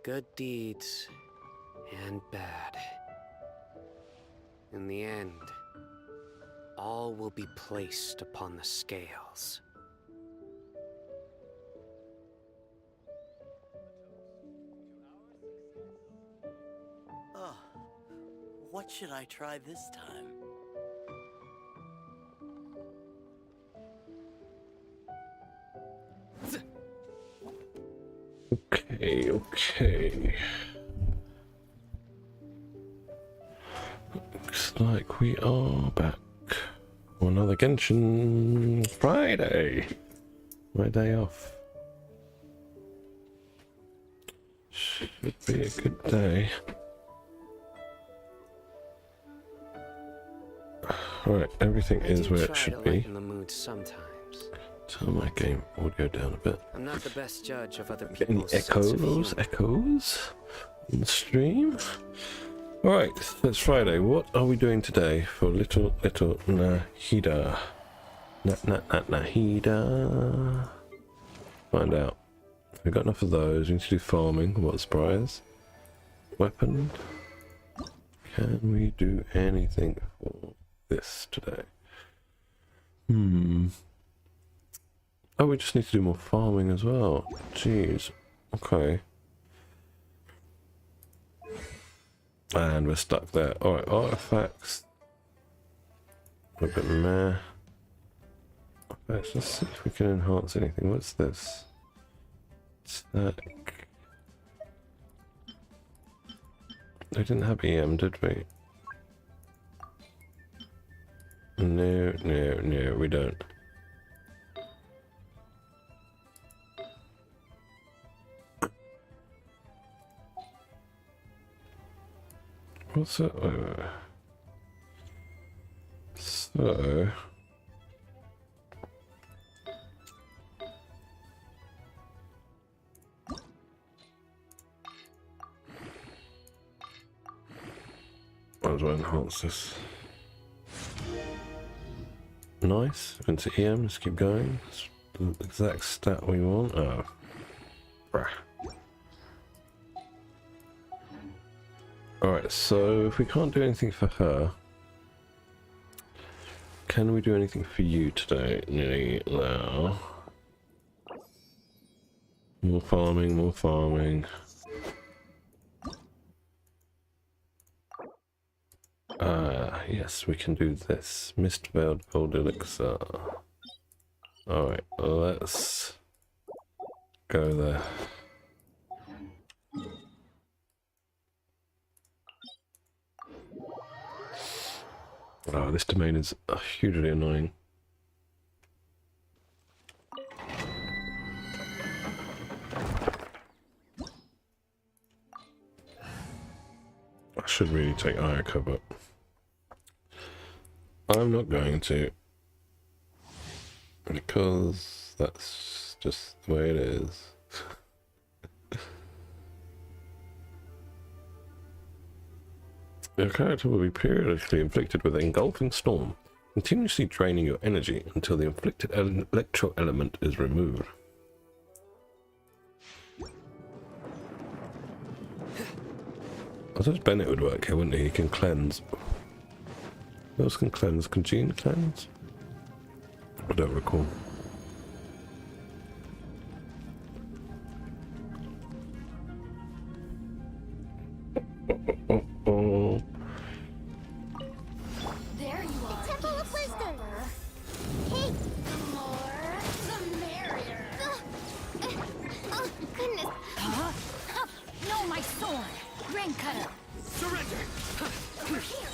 good deeds and bad. In the end, all will be placed upon the scales. Oh, what should I try this time? Okay. Looks like we are back for another Genshin Friday. My day off. Should be a good day. Alright, everything is where it should be. Lighten the mood sometimes. Turn my game audio down a bit. I'm not the best judge of other Any people's sense of humor. echoes on the stream? Alright, it's Friday. What are we doing today for little Nahida? Nahida. Find out. We've got enough of those. We need to do farming. What surprise? Weapon. Can we do anything for this today? Oh, we just need to do more farming as well. Jeez. Okay. And we're stuck there. Alright, artifacts. A bit meh. Let's see if we can enhance anything. What's this? Attack. We didn't have EM, did we? No, we don't. What's it? So... Might as well enhance this. Nice. Into EM, let's keep going. It's the exact stat we want. Oh. Bruh. Alright, so if we can't do anything for her, can we do anything for you today? No. More farming, more farming. Yes, we can do this. Mist Veiled Gold Elixir. Alright, let's go there. Oh, this domain is hugely annoying. I should really take Ayaka, but I'm not going to, because that's just the way it is. Your character will be periodically inflicted with an engulfing storm, continuously draining your energy until the inflicted electro element is removed. I suppose Bennett would work here, wouldn't he? He can cleanse. Who else can cleanse? Can Jean cleanse? I don't recall. There you are. Temple of Wisdom. Hey, the more, the merrier. Oh goodness. Huh? No, my sword. Rain cutter. Surrender! Over here.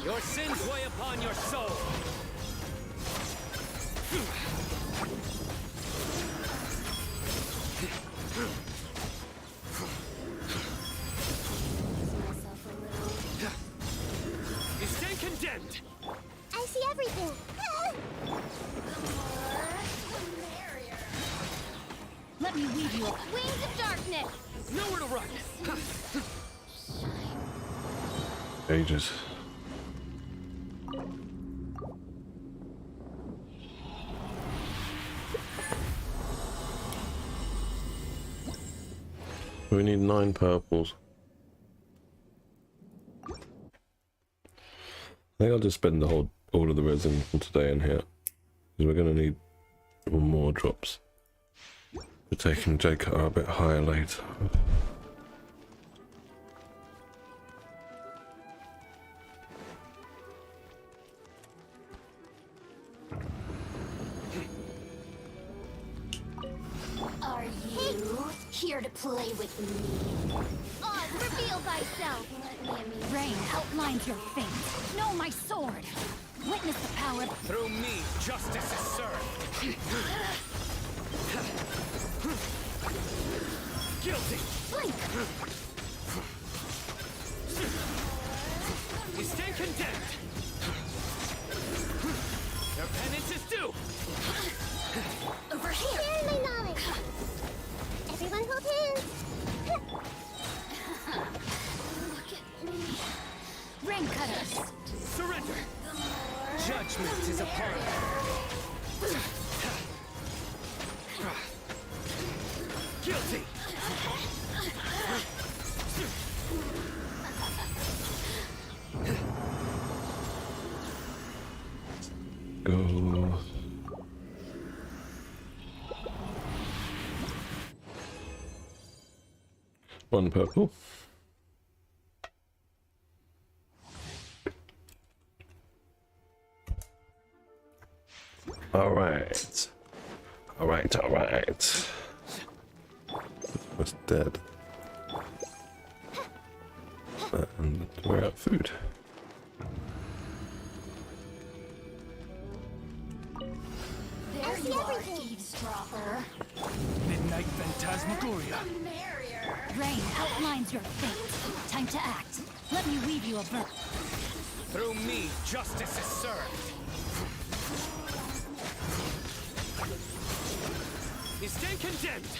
Your sins weigh upon your soul! You stand condemned! I see everything. Let me weave you. Wings of darkness. Nowhere to run! We need 9 purples. I think I'll just spend all of the resin from today in here. Because we're going to need more drops. We're taking J-Cutter a bit higher later. Are you here to play with me? Oz, reveal thyself! Rain outlines your fate. Know my sword. Witness the power. Through me, justice is served. Guilty. Blink! You stand condemned. Your penance is due. Over here! Share my knowledge. Everyone hold hands. Look at me. Rain cutters. Surrender. Judgment is upon you. Guilty. Go. One purple. Alright. Alright. Was dead. And we're out of food. There you are, eavesdropper. Midnight Phantasmagoria. Rain outlines your fate. Time to act. Let me weave you a verse. Through me, justice is served. You stand condemned.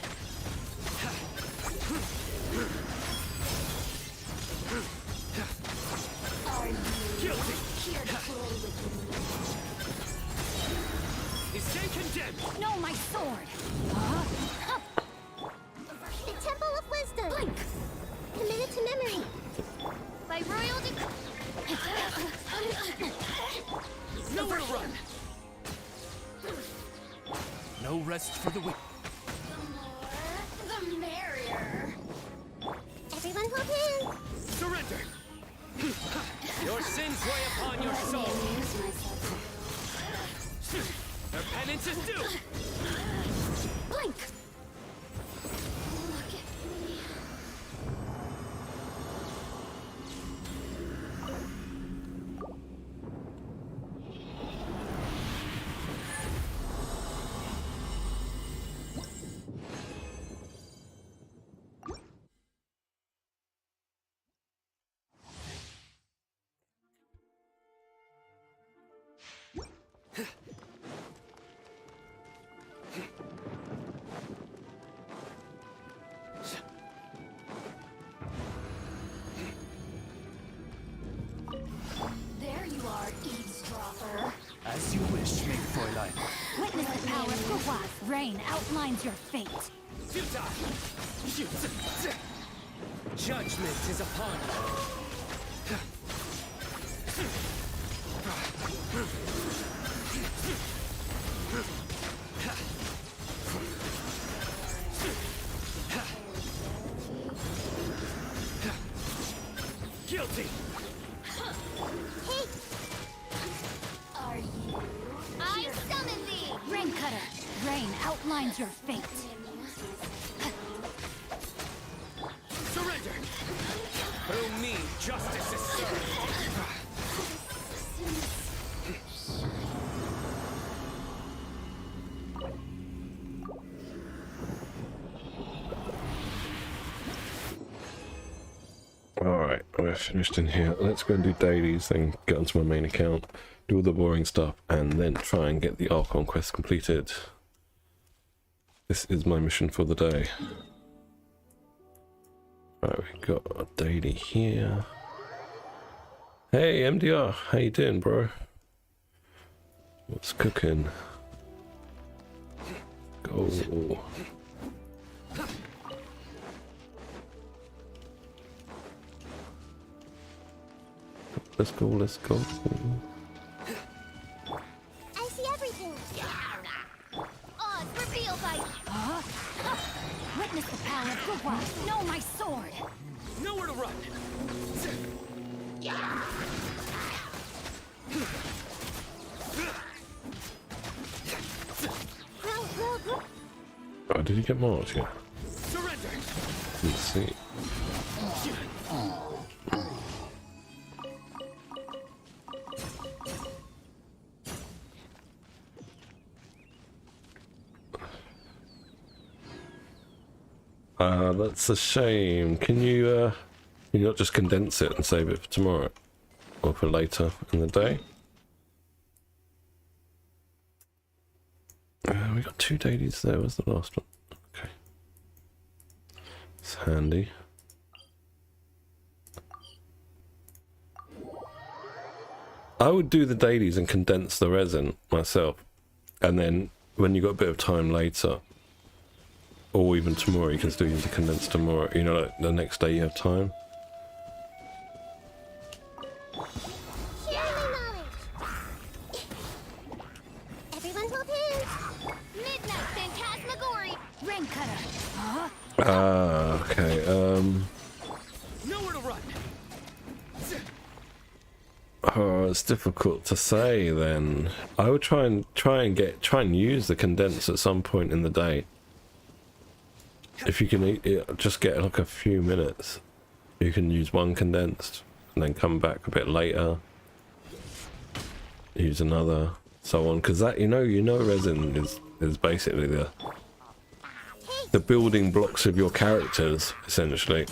Are you Guilty. here to play with You stand condemned. me? Know my sword. The Temple of Wisdom. Blink. Committed to memory. By royal Nowhere to run. No rest for the weak. The merrier. Everyone hold hands. Surrender. Your sins weigh upon your soul. Their penance is due. Blink. Look at me. There you are, eavesdropper. As you wish, Maid Fräulein. Witness the power of Gawaz. Rain outlines your fate. Judgment is upon you. Guilty. Hey, Are you? I summon thee. Rain cutter. Rain outlines your fate. Surrender. Through me, justice is served. Alright, we're finished in here. Let's go and do dailies, then get onto my main account, do all the boring stuff, and then try and get the Archon quest completed. This is my mission for the day. Right, we got a daily here. Hey, MDR, how you doing, bro? What's cooking? Go. let's go, let's go. I see everything. Oz, reveal by. Huh? Witness the power of Gugwa. Know my sword. Nowhere to run. Oh, did you get marked? Yeah. Surrender. Let's see. That's a shame. Can you not just condense it and save it for tomorrow? Or for later in the day? We got 2 dailies there. Where's the last one? Okay. It's handy. I would do the dailies and condense the resin myself. And then when you got a bit of time later, or even tomorrow, you can still use the condense tomorrow. You know, like the next day you have time. Share my knowledge. Everyone hold hands. Midnight Phantasmagory. Ring cutter. Huh? Ah, okay. Nowhere to run. Oh, it's difficult to say then. I would try and use the condense at some point in the day. If you can just get like a few minutes, you can use one condensed and then come back a bit later, use another, so on. Because that you know resin is basically the building blocks of your characters essentially.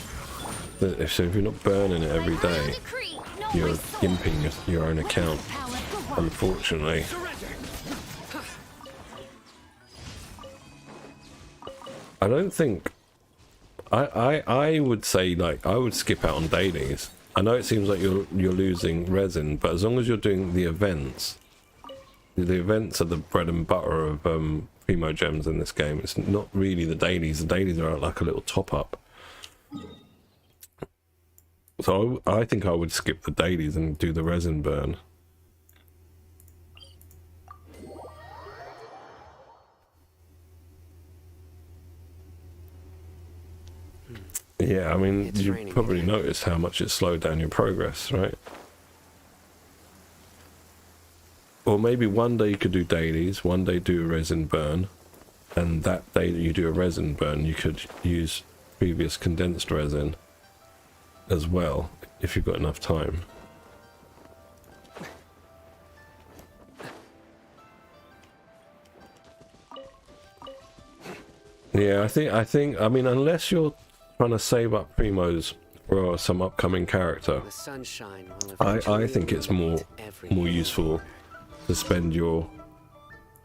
So if you're not burning it every day, you're gimping your own account, unfortunately. I don't think I would say, like, I would skip out on dailies. I know it seems like you're losing resin, but as long as you're doing the events are the bread and butter of Primo Gems in this game. It's not really the dailies. The dailies are like a little top up. So I think I would skip the dailies and do the resin burn. Yeah, I mean, you probably noticed how much it slowed down your progress, right? Or maybe one day you could do dailies, one day do a resin burn, and that day that you do a resin burn, you could use previous condensed resin as well, if you've got enough time. Yeah, I mean, unless you're trying to save up primos for some upcoming character, The sunshine will I think it's more useful to spend your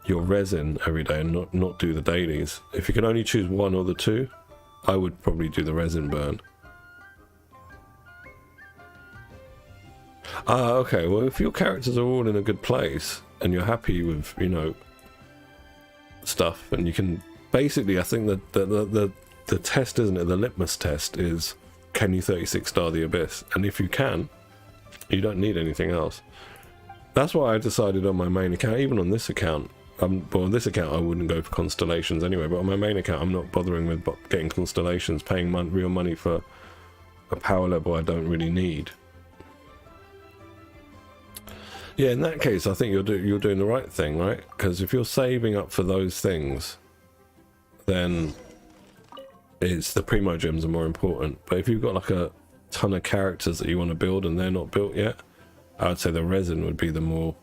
resin every day and not do the dailies. If you can only choose one or the two, I would probably do the resin burn. Okay, well, if your characters are all in a good place and you're happy with, you know, stuff, and you can basically, I think that the test, isn't it, the litmus test is, can you 36 star the Abyss? And if you can, you don't need anything else. That's why I decided on my main account, even on this account, well, on this account I wouldn't go for constellations anyway, but on my main account I'm not bothering with getting constellations, paying real money for a power level I don't really need. Yeah, in that case I think you're doing the right thing, right? Because if you're saving up for those things, then it's the Primo Gems are more important. But if you've got like a ton of characters that you want to build and they're not built yet, I would say the resin would be the more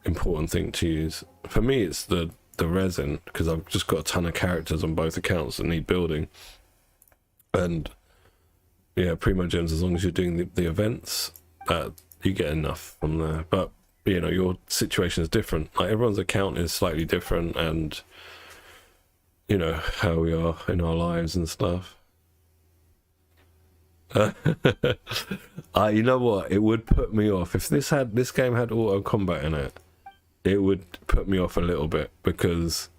important thing to use. For me, it's the resin, because I've just got a ton of characters on both accounts that need building. And yeah, Primo Gems, as long as you're doing the events, you get enough from there. But you know, your situation is different. Like, everyone's account is slightly different, and you know how we are in our lives and stuff. You know what? It would put me off if this game had auto combat in it. It would put me off a little bit, because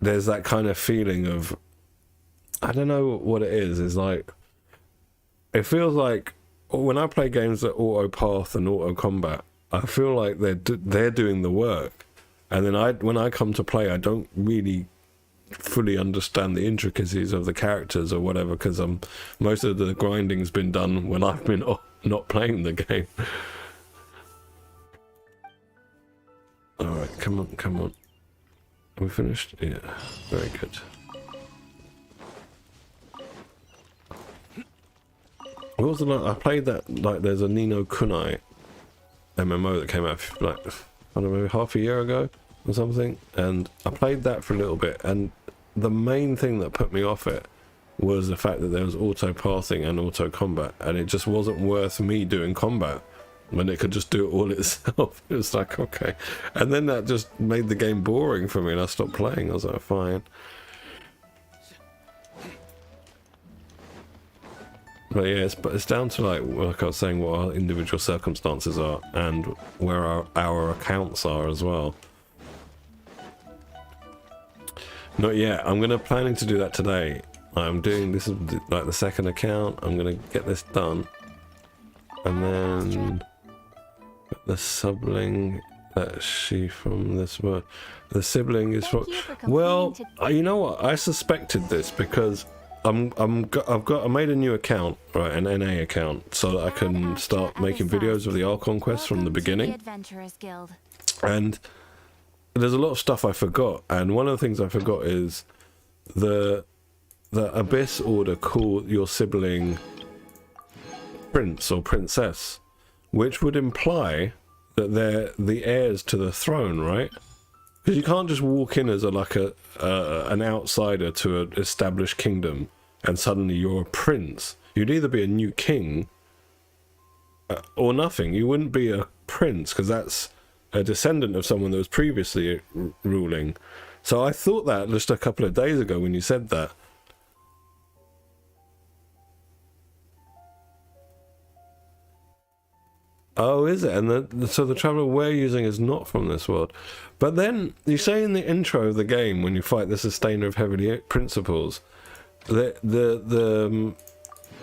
there's that kind of feeling of, I don't know what it is. It's like, it feels like when I play games that auto path and auto combat, I feel like they're doing the work, and then when I come to play, I don't really fully understand the intricacies of the characters or whatever, because most of the grinding's been done when I've been not playing the game. All right, come on. Are we finished? Yeah, very good. What was the I played that, like, there's a Ni no Kunai MMO that came out like, I don't know, half a year ago or something, and I played that for a little bit, and the main thing that put me off it was the fact that there was auto pathing and auto combat, and it just wasn't worth me doing combat when it could just do it all itself. It was like, okay, and then that just made the game boring for me, and I stopped playing. I was like, fine. But yeah, it's down to like I was saying, what our individual circumstances are and where our accounts are as well. Not yet. I'm planning to do that today. I'm doing this is like the second account. I'm gonna get this done, and then the sibling that she from this world. The sibling is from. Well, you know what? I suspected this because I made a new account, right, an NA account, so that I can start making videos of the Archon quest from the beginning. And there's a lot of stuff I forgot, and one of the things I forgot is the Abyss Order call your sibling prince or princess, which would imply that they're the heirs to the throne, right? Because you can't just walk in as an outsider to an established kingdom and suddenly you're a prince. You'd either be a new king or nothing. You wouldn't be a prince because that's a descendant of someone that was previously ruling. So I thought that just a couple of days ago when you said that. Oh, is it? And so the traveler we're using is not from this world. But then you say in the intro of the game, when you fight the Sustainer of Heavenly Principles, the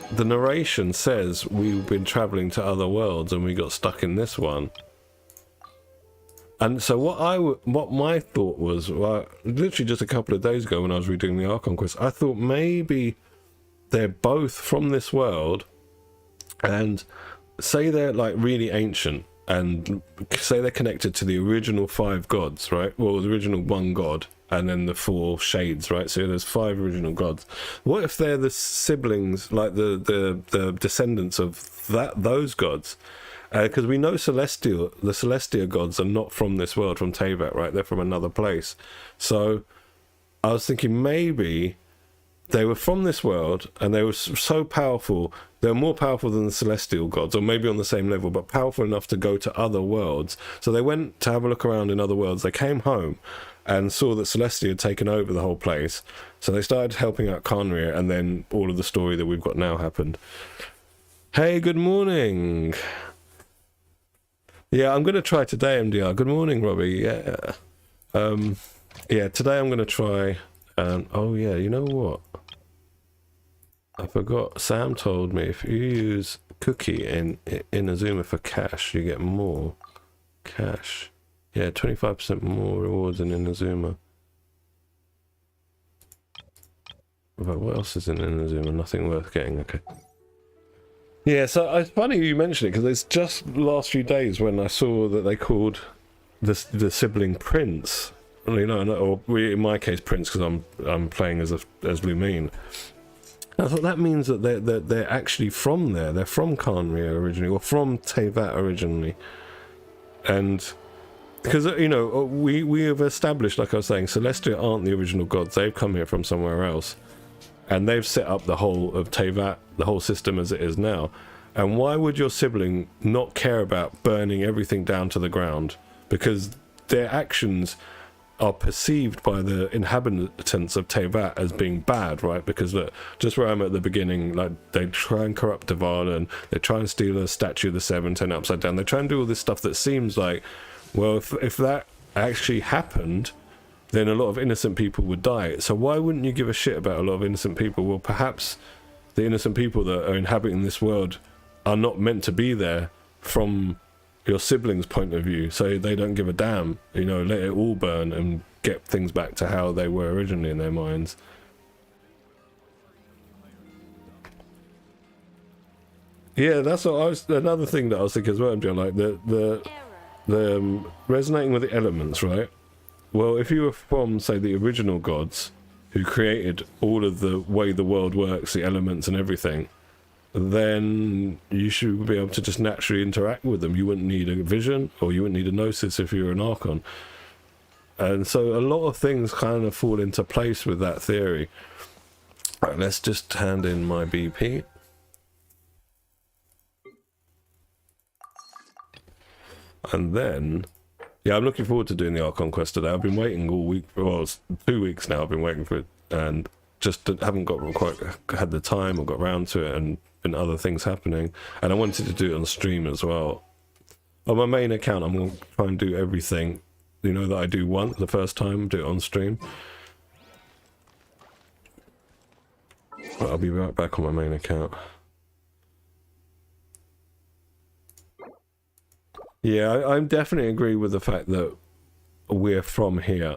narration says we've been traveling to other worlds and we got stuck in this one. And so what my thought was, well, literally just a couple of days ago when I was redoing the Archon quest, I thought maybe they're both from this world, and say they're like really ancient, and say they're connected to the original 5 gods, right? Well, the original 1 god, and then the 4 shades, right? So there's 5 original gods. What if they're the siblings, like the descendants of those gods? Because we know the Celestial gods are not from this world, from Teyvat, right? They're from another place. So I was thinking maybe they were from this world and they were so powerful. They were more powerful than the Celestial gods, or maybe on the same level, but powerful enough to go to other worlds. So they went to have a look around in other worlds. They came home and saw that Celestia had taken over the whole place. So they started helping out Khaenri'ah, and then all of the story that we've got now happened. Hey, good morning. Yeah, I'm going to try today, MDR. Good morning, Robbie. Yeah. Yeah, today I'm going to try. Oh, yeah, you know what? I forgot. Sam told me if you use Cookie in Inazuma for cash, you get more cash. Yeah, 25% more rewards in Inazuma. But what else is in Inazuma? Nothing worth getting. Okay. Yeah, so it's funny you mention it, because it's just the last few days when I saw that they called the sibling Prince, you know, or in my case Prince, because I'm playing as Lumine. I thought that means that they're actually from there. They're from Khaenri'ah originally, or from Teyvat originally, and because you know we have established, like I was saying, Celestia aren't the original gods. They've come here from somewhere else. And they've set up the whole of Teyvat, the whole system as it is now. And why would your sibling not care about burning everything down to the ground? Because their actions are perceived by the inhabitants of Teyvat as being bad, right? Because look, just where I'm at the beginning, like they try and corrupt Divana, and they try and steal a statue of the Seven, turn it upside down. They try and do all this stuff that seems like, well, if that actually happened, then a lot of innocent people would die. So why wouldn't you give a shit about a lot of innocent people? Well, perhaps the innocent people that are inhabiting this world are not meant to be there from your siblings' point of view, so they don't give a damn, you know, let it all burn and get things back to how they were originally in their minds. Yeah, that's what I was, another thing that I was thinking as well, MJ, like the resonating with the elements, right? Well, if you were from, say, the original gods who created all of the way the world works, the elements and everything, then you should be able to just naturally interact with them. You wouldn't need a vision, or you wouldn't need a gnosis if you were an archon. And so a lot of things kind of fall into place with that theory. Right, let's just hand in my BP. And then, yeah, I'm looking forward to doing the Archon quest today. I've been waiting all week, well, it's 2 weeks now I've been waiting for it, and just haven't quite had the time or got around to it, and been other things happening. And I wanted to do it on stream as well. On my main account, I'm going to try and do everything, you know, that I do once, the first time, do it on stream. But I'll be right back on my main account. Yeah, I definitely agree with the fact that we're from here.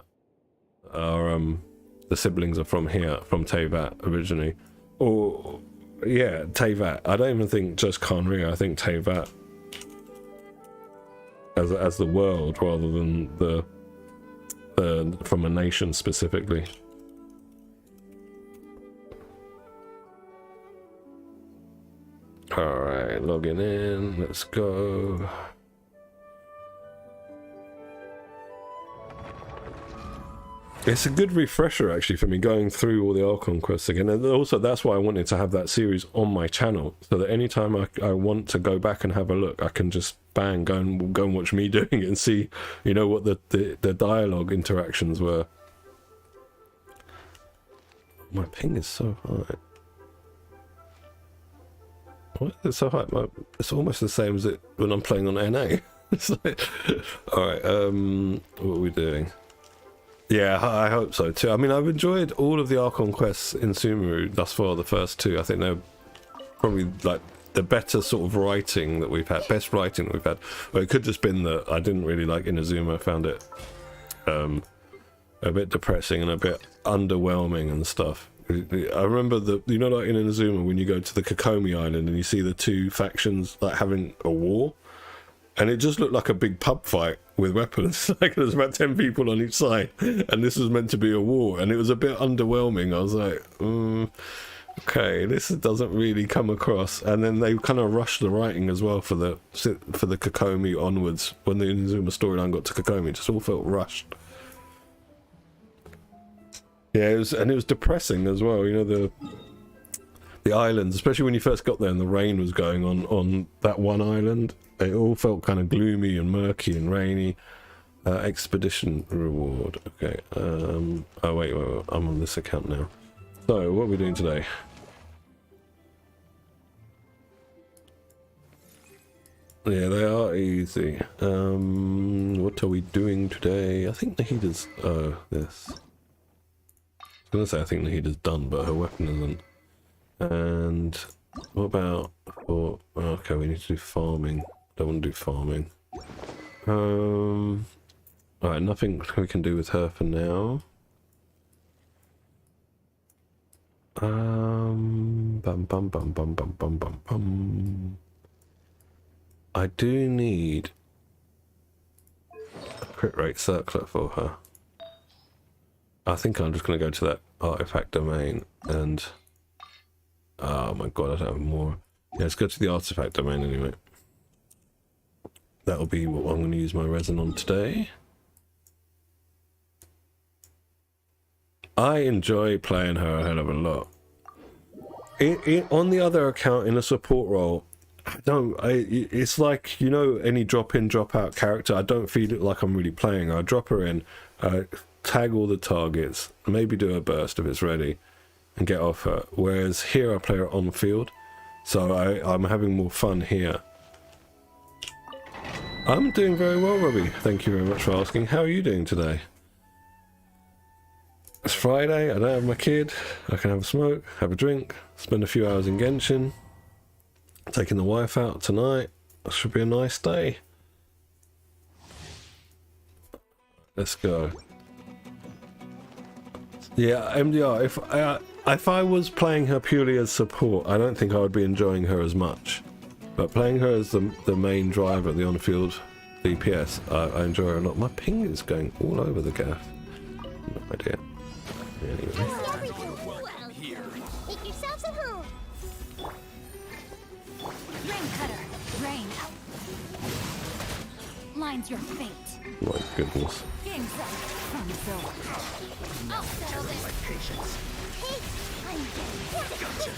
Our the siblings are from here, from Teyvat originally. Or yeah, Teyvat. I don't even think just Khaenri'ah. I think Teyvat as the world rather than the from a nation specifically. All right, logging in. Let's go. It's a good refresher actually for me going through all the Archon quests again, and also that's why I wanted to have that series on my channel, so that anytime I want to go back and have a look, I can just bang go and watch me doing it and see, you know, what the dialogue interactions were. My ping is so high. Why is it so high? It's almost the same as it when I'm playing on NA. It's like, all right, what are we doing? Yeah, I hope so too. I mean, I've enjoyed all of the Archon quests in Sumeru thus far, the first two. I think they're probably like the better sort of writing that we've had, best writing that we've had. Well, it could just been that I didn't really like Inazuma. I found it a bit depressing and a bit underwhelming and stuff. I remember you know, like in Inazuma when you go to the Kokomi Island and you see the two factions like having a war, and it just looked like a big pub fight with weapons. Like there's about 10 people on each side, and this was meant to be a war, and it was a bit underwhelming. I was like, okay, this doesn't really come across. And then they kind of rushed the writing as well for the Kokomi onwards. When the Inazuma storyline got to Kokomi, it just all felt rushed. Yeah, it was depressing as well. You know, the islands, especially when you first got there and the rain was going on that one island. It all felt kind of gloomy and murky and rainy. Expedition reward. Okay. Oh wait, I'm on this account now. So what are we doing today? Yeah, they are easy. What are we doing today? I think Nahida's this. I was gonna say I think Nahida's done, but her weapon isn't. And what about okay, we need to do farming. Don't want to do farming. Alright, nothing we can do with her for now. Bum bum bum bum bum bum bum bum. I do need a crit rate circlet for her. I think I'm just going to go to that artifact domain and... Oh my god, I don't have more. Yeah, let's go to the artifact domain anyway. That'll be what I'm going to use my resin on today. I enjoy playing her a hell of a lot. On the other account, in a support role, it's like, you know, any drop in, drop out character, I don't feel it like I'm really playing. I drop her in, tag all the targets, maybe do a burst if it's ready, and get off her. Whereas here I play her on field, so I'm having more fun here. I'm doing very well, Robbie. Thank you very much for asking. How are you doing today? It's Friday, I don't have my kid. I can have a smoke, have a drink, spend a few hours in Genshin. Taking the wife out tonight. That should be a nice day. Let's go. Yeah, MDR, if I was playing her purely as support, I don't think I would be enjoying her as much. But playing her as the main driver, the on-field DPS, I enjoy her a lot. My ping is going all over the gaff. No idea. Anyway. Make yourselves at home. Rain cutter, rain. Line's your fate. My goodness. Game's up. Time's over. I'll settle this. Hey, I'm getting gotcha.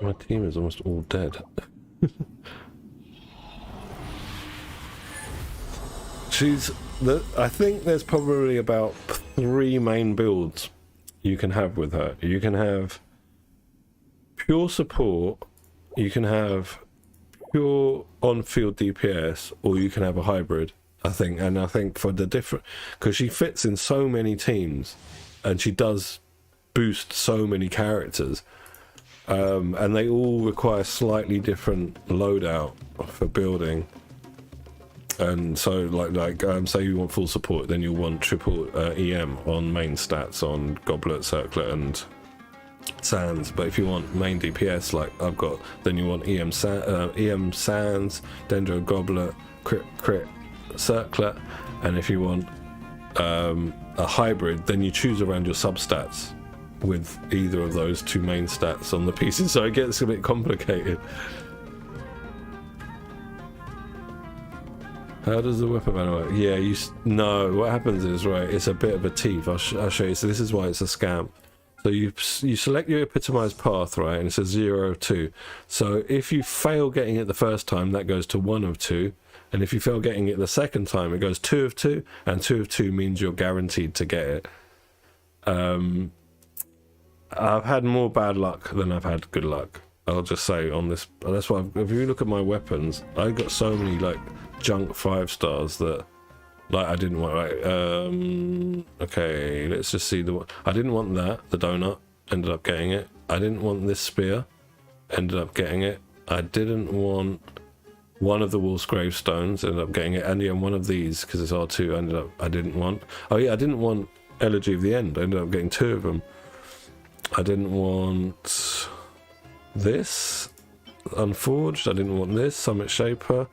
My team is almost all dead. I think there's probably about 3 main builds you can have with her. You can have pure support, you can have pure on-field DPS, or you can have a hybrid, I think. And I think for the different, because she fits in so many teams and she does boost so many characters, and they all require slightly different loadout for building. And so like say you want full support, then you'll want triple EM on main stats on Goblet, Circlet and Sands. But if you want main DPS like I've got, then you want EM Sands, Dendro, Goblet, crit Circlet. And if you want a hybrid, then you choose around your substats with either of those 2 main stats on the pieces. So it gets a bit complicated. How does the weapon banner work? Yeah, no, what happens is, right, it's a bit of a thief. I'll show you. So this is why it's a scam. So you select your epitomized path, right, and it says 0 of 2. So if you fail getting it the first time, that goes to 1 of 2. And if you fail getting it the second time, it goes 2 of 2. And 2 of 2 means you're guaranteed to get it. I've had more bad luck than I've had good luck. I'll just say on this. That's why if you look at my weapons, I got so many like junk 5 stars that like I didn't want. Right, okay, let's just see the. I didn't want that. The donut, ended up getting it. I didn't want this spear, ended up getting it. I didn't want one of the Wolf's gravestones, ended up getting it. And yeah, one of these because it's R2. I didn't want. Oh yeah, I didn't want Elegy of the End. I ended up getting 2 of them. I didn't want this Unforged. I didn't want this Summit Shaper.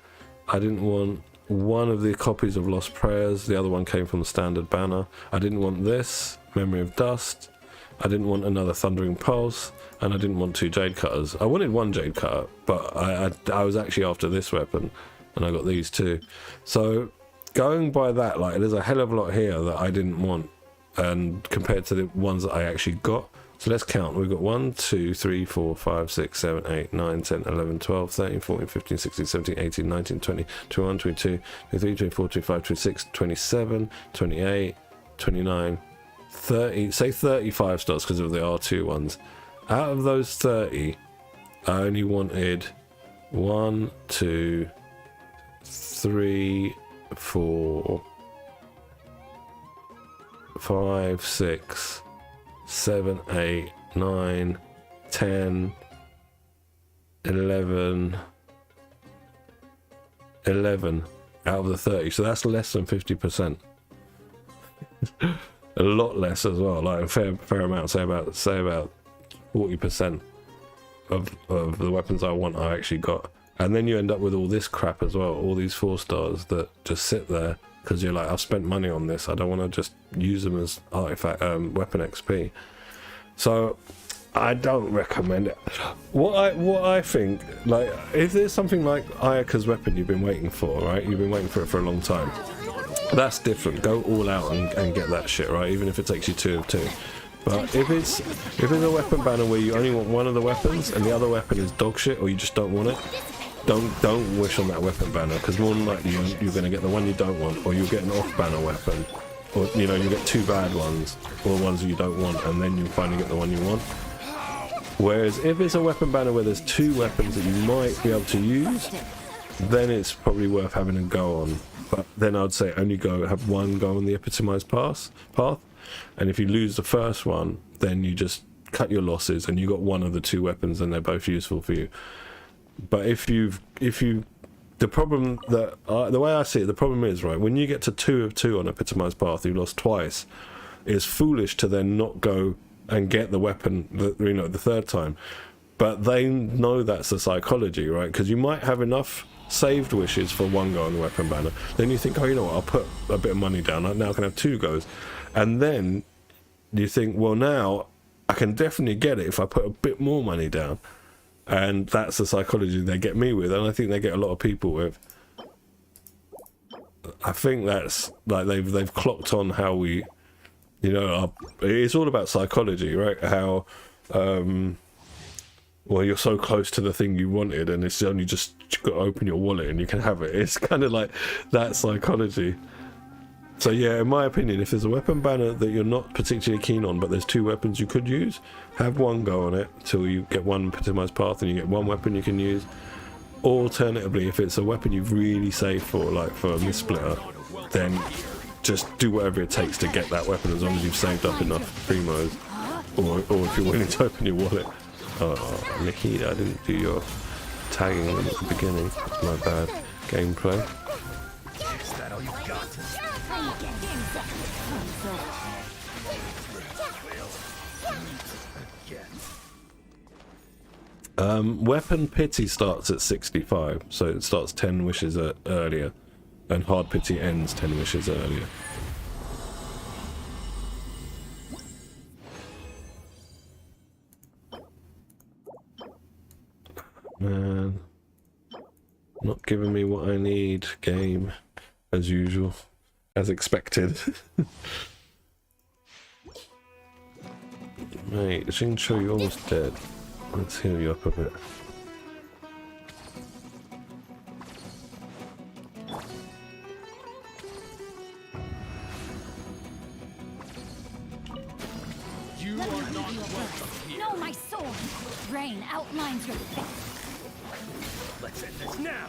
I didn't want one of the copies of Lost Prayers. The other one came from the standard banner. I didn't want this Memory of Dust. I didn't want another Thundering Pulse, and I didn't want 2 Jade Cutters. I wanted 1 Jade Cutter, but I was actually after this weapon, and I got these 2. So going by that, like there's a hell of a lot here that I didn't want, and compared to the ones that I actually got. So let's count. We've got 1, 2, 3, 4, 5, 6, 7, 8, 9, 10, 11, 12, 13, 14, 15, 16, 17, 18, 19, 20, 21, 22, 23, 24, 25, 26, 27, 28, 29, 30. Say 35 stars because of the R2 ones. Out of those 30, I only wanted 1, 2, 3, 4, 5, 6, 7, 8, 9, 10, 11 out of the 30. So that's less than 50%. A lot less as well, like a fair amount. Say about 40% of the weapons I want I actually got. And then you end up with all this crap as well, all these 4 stars that just sit there because you're like, I've spent money on this, I don't want to just use them as artifact weapon XP. So I don't recommend it. What I think, like, if there's something like Ayaka's weapon you've been waiting for, right? You've been waiting for it for a long time. That's different. Go all out and get that shit, right? Even if it takes you 2 of 2. But if it's a weapon banner where you only want one of the weapons and the other weapon is dog shit, or you just don't want it, don't wish on that weapon banner, because more than likely you're going to get the one you don't want, or you'll get an off banner weapon, or you get 2 bad ones, or ones you don't want, and then you finally get the one you want. Whereas if it's a weapon banner where there's 2 weapons that you might be able to use, then it's probably worth having a go on. But then I'd say only have one go on the epitomized path. And if you lose the first one, then you just cut your losses and you got one of the two weapons and they're both useful for you. But the problem that the way I see it, the problem is, right, when you get to 2 of 2 on epitomized path, you lost twice. It's foolish to then not go and get the weapon, the third time. But they know that's the psychology, right? Because you might have enough saved wishes for one go on the weapon banner. Then you think, oh, you know what, I'll put a bit of money down. Now I can have 2 goes. And then you think, well, now I can definitely get it if I put a bit more money down. And that's the psychology they get me with, and I think they get a lot of people with. I think that's like they've clocked on how we, it's all about psychology, right? How well, you're so close to the thing you wanted, and it's only just you've got to open your wallet and you can have it. It's kind of like that psychology. So yeah, in my opinion, if there's a weapon banner that you're not particularly keen on, but there's 2 weapons you could use, have one go on it till you get one epitomized path and you get one weapon you can use. Alternatively, if it's a weapon you've really saved for, like for a missplitter, then just do whatever it takes to get that weapon as long as you've saved up enough primos, or if you're willing to open your wallet. Oh, Nikita, I didn't do your tagging at the beginning. My bad. Gameplay. Is that all you got? Weapon pity starts at 65, so it starts 10 wishes earlier, and hard pity ends 10 wishes earlier. Man, not giving me what I need, game, as usual, as expected. Mate, Xingqiu, you're almost dead. Let's heal you up a bit. You are not welcome here. No, my sword. Rain outlines your face. Let's end this now.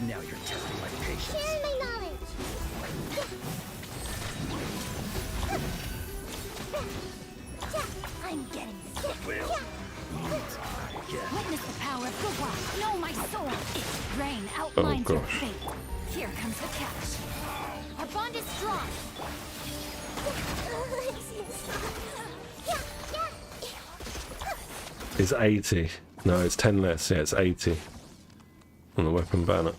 Now you're testing my patience. Share my knowledge. I'm getting sick. Will. Witness the power of Gawa. No, my sword. Rain outlines your gosh. fate. Here comes the catch. Our bond is strong. It's 80. No, it's 10 less. Yeah, it's 80 on the weapon banner.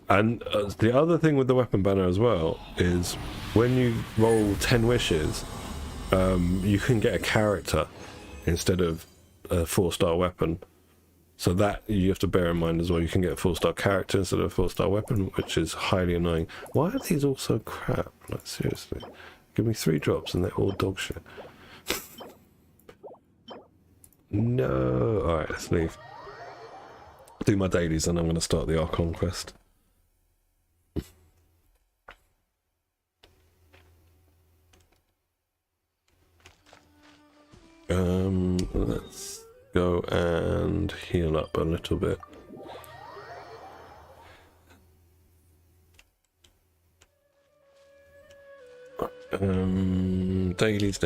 And the other thing with the weapon banner as well is when you roll 10 wishes, you can get a character instead of a 4-star weapon. So that you have to bear in mind as well. You can get a 4-star character instead of a 4-star weapon, which is highly annoying. Why are these all so crap? Like, seriously. Give me 3 drops and they're all dog shit. No. Alright, let's leave. Do my dailies and I'm going to start the Archon quest. Let's go and heal up a little bit. Dailies.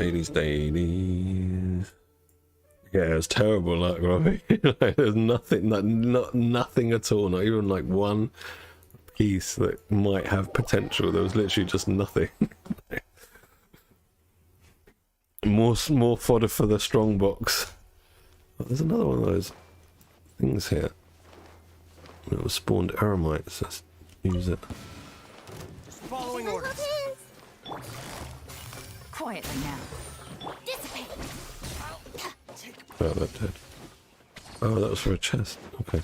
Yeah, it's terrible luck, Robbie. Like, there's nothing, nothing at all. Not even like one piece that might have potential. There was literally just nothing. More fodder for the strong box. Oh, there's another one of those things here. It was spawned eremites. Let's use it. Just following orders. Quietly now. Dissipate. Oh, that did. Oh, that was for a chest. Okay.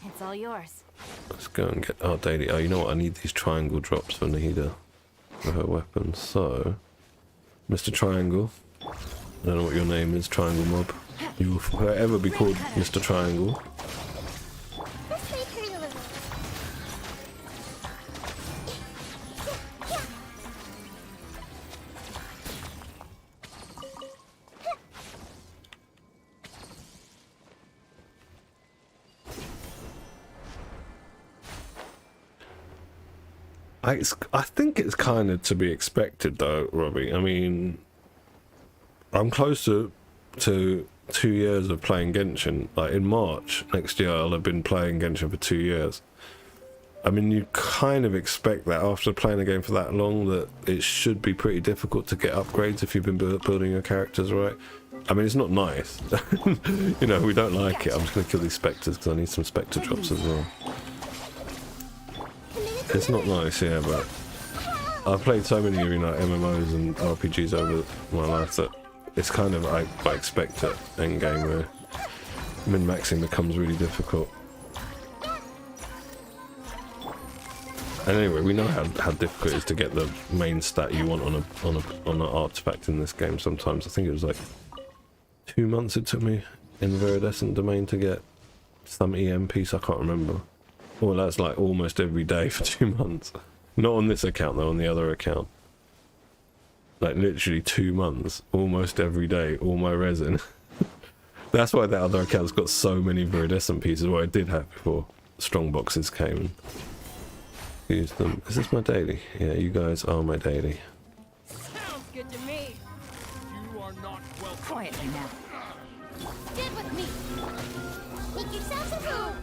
It's all yours. Let's go and get our daily. Oh, you know what? I need these triangle drops for Nahida. For her weapon. So, Mr. Triangle. I don't know what your name is, Triangle Mob. You will forever be called Mr. Triangle. Let's make her a little. I think it's kind of to be expected though, Robbie. I mean, I'm close to 2 years of playing Genshin. Like in March next year, I'll have been playing Genshin for 2 years. I mean, you kind of expect that after playing a game for that long, that it should be pretty difficult to get upgrades if you've been building your characters right. I mean, it's not nice. You know, we don't like it. I'm just going to kill these spectres because I need some spectre drops as well. It's not nice, yeah, but I've played so many, you know, MMOs and RPGs over my life that it's kind of, I expect it endgame where min-maxing becomes really difficult. And anyway, we know how difficult it is to get the main stat you want on an artifact in this game. Sometimes I think it was like 2 months it took me in the Viridescent domain to get some EM piece. I can't remember. Well, that's like almost every day for 2 months. Not on this account though, on the other account. Like literally 2 months, almost every day, all my resin. That's why that other account's got so many Viridescent pieces, what I did have before strong boxes came and use them. Is this my daily? Yeah, you guys are my daily. Sounds good to me. You are not welcome. Quietly now. Get with me. Make yourselves at home.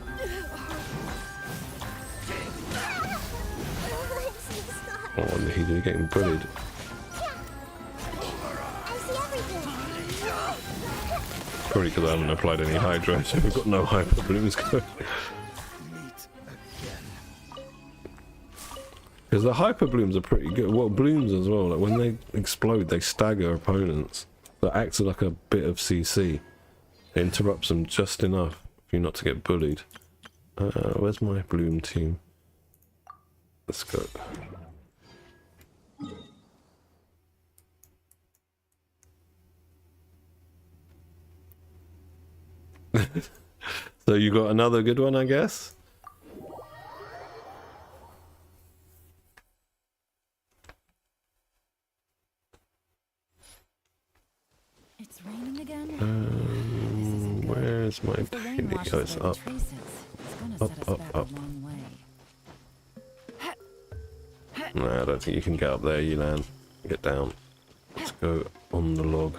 Oh, what did he do? Getting bullied. I see everything. Probably because I haven't applied any Hydro, so we've got no hyper blooms going. Because the hyper blooms are pretty good. Well, blooms as well. Like when they explode, they stagger opponents. That acts like a bit of CC. It interrupts them just enough for you not to get bullied. Where's my bloom team? Let's go. So you got another good one, I guess? It's raining again. Where's my If the rain daily? washes Oh, it's away the up. traces, it's gonna Up, set us up, back up. a long way. No, I don't think you can get up there, you land. Get down. Let's go on the log.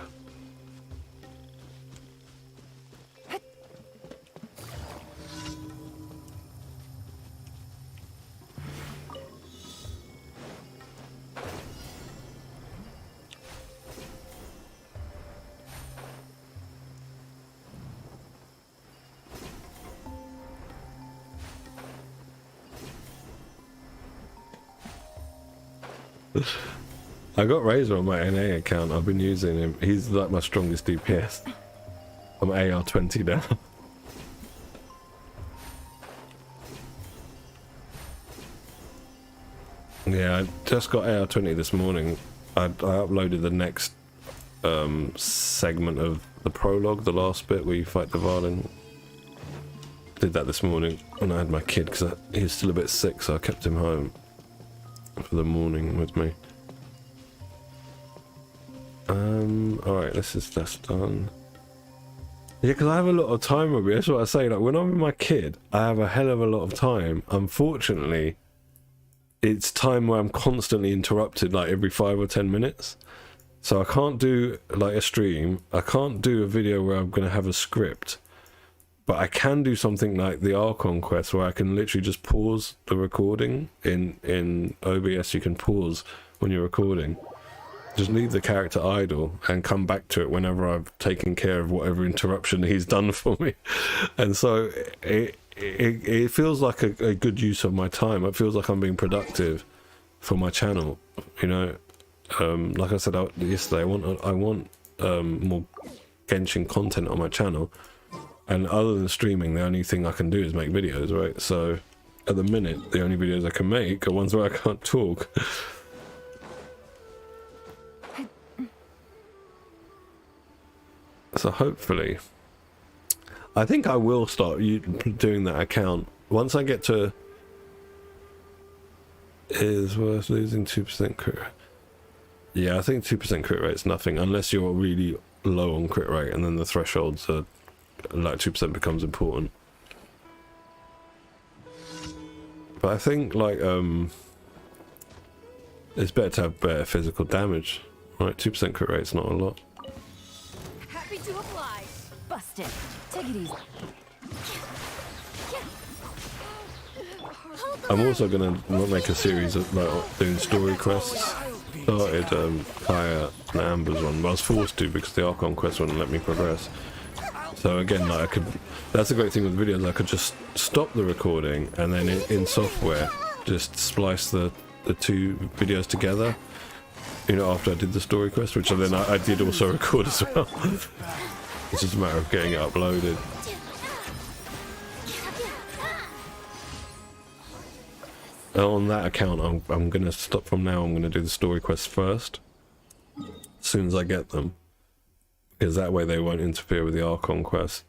I got Razor on my NA account. I've been using him. He's like my strongest DPS. I'm AR20 now. Yeah, I just got AR20 this morning. I uploaded the next segment of the prologue, the last bit where you fight the Varlin. Did that this morning when I had my kid because he was still a bit sick, so I kept him home for the morning with me. Alright, that's done. Yeah, because I have a lot of time with me. That's what I say. Like, when I'm with my kid, I have a hell of a lot of time. Unfortunately, it's time where I'm constantly interrupted, like every 5 or 10 minutes. So I can't do, like, a stream. I can't do a video where I'm going to have a script. But I can do something like the Archon quest where I can literally just pause the recording. In OBS, you can pause when you're recording. Just leave the character idle and come back to it whenever I've taken care of whatever interruption he's done for me. And so it feels like a good use of my time. It feels like I'm being productive for my channel, you know. Like I said yesterday, I want more Genshin content on my channel. And other than streaming, the only thing I can do is make videos, right? So at the minute, the only videos I can make are ones where I can't talk. So hopefully, I think I will start doing that account once I get to. Is worth losing 2% crit rate. Yeah, I think 2% crit rate is nothing unless you're really low on crit rate, and then the thresholds are like 2% becomes important. But I think like It's better to have better physical damage. Right, 2% crit rate's not a lot. Happy to apply. Busted. Take it easy. I'm also gonna make a series of like doing story quests. Started Kaya and Amber's one, but I was forced to because the Archon quest wouldn't let me progress. So again, like I could. That's the great thing with videos. I could just stop the recording and then in software just splice the two videos together. You know, after I did the story quest, which then I did also record as well. It's just a matter of getting it uploaded. On that account, I'm gonna stop from now. I'm gonna do the story quests first, as soon as I get them, because that way they won't interfere with the Archon quest,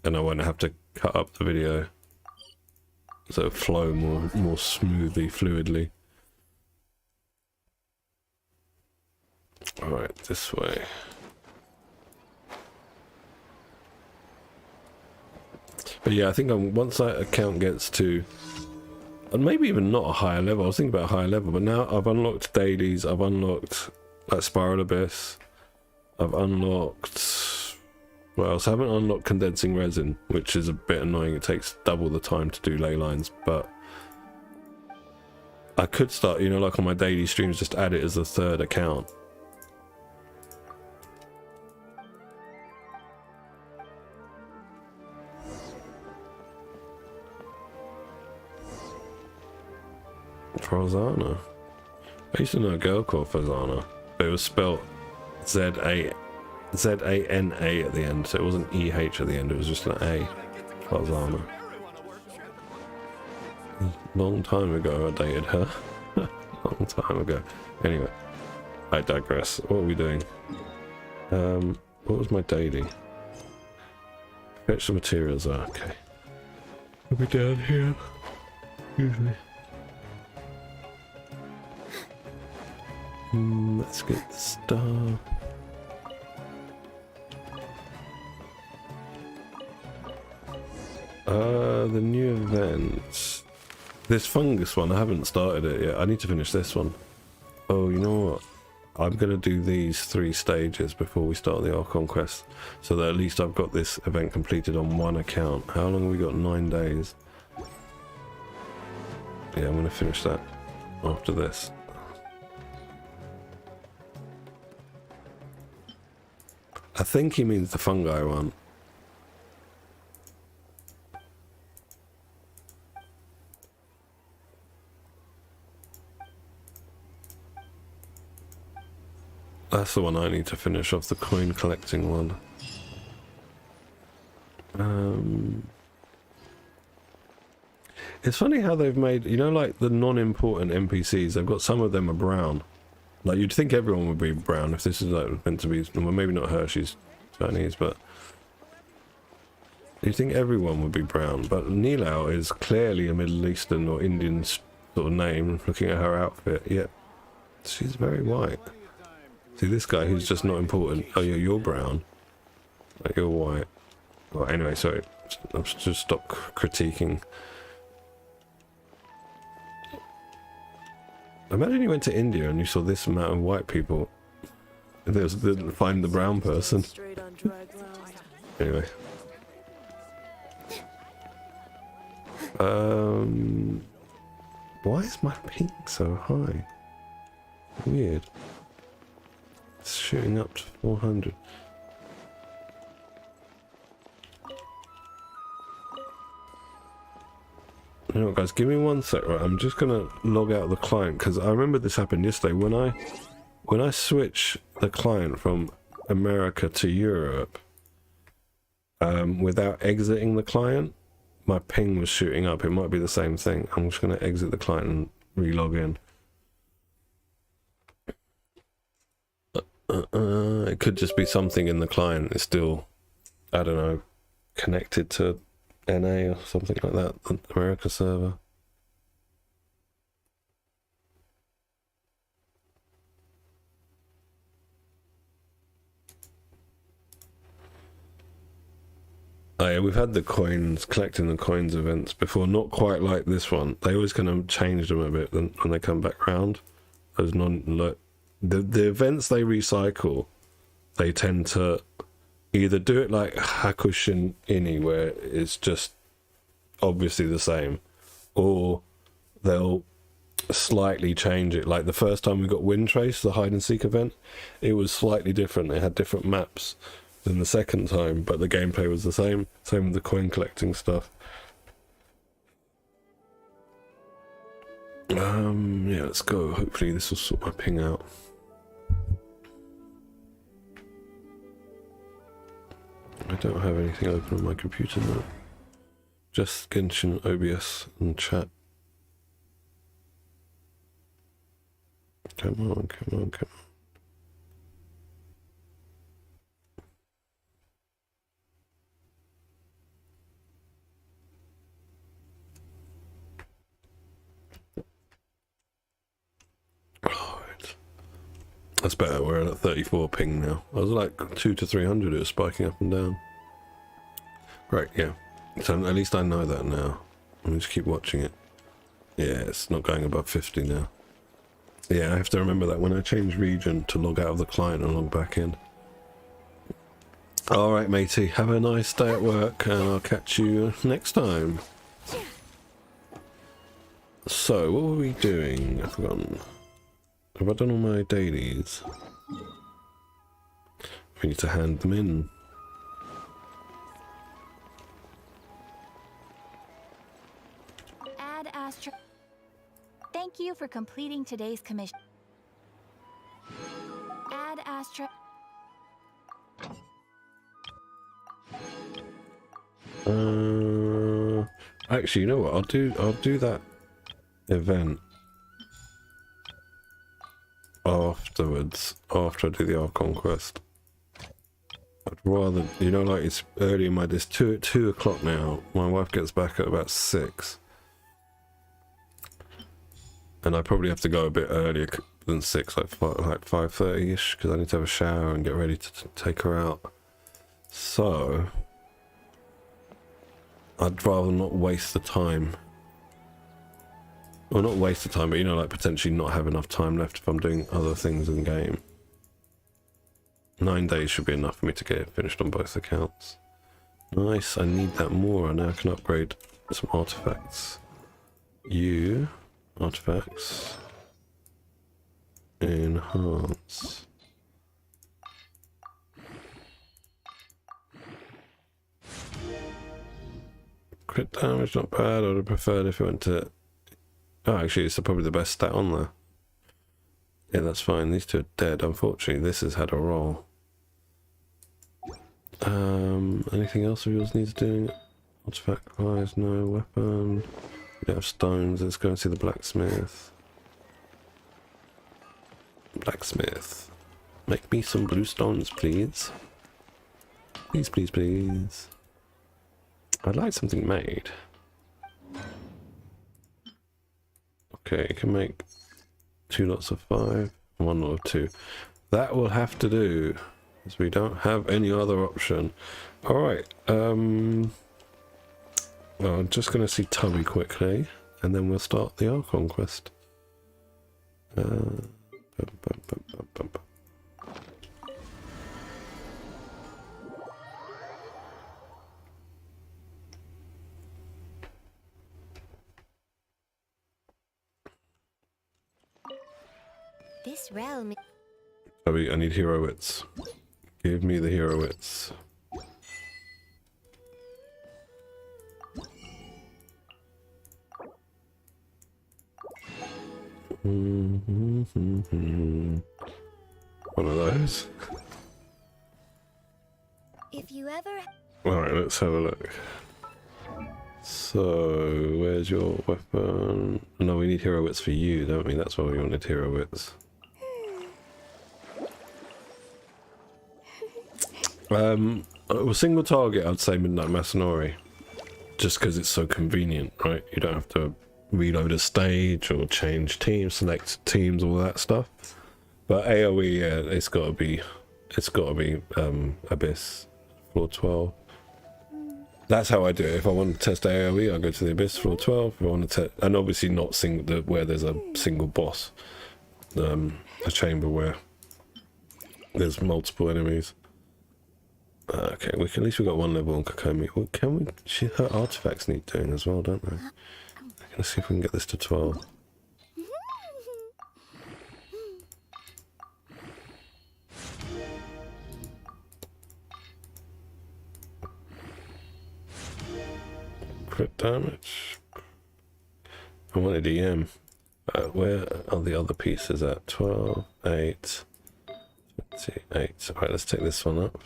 and I won't have to cut up the video, so it'll flow more smoothly, fluidly. All right, this way. But yeah, I think once that account gets to. And maybe even not a higher level. I was thinking about a higher level, but now I've unlocked dailies, I've unlocked like Spiral Abyss, I've unlocked what else? I haven't unlocked condensing resin, which is a bit annoying. It takes double the time to do ley lines, but I could start, you know, like on my daily streams, just add it as a third account. Fazana. I used to know a girl called Fazana, but it was spelled Z-A-N-A at the end, so it wasn't E-H at the end, it was just an A. Fazana. Long time ago I dated her. Long time ago. Anyway, I digress. What are we doing? What was my daily? Fetch the materials. Okay. We'll be down here. Usually. Let's get the star. The new events. This fungus one, I haven't started it yet. I need to finish this one. Oh, you know what? I'm going to do these 3 stages before we start the Archon quest, so that at least I've got this event completed on one account. How long have we got? 9 days. Yeah, I'm going to finish that after this. I think he means the fungi one. That's the one I need to finish off, the coin collecting one. It's funny how they've made, you know, like the non-important NPCs, they've got some of them are brown. Like, you'd think everyone would be brown if this is like meant to be, well, maybe not her, she's Chinese, but you'd think everyone would be brown. But Nilau is clearly a Middle Eastern or Indian sort of name, looking at her outfit, yet she's very white. See, this guy who's just not important, oh yeah, you're brown, like you're white. Well, anyway, sorry, I'll just stop critiquing. Imagine you went to India and you saw this amount of white people. And they didn't find the brown person. Anyway. Why is my ping so high? Weird. It's shooting up to 400. You know what, guys, give me 1 sec, right? I'm just gonna log out of the client because I remember this happened yesterday. When I switch the client from America to Europe, without exiting the client, my ping was shooting up. It might be the same thing. I'm just gonna exit the client and re-log in. It could just be something in the client. It's still, I don't know, connected to NA or something like that, the America server. Oh yeah, we've had the coins, collecting the coins events before, not quite like this one. They always kind of change them a bit when they come back round. as the events they recycle, they tend to either do it like Hakushin Ini, where it's just obviously the same, or they'll slightly change it. Like the first time we got Wind Trace, the hide and seek event, it was slightly different. It had different maps than the second time, but the gameplay was the same. Same with the coin collecting stuff. Yeah, let's go. Hopefully this will sort my ping out. I don't have anything open on my computer now. Just Genshin, OBS, and chat. Come on, come on, come on. Alright. That's better, we're at 34 ping now. I was like 200 to 300, it was spiking up and down. Great, yeah. So at least I know that now. Let me just keep watching it. Yeah, it's not going above 50 now. Yeah, I have to remember that when I change region to log out of the client and log back in. Alright matey, have a nice day at work and I'll catch you next time. So, what were we doing? I've forgotten. Have I done all my dailies? We need to hand them in. Add Astra. Thank you for completing today's commission. Add Astra. Actually, you know what? I'll do that event afterwards, after I do the Archon quest. I'd rather, you know, like it's early in my day. It's 2 o'clock now. My wife gets back at about 6. And I probably have to go a bit earlier than 6, like 5:30ish, because I need to have a shower and get ready to take her out. So I'd rather not waste the time. Well, not waste the time, but you know, like potentially not have enough time left if I'm doing other things in game. 9 days should be enough for me to get it finished on both accounts. Nice, I need that more. I now can upgrade some artifacts. Artifacts. Enhance. Crit damage, not bad. I would have preferred if it went to... Oh, actually, it's probably the best stat on there. Yeah, that's fine. These two are dead. Unfortunately, this has had a roll. Anything else of yours needs doing? Artifact wise, no. Weapon. We don't have stones. Let's go and see the blacksmith. Blacksmith. Make me some blue stones, please. Please, please, please. I'd like something made. Okay, you can make 2 lots of 5, 1 lot of 2. That will have to do, as we don't have any other option. Alright, well, I'm just going to see Tubby quickly, and then we'll start the Archon quest. This realm. Tubby, I need hero wits. Give me the hero wits. One of those. If you ever. Alright, let's have a look. So, where's your weapon? No, we need hero wits for you, don't we? That's why we wanted hero wits. A single target, I'd say Midnight Masanori. Just because it's so convenient, right? You don't have to reload a stage or change teams, select teams, all that stuff. But AoE, yeah, it's gotta be Abyss, floor 12. That's how I do it. If I want to test AoE, I go to the Abyss, floor 12. If I want to test, and obviously not where there's a single boss. a chamber where there's multiple enemies. Okay, at least we got one level on Kokomi. Well, can we? Her artifacts need doing as well, don't they? Let's see if we can get this to 12. Crit damage. I wanted EM. Where are the other pieces at? 12, 8, 28. Alright, let's take this one up.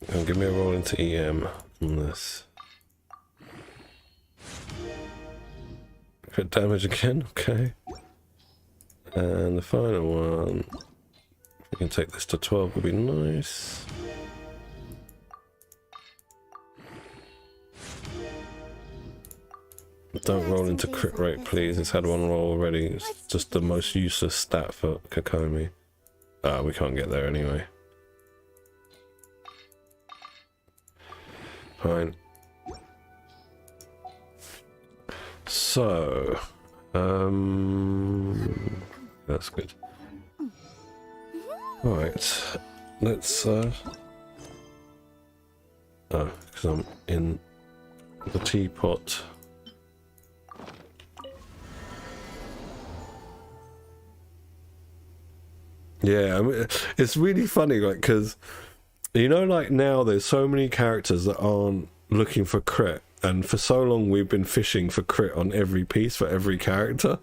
And give me a roll into EM on this. Crit damage again, okay. And the final one, if we can take this to 12 would be nice. Don't roll into crit rate, please. It's had one roll already. It's just the most useless stat for Kokomi. Ah, we can't get there anyway. Fine. So, that's good. Alright, let's, oh, because I'm in the teapot. Yeah, I mean, it's really funny, like, because, you know, like, now there's so many characters that aren't looking for crit, and for so long we've been fishing for crit on every piece for every character,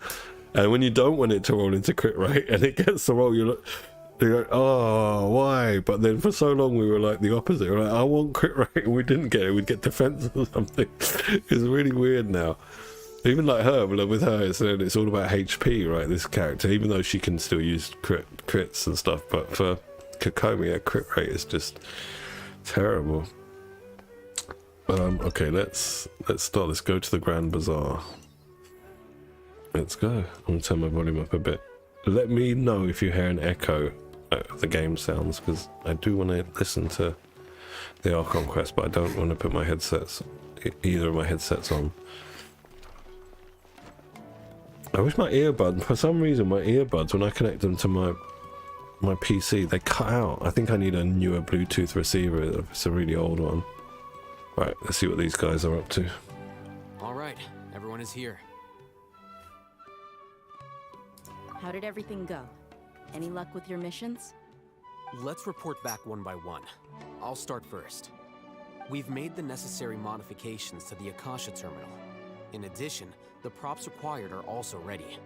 and when you don't want it to roll into crit rate and it gets to roll, you're like, oh, why? But then for so long we were like the opposite. We're like, I want crit rate, and we didn't get it. We'd get defense or something. It's really weird now. Even like her, with her, it's all about HP, right? This character, even though she can still use crits and stuff, but for Kokomi, her crit rate is just terrible. Okay, let's start. Let's go to the Grand Bazaar. Let's go. I'm gonna turn my volume up a bit. Let me know if you hear an echo of the game sounds, because I do want to listen to the Archon quest, but I don't want to put my headsets, either of my headsets on. I wish my earbuds, for some reason my earbuds, when I connect them to my PC, they cut out. I think I need a newer Bluetooth receiver. It's a really old one. Right, let's see what these guys are up to. Alright, everyone is here. How did everything go? Any luck with your missions? Let's report back one by one. I'll start first. We've made the necessary modifications to the Akasha terminal. In addition, the props required are also ready.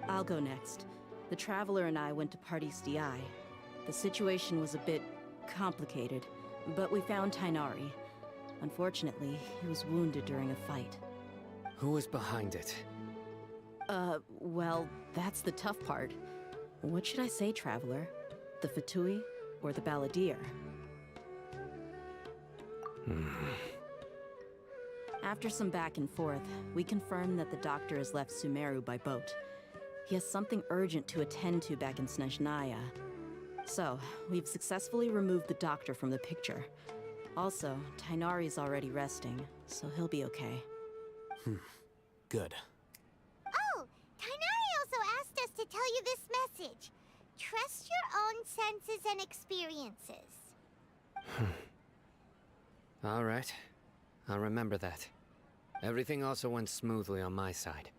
I'll go next. The Traveler and I went to Party's DI. The situation was a bit complicated, but we found Tainari. Unfortunately, he was wounded during a fight. Who is behind it? Well, that's the tough part. What should I say, Traveler? The Fatui or the Balladeer? After some back and forth, we confirmed that the doctor has left Sumeru by boat. He has something urgent to attend to back in Snezhnaya. So, we've successfully removed the doctor from the picture. Also, Tainari's already resting, so he'll be okay. Good. Oh, Tainari also asked us to tell you this message. Trust your own senses and experiences. Alright, I'll remember that. Everything also went smoothly on my side.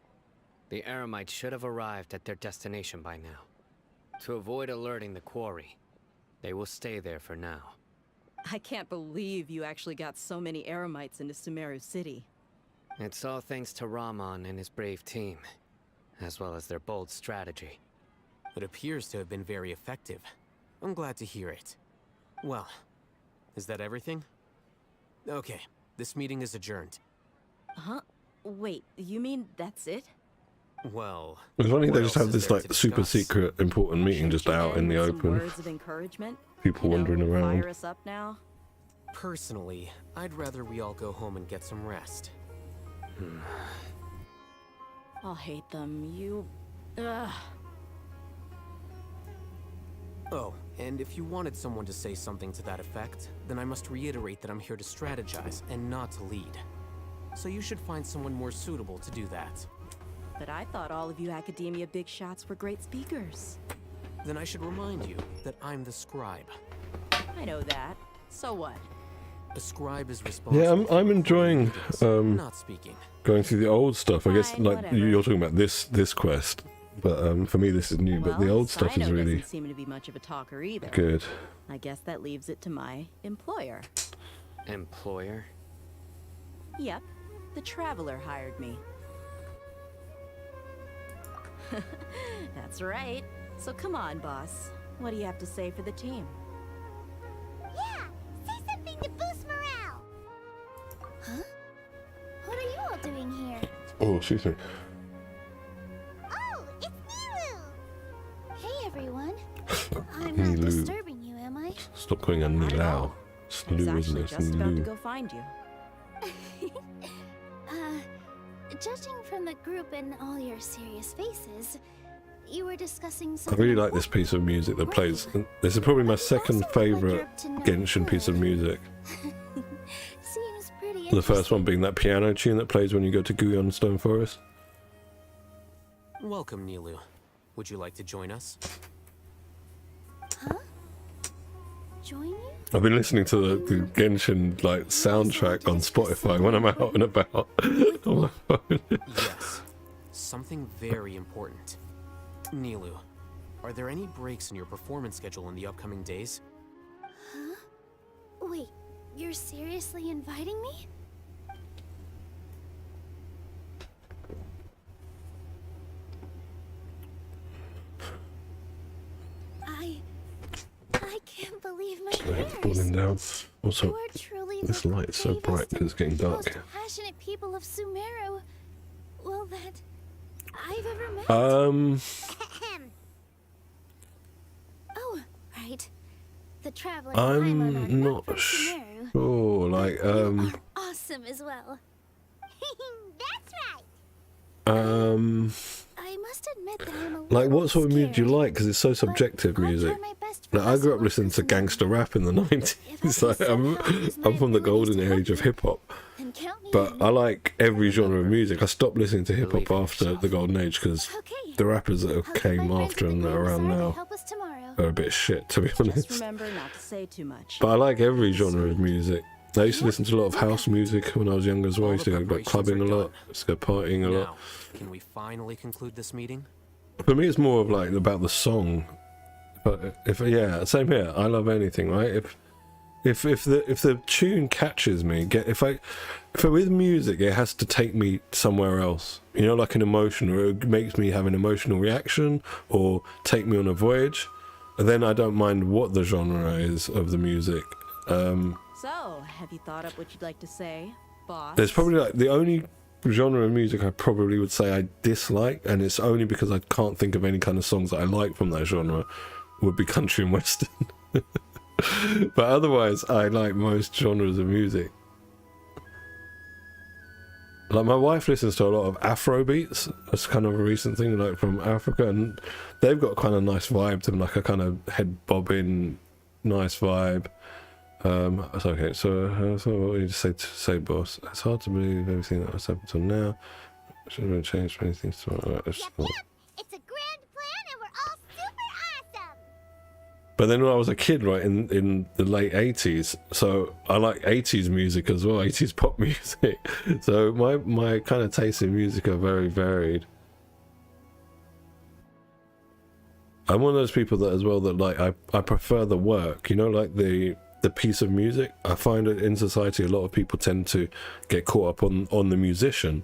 The Eremites should have arrived at their destination by now. To avoid alerting the quarry, they will stay there for now. I can't believe you actually got so many Eremites into Sumeru City. It's all thanks to Rahman and his brave team, as well as their bold strategy. It appears to have been very effective. I'm glad to hear it. Well, is that everything? Okay, this meeting is adjourned. Huh? Wait, you mean that's it? Well, It's funny what they just else have is this there like to super discuss? secret important meeting just out in the Some open. words of encouragement? People You know, wandering around. Fire us up now? Personally, I'd rather we all go home and get some rest. I'll hate them. You... Ugh. Oh, and if you wanted someone to say something to that effect, then I must reiterate that I'm here to strategize and not to lead. So you should find someone more suitable to do that. But I thought all of you academia big shots were great speakers. Then I should remind you that I'm the scribe. I know that. So what? A scribe is responsible. Yeah, I'm for enjoying not speaking. going through the old stuff. I guess Fine, like whatever. you're talking about this quest, but for me this is new. But the Well, old stuff is Sino really doesn't seem to be much of a talker either. good. I guess that leaves it to my employer. Employer? Yep, the Traveler hired me. That's right. So come on, boss. What do you have to say for the team? Yeah, say something to boost morale. Huh? What are you all doing here? Oh, excuse me. Oh, it's Nilu! Hey, everyone. I'm not Nilu. disturbing you, am I? Stop calling her Not at Nilao. all. It's I was Lu, isn't actually it? It's just about to Lu. go find you. Judging from the group and all your serious faces, you were discussing I something really like this piece of music that plays. This is probably my second favourite Genshin piece of music. Seems pretty The first one interesting. being that piano tune that plays when you go to Guyon Stone Forest. Welcome, Nilu. Would you like to join us? Huh? Join you? I've been listening to the Genshin like soundtrack on Spotify when I'm out and about on my phone. Yes. Something very important. Nilu, are there any breaks in your performance schedule in the upcoming days? Huh? Wait, you're seriously inviting me? I can't believe my It's ears. falling down. Also, You are truly this the light is so bravest bright 'cause it's getting and dark. most passionate people of Sumeru. Well, that I've ever met. Oh, right. The traveling Paimon are I'm not not from Sumeru. sure. Like, You are awesome as well. That's right. I must admit that I'm a like little what sort of music do you scared, like? Because it's so but subjective I'll music. try my best for Like, I grew up Russell listening to Wilson's gangster rap in the 90s. Like, I'm from the golden age of hip hop. Then count me But in. I like every genre of music. I stopped listening to hip hop Believe in after yourself. the golden age because Okay. the rappers that I'll get my came friends after at the and that are game around side to now help us tomorrow. are a bit shit, to be Just honest. remember not to say too much. But I like every genre of music. I used to listen to a lot of house music when I was younger as well. I used to go like, clubbing a lot, used to go partying a lot. Now, can we finally conclude this meeting? For me, it's more of like about the song. But yeah, same here. I love anything, right? If the tune catches me, if with music, it has to take me somewhere else. You know, like an emotion, or it makes me have an emotional reaction, or take me on a voyage. And then I don't mind what the genre is of the music. So, have you thought up what you'd like to say, boss? There's probably like the only genre of music I probably would say I dislike, and it's only because I can't think of any kind of songs that I like from that genre, would be country and western. But otherwise, I like most genres of music. Like, my wife listens to a lot of Afro beats. That's kind of a recent thing, like from Africa, and they've got kind of nice vibe to them, like a kind of head bobbing, nice vibe. It's okay. So what would you say, boss? It's hard to believe everything that has happened till now. Shouldn't have changed many things. Yep, yep. It's a grand plan and we're all super awesome. But then when I was a kid, right, in the late 80s, so I like 80s music as well, 80s pop music. So my kind of tastes in music are very varied. I'm one of those people that as well that like I prefer the work, you know, like the piece of music. I find that in society a lot of people tend to get caught up on the musician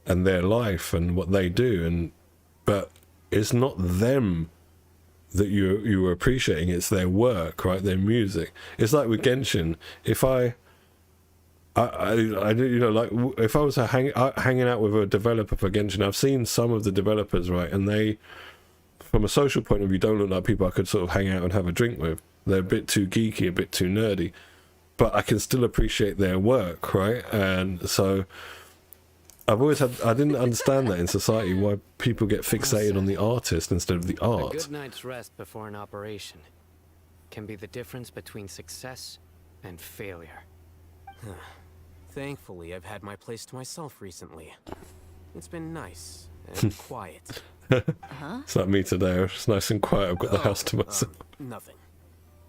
and their life and what they do, but it's not them that you were appreciating, it's their work, right? Their music. It's like with Genshin. If I you know, like if I was hanging out with a developer for Genshin, I've seen some of the developers, right, and they, from a social point of view, don't look like people I could sort of hang out and have a drink with. They're a bit too geeky, a bit too nerdy, but I can still appreciate their work, right? And so I've always had, I didn't understand that in society, why people get fixated on the artist instead of the A art. good night's rest before an operation can be the difference between success and failure. Thankfully, I've had my place to myself recently. It's been nice and quiet. It's like me today. It's nice and quiet. I've got the house to myself. Nothing.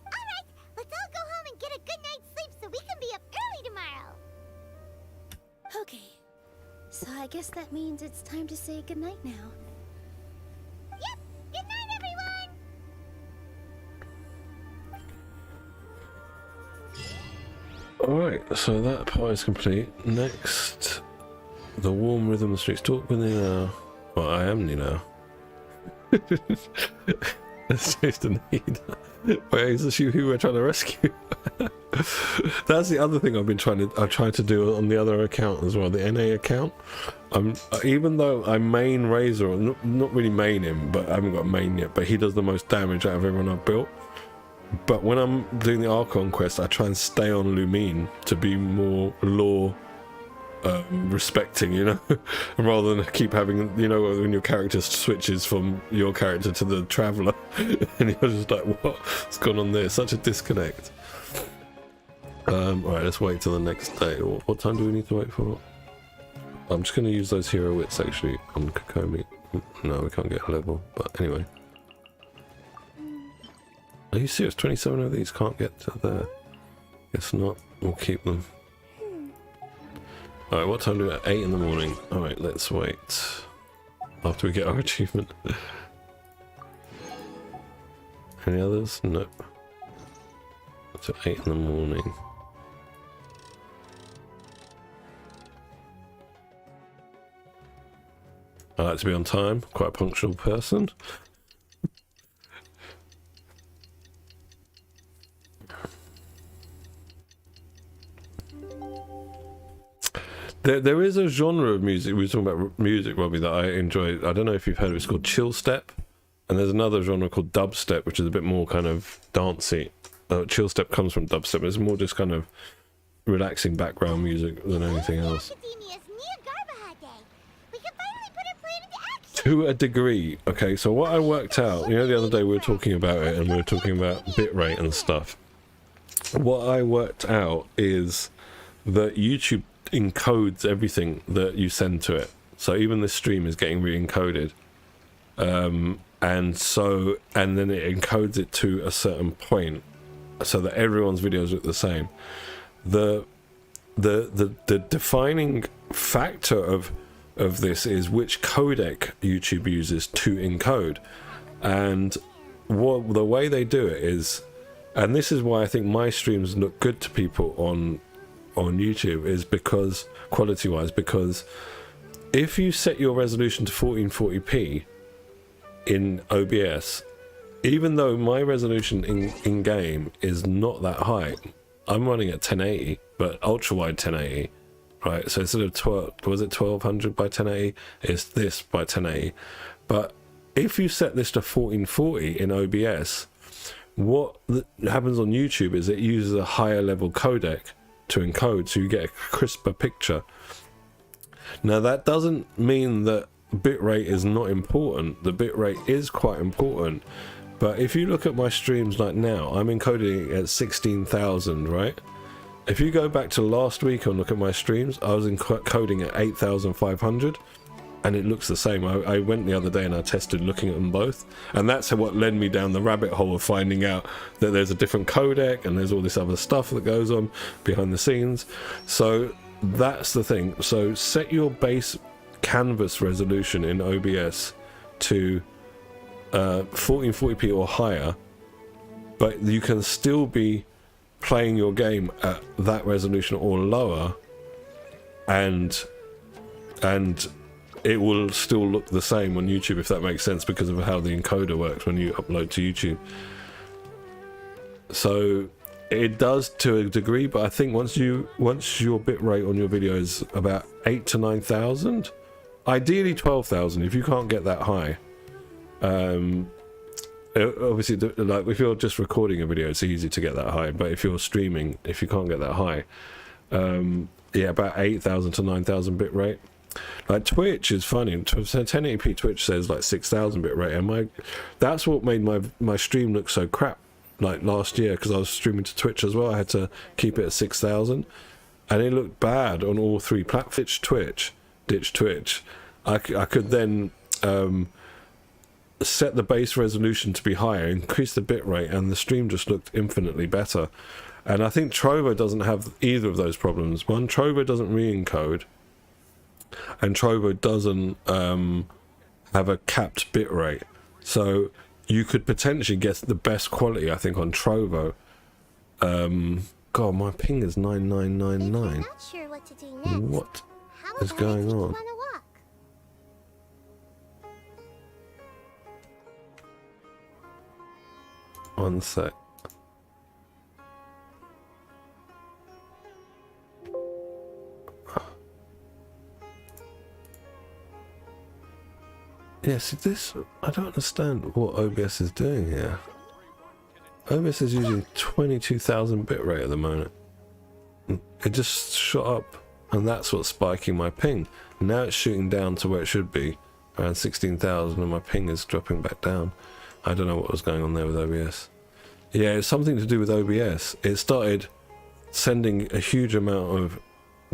Alright, let's all go home and get a good night's sleep so we can be up early tomorrow. Okay. So I guess that means it's time to say goodnight now. Yep, good night, everyone! Alright, so that part is complete. Next, the warm rhythm of the streets. Talk with Nina. Well, I am Nina. Let's chase the need. Wait, is this you who we're trying to rescue? That's the other thing I tried to do on the other account as well, the NA account. Even though I main Razor, not really main him, but I haven't got main yet, but he does the most damage out of everyone I've built. But when I'm doing the Archon quest, I try and stay on Lumine to be more lore respecting, you know, rather than keep having, you know, when your character switches from your character to the Traveller and you're just like, what's going on there? Such a disconnect. Alright, let's wait till the next day. What time do we need to wait for? I'm just going to use those hero wits actually on Kokomi. No, we can't get a level, but anyway. Are you serious? 27 of these can't get to there. Guess not. We'll keep them. Alright, what time do we at 8 in the morning? Alright, let's wait. After we get our achievement. Any others? Nope. It's at 8 in the morning. I like to be on time. Quite a punctual person. There is a genre of music, we were talking about music, Robbie, that I enjoy. I don't know if you've heard of it, it's called chill step. And there's another genre called dubstep, which is a bit more kind of dancey. Chill step comes from dubstep, it's more just kind of relaxing background music than anything else. Academia's near Garbahad Day. We can finally put our plan into action. To a degree. Okay, so what I worked out, you know, the other day we were talking about it and we were talking about bitrate and stuff. What I worked out is that YouTube encodes everything that you send to it, so even this stream is getting re-encoded, and then it encodes it to a certain point so that everyone's videos look the same. The defining factor of this is which codec YouTube uses to encode, and the way they do it is, and this is why I think my streams look good to people on YouTube, is because quality wise, because if you set your resolution to 1440p in OBS, even though my resolution in game is not that high, I'm running at 1080 but ultra wide 1080, right? So instead of 1200 by 1080, it's this by 1080. But if you set this to 1440 in OBS, what happens on YouTube is it uses a higher level codec to encode, so you get a crisper picture. Now that doesn't mean that bitrate is not important. The bitrate is quite important, but if you look at my streams like now, I'm encoding at 16,000, right? If you go back to last week and look at my streams, I was encoding at 8,500 and it looks the same. I went the other day and I tested looking at them both, and that's what led me down the rabbit hole of finding out that there's a different codec and there's all this other stuff that goes on behind the scenes. So that's the thing. So set your base canvas resolution in OBS to 1440p or higher, but you can still be playing your game at that resolution or lower, and it will still look the same on YouTube, if that makes sense, because of how the encoder works when you upload to YouTube. So it does to a degree, but I think once your bitrate on your video is about 8 to 9,000, ideally 12,000 if you can't get that high. Obviously, like if you're just recording a video, it's easy to get that high, but if you're streaming, if you can't get that high, yeah, about 8,000 to 9,000 bitrate. Like Twitch is funny. 1080p Twitch says like 6,000 bitrate, and that's what made my stream look so crap. Like last year, because I was streaming to Twitch as well, I had to keep it at 6,000, and it looked bad on all three platforms. Ditch Twitch, I could then set the base resolution to be higher, increase the bitrate, and the stream just looked infinitely better. And I think Trovo doesn't have either of those problems. One, Trovo doesn't re-encode, and Trovo doesn't have a capped bitrate. So you could potentially get the best quality, I think, on Trovo. God, my ping is 9999. If you're not sure what to do next, What how is about I going take you on? a walk? One sec. Yeah, see this, I don't understand what OBS is doing here. OBS is using 22,000 bitrate at the moment. It just shot up, and that's what's spiking my ping. Now it's shooting down to where it should be, around 16,000, and my ping is dropping back down. I don't know what was going on there with OBS. Yeah, it's something to do with OBS. It started sending a huge amount of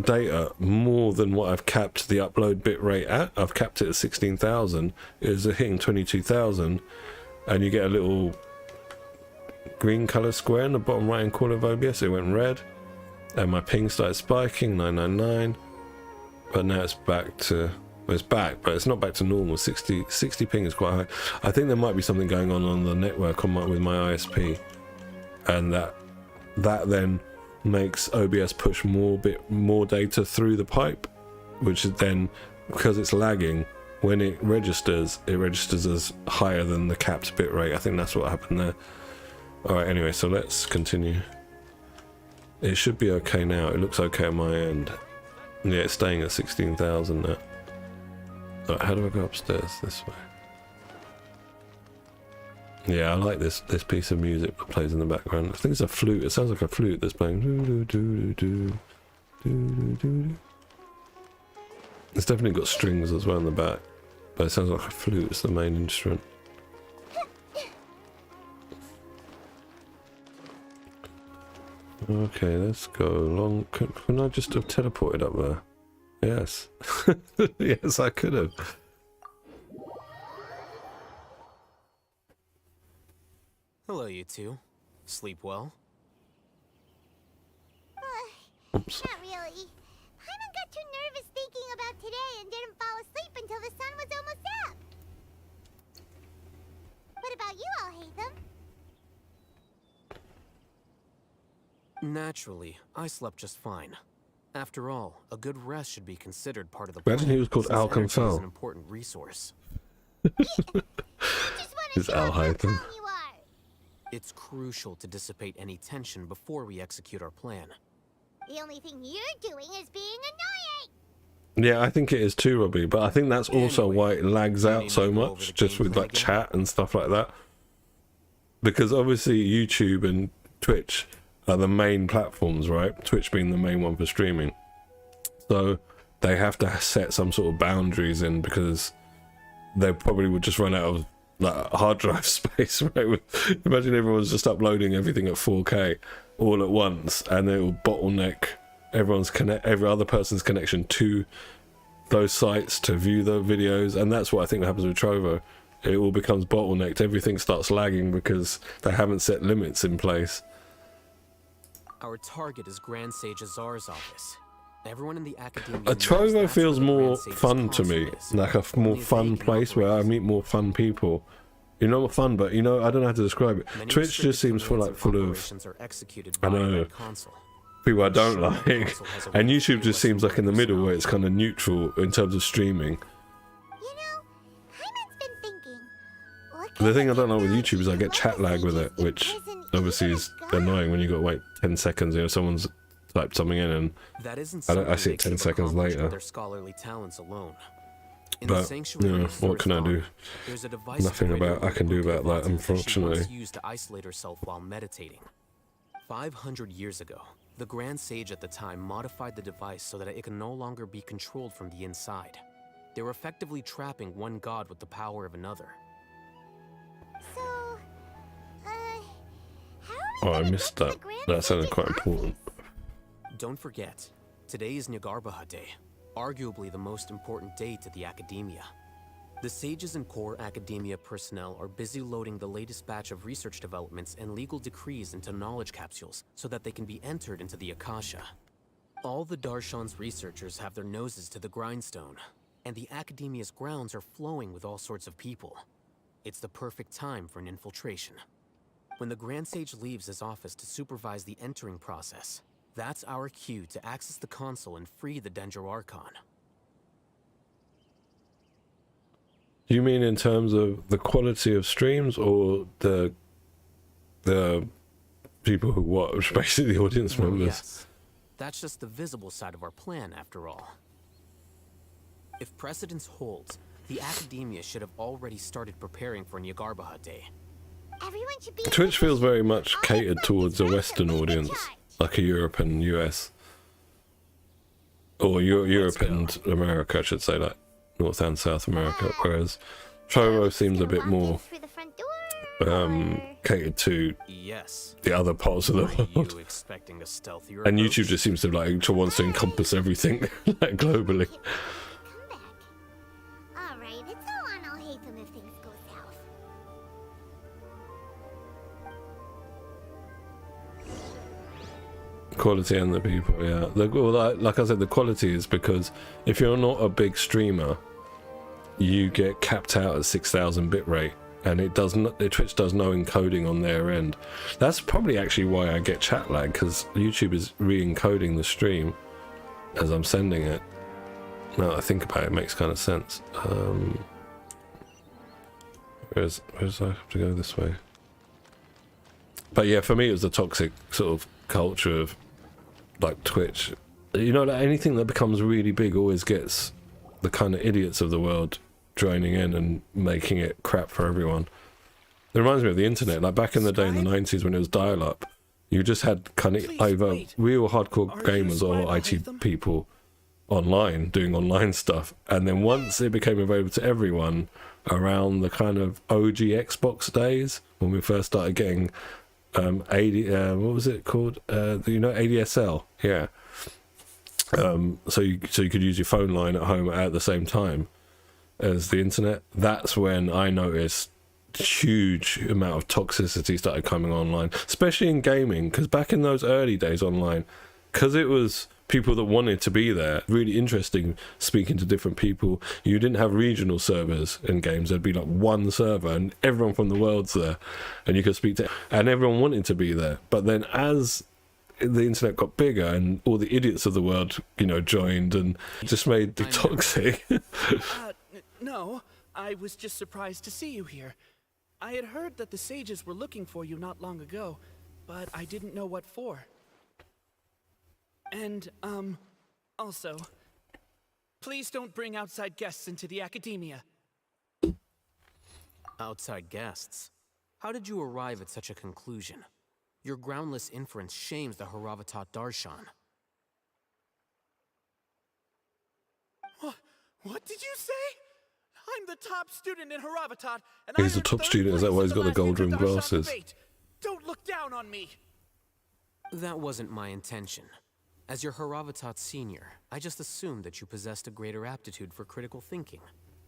data, more than what I've capped the upload bitrate at. I've capped it at 16,000. It was hitting 22,000, and you get a little green color square in the bottom right hand corner of OBS. It went red, and my ping started spiking, 999. But now it's back to, well, it's back, but it's not back to normal. 60 ping is quite high. I think there might be something going on the network on with my ISP, and that then makes OBS push more data through the pipe, which is then, because it's lagging, when it registers as higher than the capped bitrate. I think that's what happened there. Alright, anyway, so let's continue. It should be okay now. It looks okay on my end. Yeah, it's staying at 16,000 now. Alright, how do I go upstairs? This way. Yeah, I like this piece of music that plays in the background. I think it's a flute. It sounds like a flute that's playing. It's definitely got strings as well in the back, but it sounds like a flute. It's the main instrument. Okay, let's go along. Couldn't I just have teleported up there? Yes. Yes, I could have. Hello, you two. Sleep well? Oops. Not really. Paimon got too nervous thinking about today and didn't fall asleep until the sun was almost up. What about you all, Hatham? Naturally, I slept just fine. After all, a good rest should be considered part of the Imagine plan, he was called since energy is Alcanfal. an important resource. Just want to Is show Al off how Hatham? calm you are. It's crucial to dissipate any tension before we execute our plan. The only thing you're doing is being annoying. Yeah, I think it is too, Robbie, but I think that's also Anyway, why it lags you out need so to go over much, the just with gameplay like again? chat and stuff like that. Because obviously YouTube and Twitch are the main platforms, right? Twitch being the main one for streaming. So they have to set some sort of boundaries in, because they probably would just run out of like hard drive space, right? Imagine everyone's just uploading everything at 4K all at once, and it will bottleneck every other person's connection to those sites to view the videos. And that's what I think happens with Trovo. It all becomes bottlenecked. Everything starts lagging because they haven't set limits in place. Our target is Grand Sage Azar's office. Everyone in the academia A knows Trovo that's feels where the more Grand Sage's fun to me, console is. like a more Only they fun can place where I operate. meet more fun people. You know, fun, but you know, I don't know how to describe it. Many Twitch restricted just seems commands and full of operations are executed I by know. that console. people I don't Sure, like, console has a and way YouTube to just seems like in the middle where it's kind of neutral in terms of streaming. You know, Paimon's been thinking. What The kind thing I of don't like with technology YouTube is I get can chat lag with it, Legacy which imprison obviously even is a god? annoying when you got to wait 10 seconds. You know, someone's typed something in, and That isn't I see it something they 10 could seconds accomplish with later. Their scholarly talents alone. In But, the sanctuary you know, of what can I do? Thorthon, there's a device Nothing of greater about I can do about that, that she once unfortunately. used to isolate herself while meditating. 500 years ago, the Grand Sage at the time modified the device so that it could no longer be controlled from the inside. They were effectively trapping one god with the power of another. So, how are Oh, we I gonna missed get to that. the Grand That sounded Sage's quite important. office? Don't forget, today is Nyagarbaha Day. arguably the most important day to the academia. The sages and core academia personnel are busy loading the latest batch of research developments and legal decrees into knowledge capsules so that they can be entered into the Akasha. All the Darshan's researchers have their noses to the grindstone, and the academia's grounds are flowing with all sorts of people. It's the perfect time for an infiltration. When the Grand Sage leaves his office to supervise the entering process, that's our cue to access the console and free the Dendro Archon. You mean in terms of the quality of streams or the people who watch, basically the audience Well, members? yes. That's just the visible side of our plan, after all. If precedence holds, the academia should have already started preparing for Nyagarbha Day. Everyone should be. Twitch feels very much All catered that's towards a left is Western lead the audience, charge. like a Europe and US, or Europe and America, I should say, like North and South America. Whereas Trovo seems a bit more Through the front door, or- catered to Yes. the other parts of the Are world. you expecting a stealthier And approach? YouTube just seems to like to wants to encompass everything like globally. Come back. All right, it's all on I'll hate them if things go south. Quality and the people, yeah. Like I said, the quality is because if you're not a big streamer, you get capped out at 6,000 bitrate, and it does not. Twitch does no encoding on their end. That's probably actually why I get chat lag, because YouTube is re-encoding the stream as I'm sending it. Now that I think about it, it makes kind of sense. Where's I have to go this way? But yeah, for me, it was the toxic sort of culture of like Twitch. You know, like anything that becomes really big always gets the kind of idiots of the world joining in and making it crap for everyone. It reminds me of the internet. Like back in the day in the 90s when it was dial-up, you just had kind of either real hardcore gamers or IT people online doing online stuff, and then once it became available to everyone around the kind of OG Xbox days when we first started getting what was it called, ADSL, yeah, so you could use your phone line at home at the same time as the internet. That's when I noticed huge amount of toxicity started coming online, especially in gaming, because back in those early days online, because it was people that wanted to be there, really interesting speaking to different people. You didn't have regional servers in games. There'd be like one server and everyone from the world's there, and you could speak to, and everyone wanted to be there. But then as the internet got bigger and all the idiots of the world, joined, and just made it toxic. No, I was just surprised to see you here. I had heard that the sages were looking for you not long ago, but I didn't know what for. And, also, please don't bring outside guests into the academia. Outside guests? How did you arrive at such a conclusion? Your groundless inference shames the Haravatat Darshan. What did you say? I'm the top student in Haravatat, and He's I'm the top third student, is that place why in he's the got the last gold rimmed Inter-Darshan glasses? debate. Don't look down on me. That wasn't my intention. As your Haravatat senior, I just assumed that you possessed a greater aptitude for critical thinking.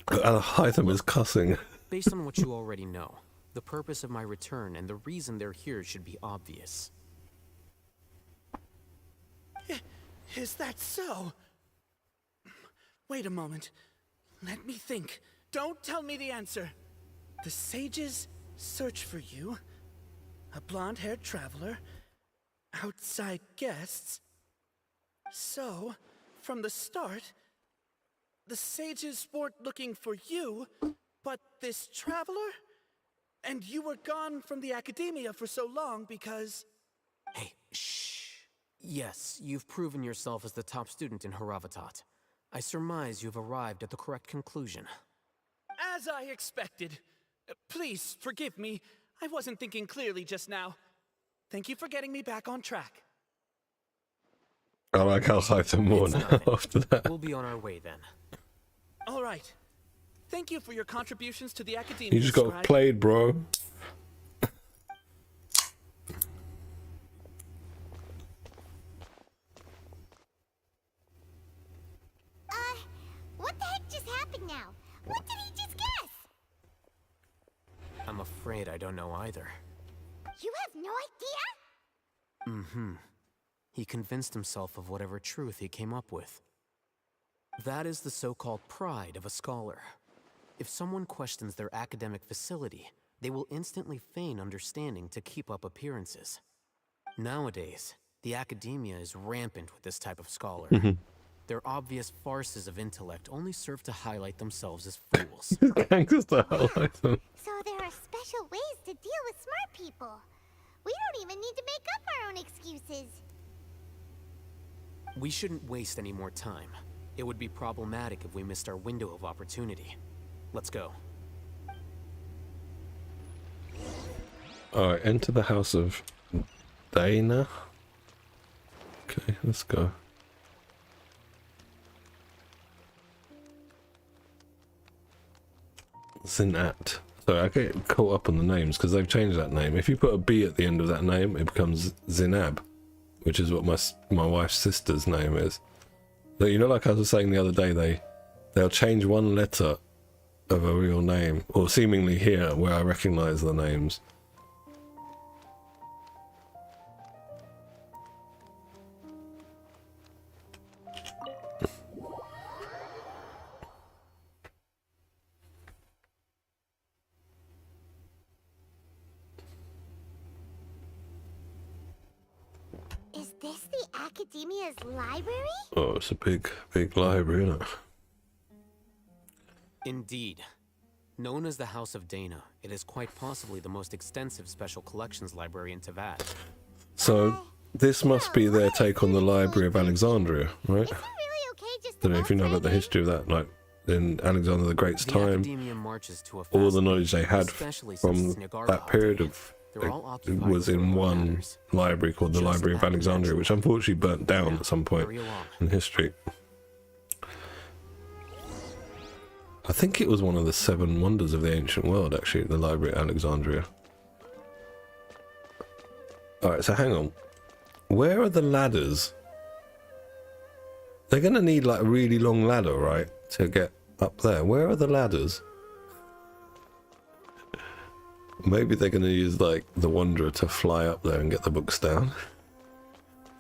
Hytham is cussing. Based on what you already know, the purpose of my return and the reason they're here should be obvious. Is that so? Wait a moment. Let me think. Don't tell me the answer. The sages search for you. A blonde-haired traveler. Outside guests. So, from the start, the sages weren't looking for you, but this traveler? And you were gone from the academia for so long because... Hey, shh. Yes, you've proven yourself as the top student in Haravatat. I surmise you've arrived at the correct conclusion. As I expected. Please, forgive me. I wasn't thinking clearly just now. Thank you for getting me back on track. I like how Hytham more It's now nothing. after that. We'll be on our way then. All right. Thank you for your contributions to the academia. You just got Scribe. played, bro. did he just guess? I'm afraid I don't know either. You have no idea? Mm-hmm. He convinced himself of whatever truth he came up with. That is the so-called pride of a scholar. If someone questions their academic facility, they will instantly feign understanding to keep up appearances. Nowadays, the academia is rampant with this type of scholar. Their obvious farces of intellect only serve to highlight themselves as fools. Gangster highlight them. So there are special ways to deal with smart people. We don't even need to make up our own excuses. We shouldn't waste any more time. It would be problematic if we missed our window of opportunity. Let's go. Alright, enter the house of Dana. Okay, let's go. Zinat. So I get caught up on the names because they've changed that name. If you put a B at the end of that name, it becomes Zinab, which is what my wife's sister's name is. So, you know, like I was saying the other day, they'll change one letter of a real name, or seemingly here where I recognize the names. Is this the Academia's library? Oh, it's a big library, isn't it? Indeed. Known as the House of Dana, it is quite possibly the most extensive special collections library in Tavad. So this must be their take on the Library of Alexandria, right? Is it really okay just Don't know if you know walk about the right in? history of that, like in Alexander the Great's The time, Academia marches to a all the fast knowledge they had especially since from Snigarda that period Holiday. of They're all it occupied was with in their own one matters. library called the Just Library of that Alexandria, dimension. which unfortunately burnt down Now, at some point hurry along. in history. I think it was one of the 7 wonders of the ancient world, actually, the Library at Alexandria. Alright, so hang on. Where are the ladders? They're going to need like a really long ladder, right, to get up there. Where are the ladders? Maybe they're going to use like the Wanderer to fly up there and get the books down.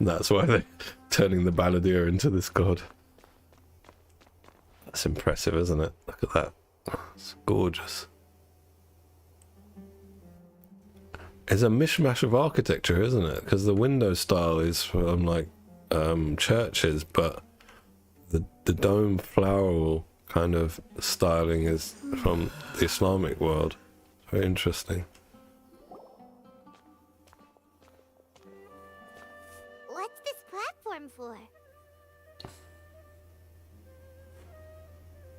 That's why they're turning the Balladeer into this god. That's impressive, isn't it? Look at that. It's gorgeous. It's a mishmash of architecture, isn't it? Because the window style is from like churches, but the dome floral kind of styling is from the Islamic world. Very interesting. What's this platform for?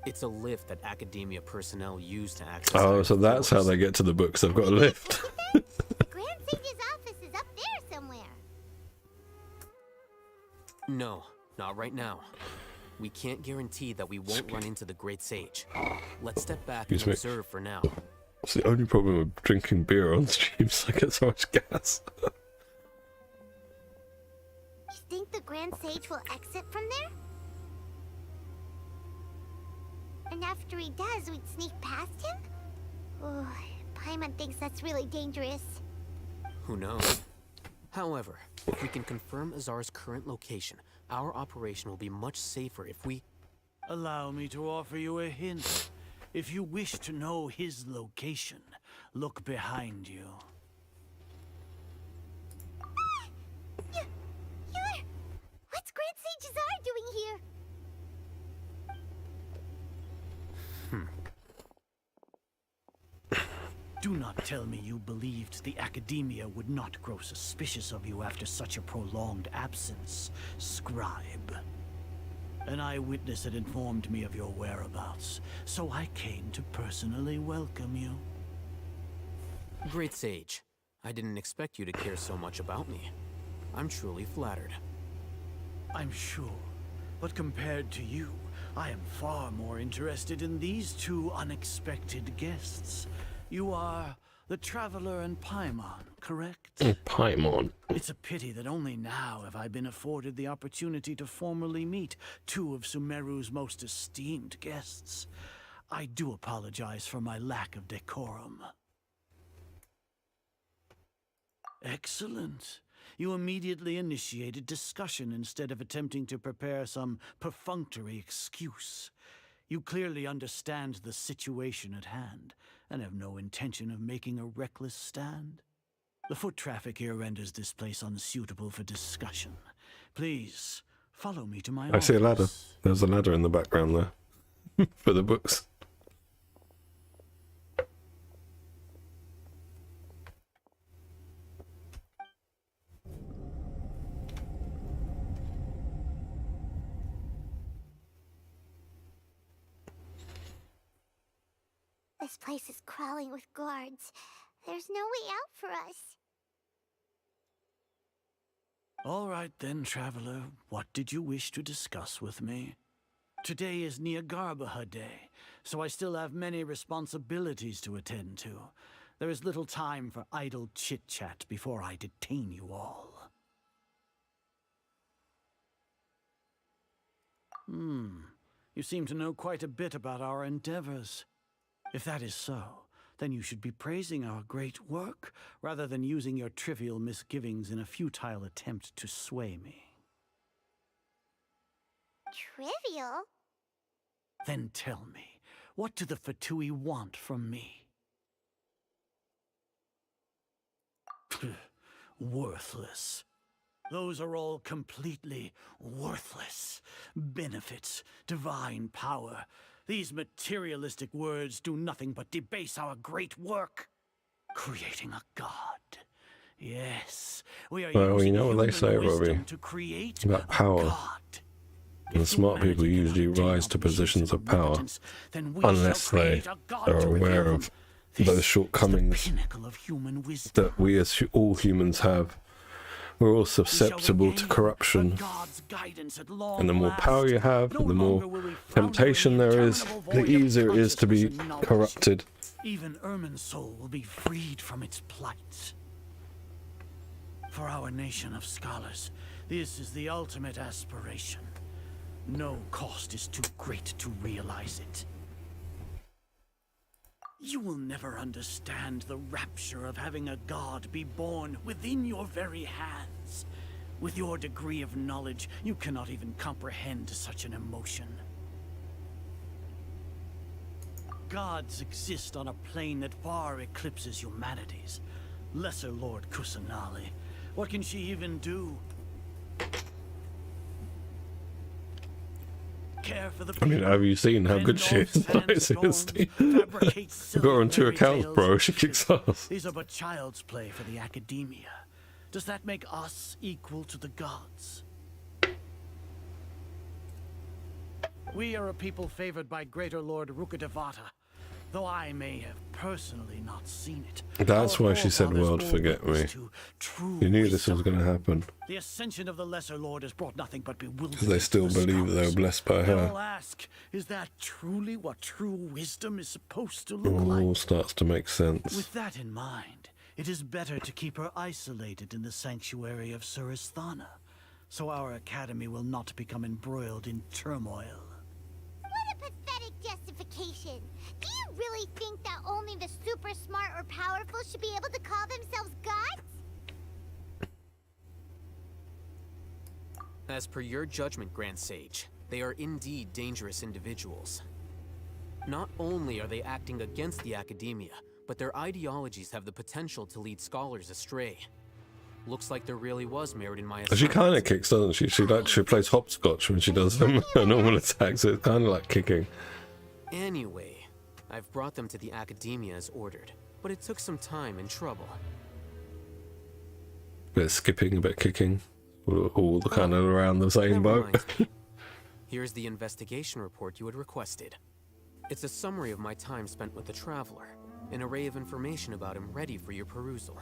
It's a lift that Academia personnel use to access. Oh, higher so that's how floors. they get to the books. They've got a lift. The Grand Sage's office is up there somewhere. No, not right now. We can't guarantee that we won't run into the Great Sage. Let's step back and Excuse me. observe for now. It's the only problem with drinking beer on streams. I get so much gas. You think the Grand Sage will exit from there? And after he does, we'd sneak past him? Oh, Paimon thinks that's really dangerous. Who knows? However, if we can confirm Azar's current location, our operation will be much safer if we... Allow me to offer you a hint. If you wish to know his location, look behind you. You're... What's Grand Sage Azar doing here? Do not tell me you believed the Academia would not grow suspicious of you after such a prolonged absence, scribe. An eyewitness had informed me of your whereabouts, so I came to personally welcome you. Great Sage, I didn't expect you to care so much about me. I'm truly flattered. I'm sure, but compared to you, I am far more interested in these 2 unexpected guests. You are the Traveler and Paimon, correct? Paimon. It's a pity that only now have I been afforded the opportunity to formally meet 2 of Sumeru's most esteemed guests. I do apologize for my lack of decorum. Excellent. You immediately initiated discussion instead of attempting to prepare some perfunctory excuse. You clearly understand the situation at hand, and have no intention of making a reckless stand. The foot traffic here renders this place unsuitable for discussion. Please, follow me to my I see a ladder. office. There's a ladder in the background there for the books. This place is crawling with guards. There's no way out for us. All right then, traveler. What did you wish to discuss with me? Today is Niagarbaha Day, so I still have many responsibilities to attend to. There is little time for idle chit-chat before I detain you all. You seem to know quite a bit about our endeavors. If that is so, then you should be praising our great work, rather than using your trivial misgivings in a futile attempt to sway me. Trivial? Then tell me, what do the Fatui want from me? Worthless. Those are all completely worthless. Benefits, divine power. These materialistic words do nothing but debase our great work. Creating a god. Yes, we are Well, using you know what they human say, wisdom Robbie, to create about a power. god. And If smart people humanity usually cannot attain rise to omniscience positions and of power, omnipotence, then we unless shall they create a god are to reveal aware them. of This those is shortcomings the pinnacle of human wisdom. that we as all humans have. We're all We shall susceptible to regain corruption, a god's guidance at long and the more last. power you have, No and the more longer will we flounder temptation in the there is, interminable the void of easier it is to be consciousness and knowledge. corrupted. Even Ermin's soul will be freed from its plight. For our nation of scholars, this is the ultimate aspiration. No cost is too great to realize it. You will never understand the rapture of having a god be born within your very hands. With your degree of knowledge, you cannot even comprehend such an emotion. Gods exist on a plane that far eclipses humanity's. Lesser Lord Kusanali. What can she even do? Care for the I mean, people, have you seen how bend good she is? off Like, sandstones, seriously. fabricate silly Got her on 2 fairy accounts, tales. bro. She kicks ass. These are but child's play for the academia. Does that make us equal to the gods? We are a people favored by Greater Lord Rukkhadevata, though I may have personally not seen it. That's Our why she said, forefathers "World, bore forget me." witness to true You knew this was wisdom. going to happen, The ascension of the Lesser Lord has brought nothing but bewilderment. because they still to the believe they were scholars. blessed by They all her. ask, is that truly what true wisdom is supposed to It look like? all starts to make sense. With that in mind, it is better to keep her isolated in the sanctuary of Suristhana, so our academy will not become embroiled in turmoil. What a pathetic justification. Do you really think that only the super smart or powerful should be able to call themselves gods? As per your judgment, Grand Sage, they are indeed dangerous individuals. Not only are they acting against the academia, but their ideologies have the potential to lead scholars astray. Looks like there really was merit in my She kind of assertions. kicks, doesn't she? She plays hopscotch when she does her normal attacks. So it's kind of like kicking. Anyway, I've brought them to the academia as ordered, but it took some time and trouble. A bit of skipping, a bit of kicking. All the kind of around the same That boat. reminds me. Here's the investigation report you had requested. It's a summary of my time spent with the Traveler, an array of information about him ready for your perusal.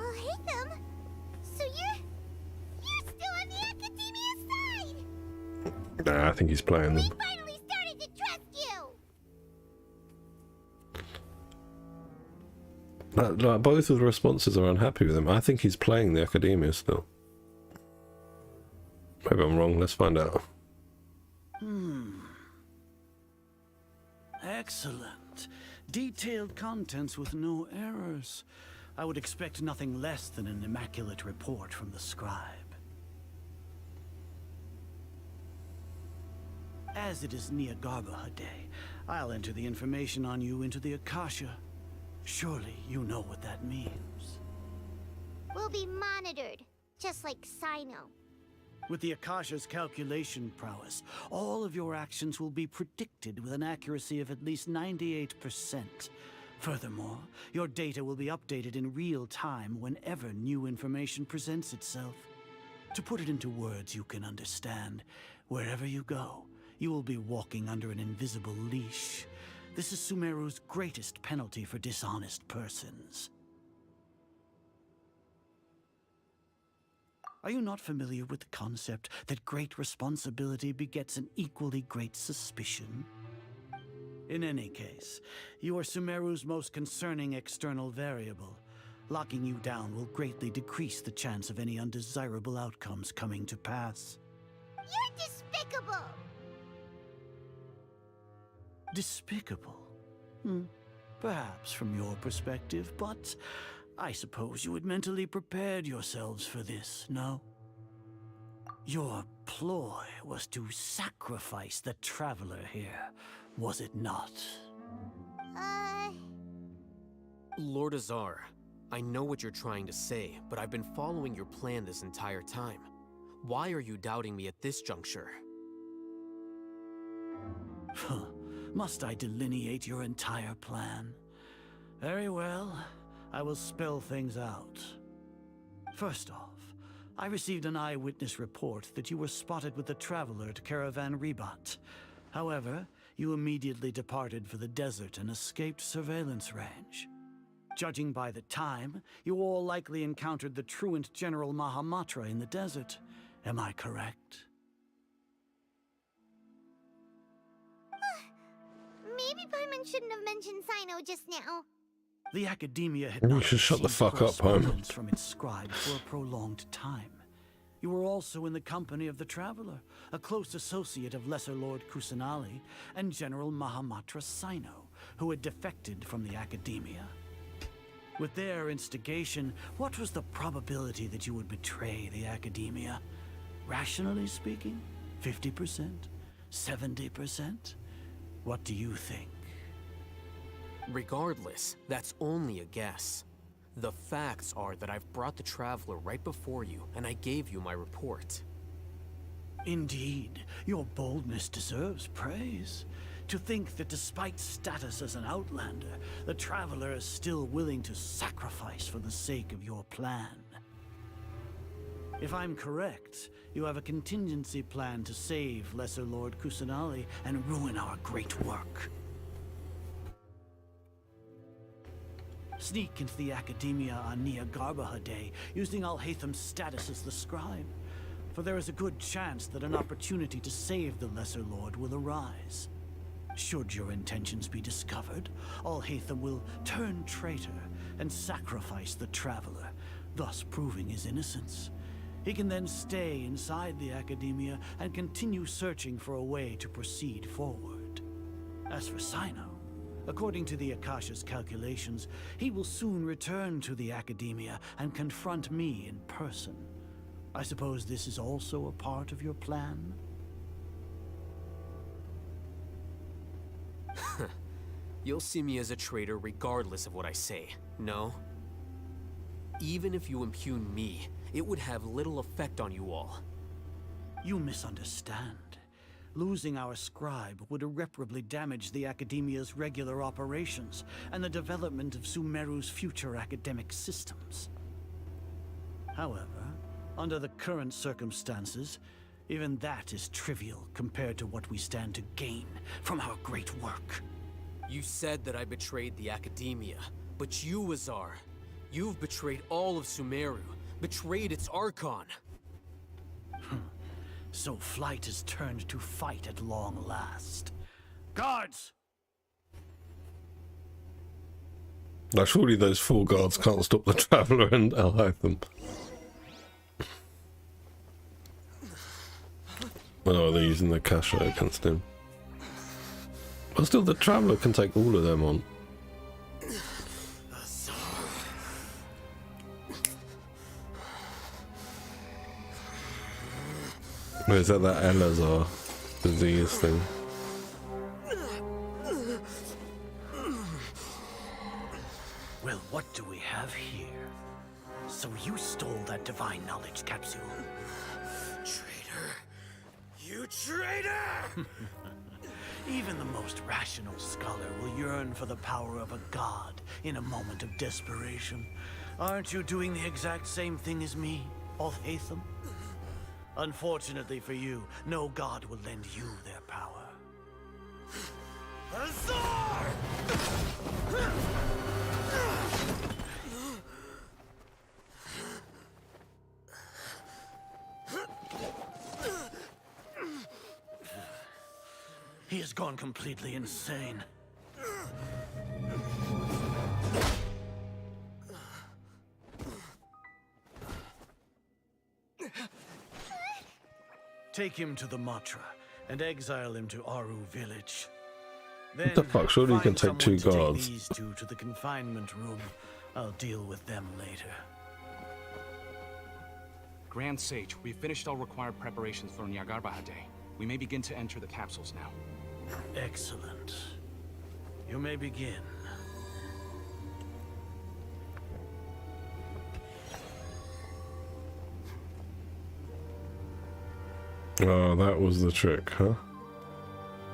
Oh, hey them. So you're still on the academia side. Nah, I think he's playing them. We finally started to trust you. Like, both of the responses are unhappy with him. I think he's playing the academia still. Maybe I'm wrong. Let's find out. Excellent. Detailed contents with no errors. I would expect nothing less than an immaculate report from the scribe. As it is Niagarbha Day, I'll enter the information on you into the Akasha. Surely you know what that means. We'll be monitored, just like Sino. With the Akasha's calculation prowess, all of your actions will be predicted with an accuracy of at least 98%. Furthermore, your data will be updated in real time whenever new information presents itself. To put it into words you can understand, wherever you go, you will be walking under an invisible leash. This is Sumeru's greatest penalty for dishonest persons. Are you not familiar with the concept that great responsibility begets an equally great suspicion? In any case, you are Sumeru's most concerning external variable. Locking you down will greatly decrease the chance of any undesirable outcomes coming to pass. You're despicable! Despicable? Perhaps from your perspective, but I suppose you had mentally prepared yourselves for this, no? Your ploy was to sacrifice the Traveler here, was it not? Lord Azar, I know what you're trying to say, but I've been following your plan this entire time. Why are you doubting me at this juncture? Must I delineate your entire plan? Very well, I will spell things out. First off, I received an eyewitness report that you were spotted with the Traveler at Caravan Ribat. However, you immediately departed for the desert and escaped surveillance range. Judging by the time, you all likely encountered the truant General Mahamatra in the desert. Am I correct? Maybe Paimon shouldn't have mentioned Sino just now. The Academia had You not should shut the received fuck up, Paimon. correspondence from its scribe for a prolonged time. You were also in the company of the Traveler, a close associate of Lesser Lord Kusanali and General Mahamatra Sino, who had defected from the Academia. With their instigation, what was the probability that you would betray the Academia? Rationally speaking, 50%? 70%? What do you think? Regardless, that's only a guess. The facts are that I've brought the Traveler right before you, and I gave you my report. Indeed, your boldness deserves praise. To think that despite status as an outlander, the Traveler is still willing to sacrifice for the sake of your plan. If I'm correct, you have a contingency plan to save Lesser Lord Kusanali and ruin our great work. Sneak into the Academia on Niagarbha Day, using Alhaitham's status as the scribe. For there is a good chance that an opportunity to save the Lesser Lord will arise. Should your intentions be discovered, Alhaitham will turn traitor and sacrifice the Traveler, thus proving his innocence. He can then stay inside the Academia and continue searching for a way to proceed forward. As for Sino, according to the Akasha's calculations, he will soon return to the Academia and confront me in person. I suppose this is also a part of your plan? You'll see me as a traitor regardless of what I say, no? Even if you impugn me, it would have little effect on you all. You misunderstand. Losing our scribe would irreparably damage the Academia's regular operations and the development of Sumeru's future academic systems. However, under the current circumstances, even that is trivial compared to what we stand to gain from our great work. You said that I betrayed the Academia, but you, Azar, you've betrayed all of Sumeru, betrayed its Archon. So flight has turned to fight at long last. Guards! Now, surely those 4 guards can't stop the Traveler and Alhaitham. Oh, they're using the Kasha against him. But still, the Traveler can take all of them on. Or is that Elazar disease thing? Well, what do we have here? So you stole that divine knowledge capsule? Traitor! You traitor! Even the most rational scholar will yearn for the power of a god in a moment of desperation. Aren't you doing the exact same thing as me, Alhaitham? Unfortunately for you, no god will lend you their power. Azar! He has gone completely insane. Take him to the Matra and exile him to Aru village. Then the fuck? Surely you can find take two someone to guards. Take these two to the confinement room. I'll deal with them later. Grand Sage, we've finished all required preparations for Nyagarbahade. We may begin to enter the capsules now. Excellent. You may begin. Oh, that was the trick, huh?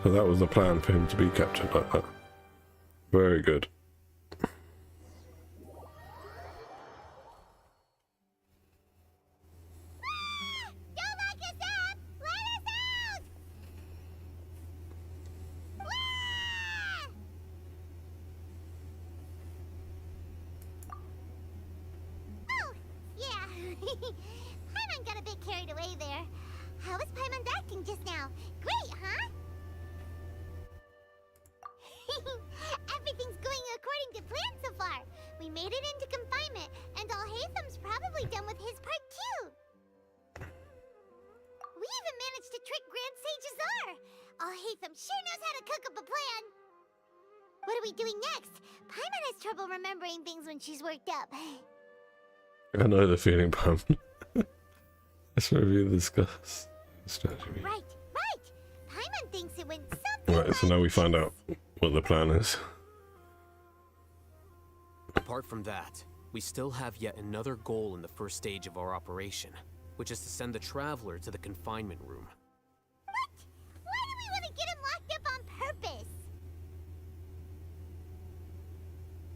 So that was the plan for him to be captured like that. Very good. Don't lock us up! Let us out! Oh, yeah. Paimon got a bit carried away there. How was Paimon acting just now? Great, huh? Everything's going according to plan so far. We made it into confinement, and Alhaitham's probably done with his part too. We even managed to trick Grand Sage Azar. Alhaitham sure knows how to cook up a plan. What are we doing next? Paimon has trouble remembering things when she's worked up. I know the feeling, Pam. Let's review the discuss strategy. Right. Paimon thinks it went something Right, so now we find out what the plan is. Apart from that, we still have yet another goal in the first stage of our operation, which is to send the Traveler to the confinement room. What? Why do we want to get him locked up on purpose?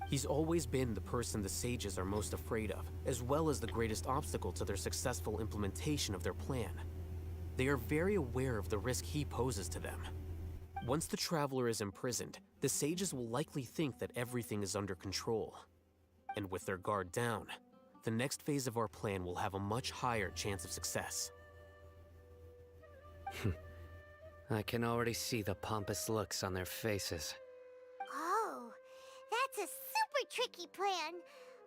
He's always been the person the sages are most afraid of, as well as the greatest obstacle to their successful implementation of their plan. They are very aware of the risk he poses to them. Once the Traveler is imprisoned, the sages will likely think that everything is under control. And with their guard down, the next phase of our plan will have a much higher chance of success. I can already see the pompous looks on their faces. Oh, that's a super tricky plan.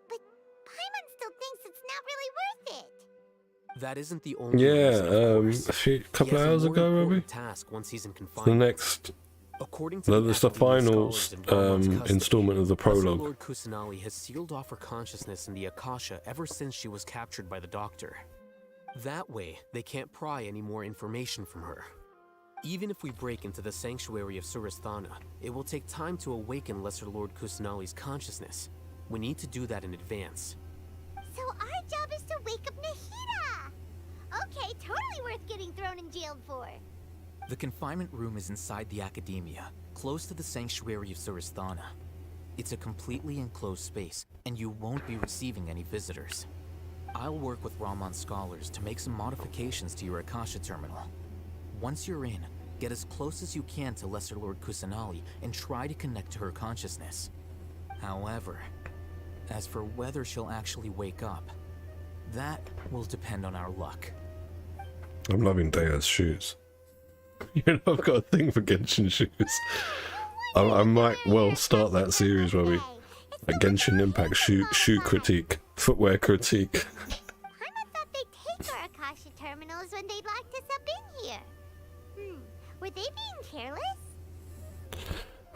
But Paimon still thinks it's not really worth it. That isn't the only Yeah, reason, of course. couple He has a hours more ago, important maybe? task once he's in The confinement. next, According to that's the academic final scholars in Ramon's custody, installment of the Lesser prologue. Lord Kusanali has sealed off her consciousness in the Akasha ever since she was captured by the Doctor. That way, they can't pry any more information from her. Even if we break into the sanctuary of Surasthana, it will take time to awaken Lesser Lord Kusanali's consciousness. We need to do that in advance. So our job is to wake up Nahida. Okay, totally worth getting thrown in jail for. The confinement room is inside the Academia, close to the sanctuary of Surasthana. It's a completely enclosed space, and you won't be receiving any visitors. I'll work with Ramon's scholars to make some modifications to your Akasha terminal. Once you're in, get as close as you can to Lesser Lord Kusanali and try to connect to her consciousness. However, as for whether she'll actually wake up, that will depend on our luck. I'm loving Daya's shoes. You know, I've got a thing for Genshin shoes. I might well start that series where we, like Genshin Impact shoe critique, footwear critique. Paimon thought they'd take our Akasha terminals when they locked us up in here. Were they being careless?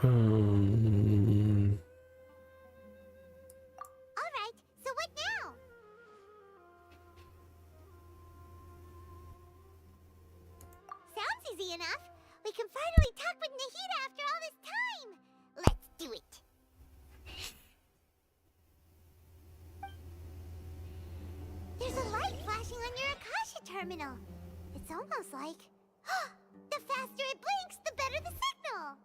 Alright, so what now? Sounds easy enough. We can finally talk with Nahida after all this time. Let's do it. There's a light flashing on your Akasha terminal. It's almost like... the faster it blinks, the better the signal.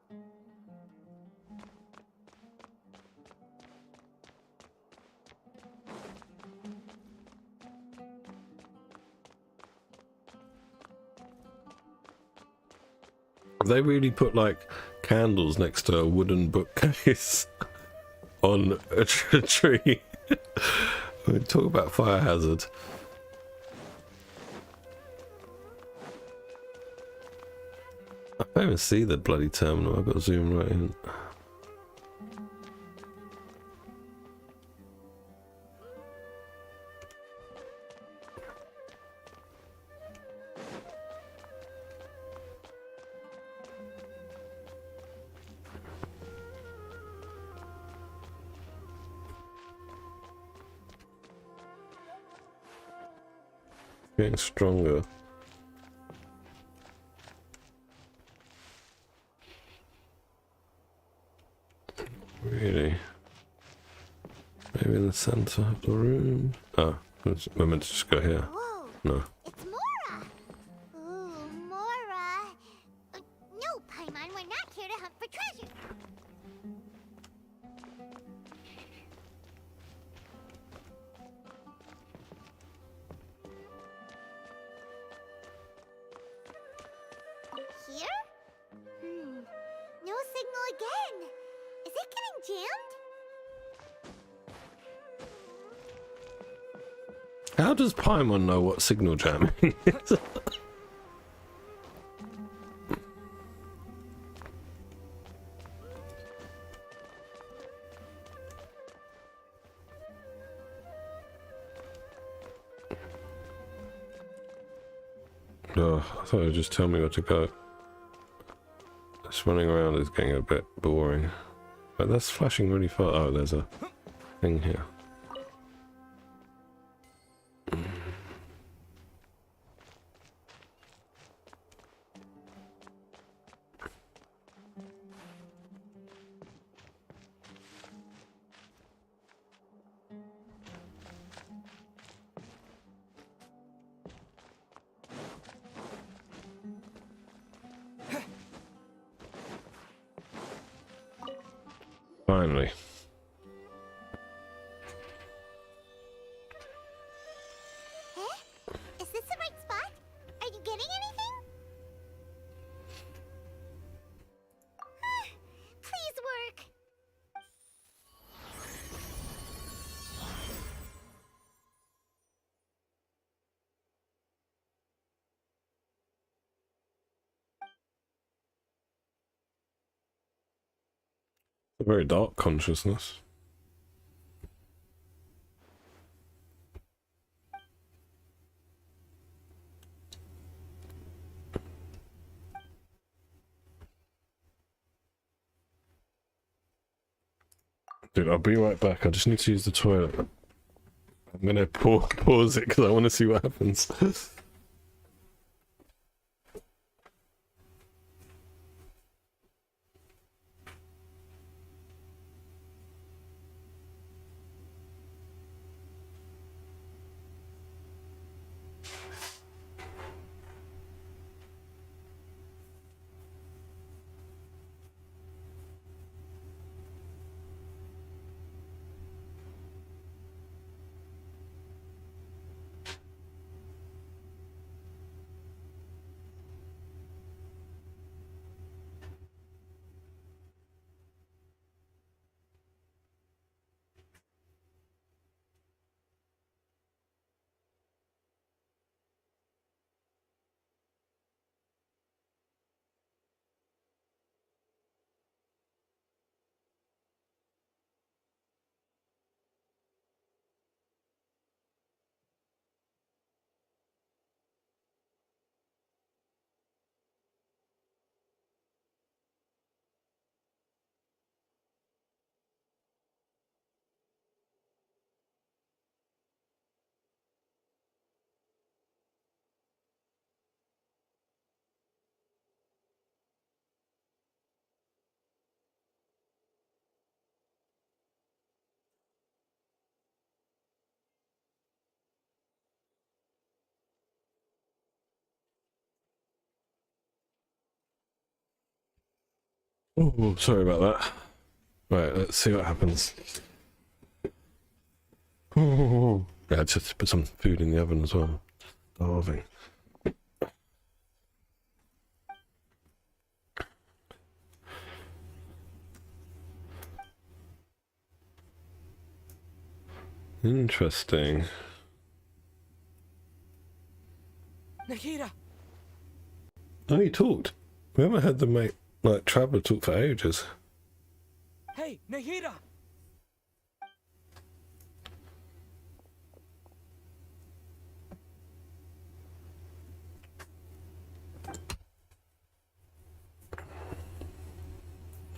They really put like candles next to a wooden bookcase on a tree. We talk about fire hazard. I can't even see the bloody terminal. I've got to zoom right in. Getting stronger. Really? Maybe in the center of the room? Oh, we're meant to just go here. Whoa, No. it's Mora. Ooh, Mora. No, Paimon, we're not here to hunt for treasure. Here? No signal again. Is it getting jammed? How does Paimon know what signal jamming is? Oh, I thought it would just tell me where to go. This running around is getting a bit boring. But that's flashing really far. Oh, there's a thing here. Finally. Huh? Is this the right spot? Are you getting anything? Please work. A very dark consciousness. Dude, I'll be right back. I just need to use the toilet. I'm gonna pause it because I want to see what happens. Oh, sorry about that. Right, let's see what happens. Oh, yeah, just put some food in the oven as well. Starving. Interesting. Nahida! Oh, he talked. We haven't had the mate, like, Traveller talk for ages. Hey, Nahida!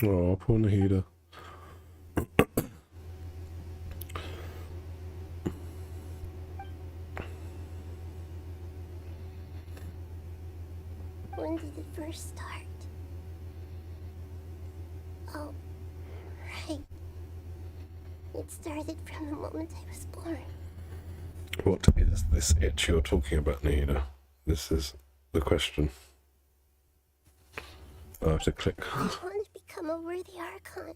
Oh, poor Nahida. When did it first start? Oh, right. It started from the moment I was born. What is this itch you're talking about, Nahida? This is the question. I have to click. I want to become a worthy Archon.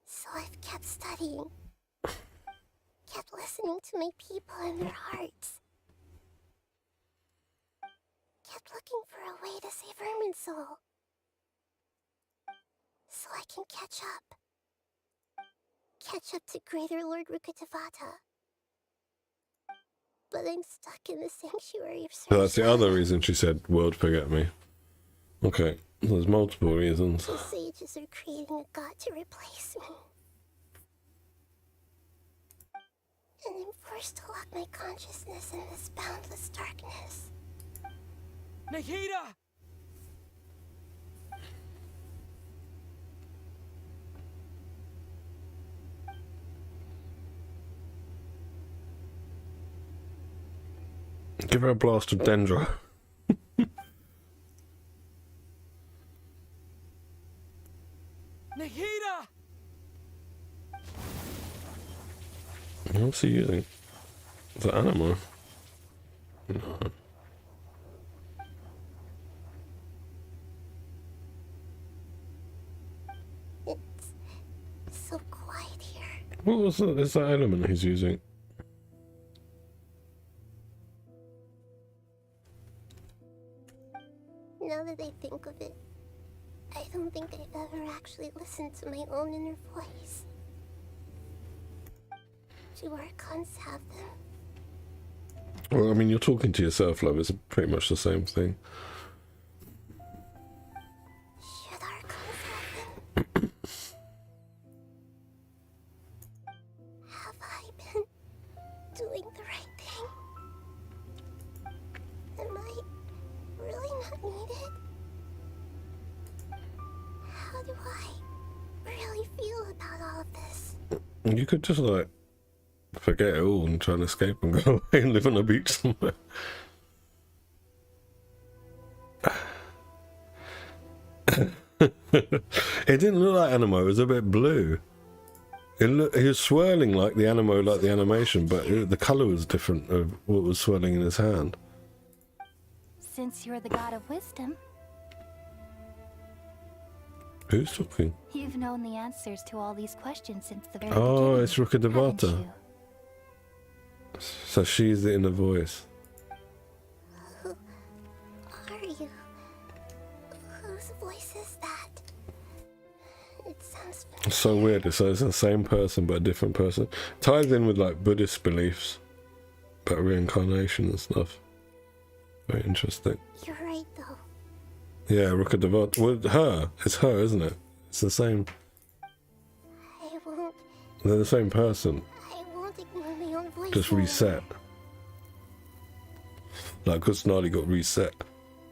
So I've kept studying. Kept listening to my people and their hearts. Kept looking for a way to save Irminsul. So I can catch up. Catch up to Greater Lord Rukkhadevata. But I'm stuck in the Sanctuary of So that's the Surashana. other reason she said, world forget me. Okay, there's multiple reasons. The sages are creating a god to replace me. And I'm forced to lock my consciousness in this boundless darkness. Nahida! Give her a blast of Dendra. Nahida! What's he using? Is that Anima? No. It's so quiet here. What was that? Is that element he's using? Now that I think of it, I don't think I've ever actually listened to my own inner voice. Do Archons have them? Well, I mean, you're talking to yourself, love. It's pretty much the same thing. Should Archons have them? Have I been doing the right thing? Am I really not needed? How do I really feel about all of this? You could just, like, forget it all and try and escape and go away and live on a beach somewhere. It didn't look like Animo, it was a bit blue. He was swirling like the Animo, like the animation, but the colour was different of what was swirling in his hand. Since you're the god of wisdom, Who's talking? you've known the answers to all these questions since the very Oh, beginning. it's Rukkhadevata. haven't you? So she's the inner voice. Who are you? Whose voice is that? It sounds It's so weird. It's the same person but a different person. Ties in with like Buddhist beliefs about reincarnation and stuff. Very interesting. You're right, though. Yeah, Rukkhadevata. Well, her. It's her, isn't it? It's the same. I won't. They're the same person. I won't ignore my own voice. Just anymore. reset. Like Kusnali got reset.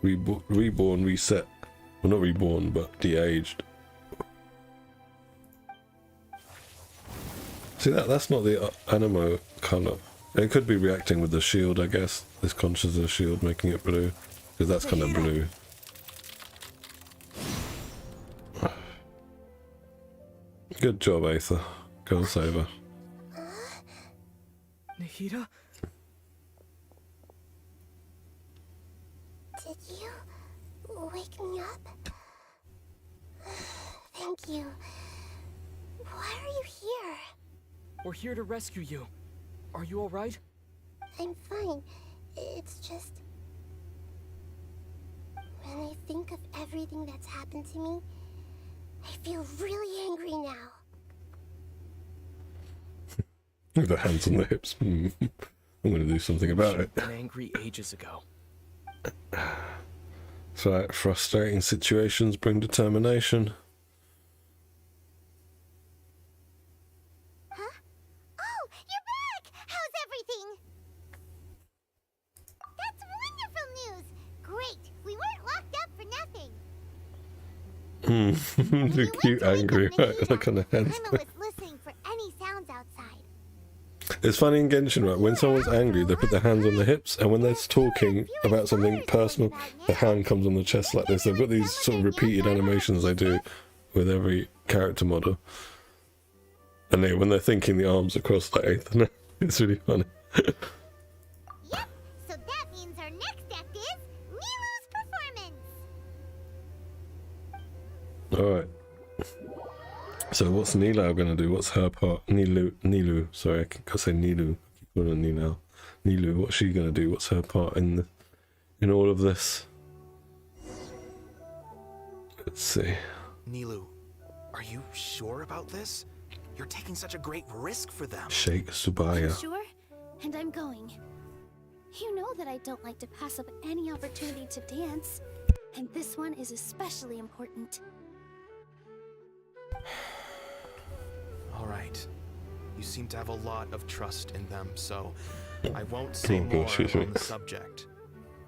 Reborn, reset. Well, not reborn, but de-aged. See, that's not the Animo colour. It could be reacting with the shield, I guess. This conscious of the shield making it blue. Because that's kind of blue. Good job, Aether. Go and save her. Nahida? Did you wake me up? Thank you. Why are you here? We're here to rescue you. Are you alright? I'm fine. It's just... when I think of everything that's happened to me, I feel really angry now. With the hands on the hips. I'm going to do something about it. Been angry ages ago. So, frustrating situations bring determination. Huh? Oh, you're back! How's everything? That's wonderful news! Great! We weren't locked up for nothing. The cute angry, right? Look on the hands. Emma was listening for any sounds outside. It's funny in Genshin, right? When someone's angry, they put their hands on their hips, and when they're talking about something personal, the hand comes on the chest like this. They've got these sort of repeated animations they do with every character model. And when they're thinking, the arms across like eighth and it's really funny. Yep, so that means our next act is Milu's performance. Alright. So what's Nilau gonna do? What's her part? Nilu, sorry, I can't say Nilu. I keep calling her Nilau. Nilu, what's she gonna do? What's her part in all of this? Let's see. Nilu, are you sure about this? You're taking such a great risk for them. Sheikh Subaya. I'm sure, and I'm going. You know that I don't like to pass up any opportunity to dance, and this one is especially important. All right. You seem to have a lot of trust in them, so I won't say more on the subject.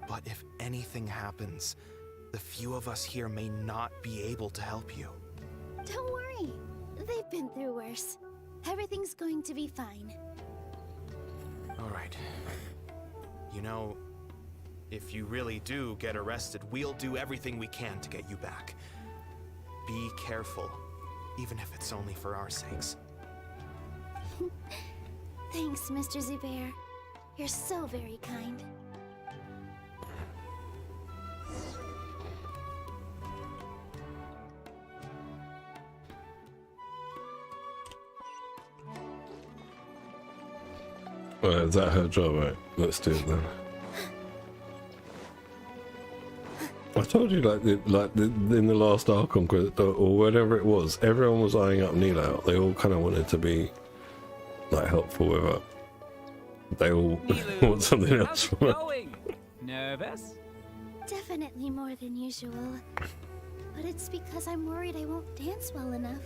But if anything happens, the few of us here may not be able to help you. Don't worry. They've been through worse. Everything's going to be fine. All right. You know, if you really do get arrested, we'll do everything we can to get you back. Be careful, even if it's only for our sakes. Thanks, Mr. Zubair. You're so very kind. Alright, is that her job? Right, let's do it then. I told you, in the last Archon Quest, or whatever it was, everyone was eyeing up Nilau. They all kind of wanted to be helpful with her. They all want something else from her. Nervous? Definitely more than usual. But it's because I'm worried I won't dance well enough.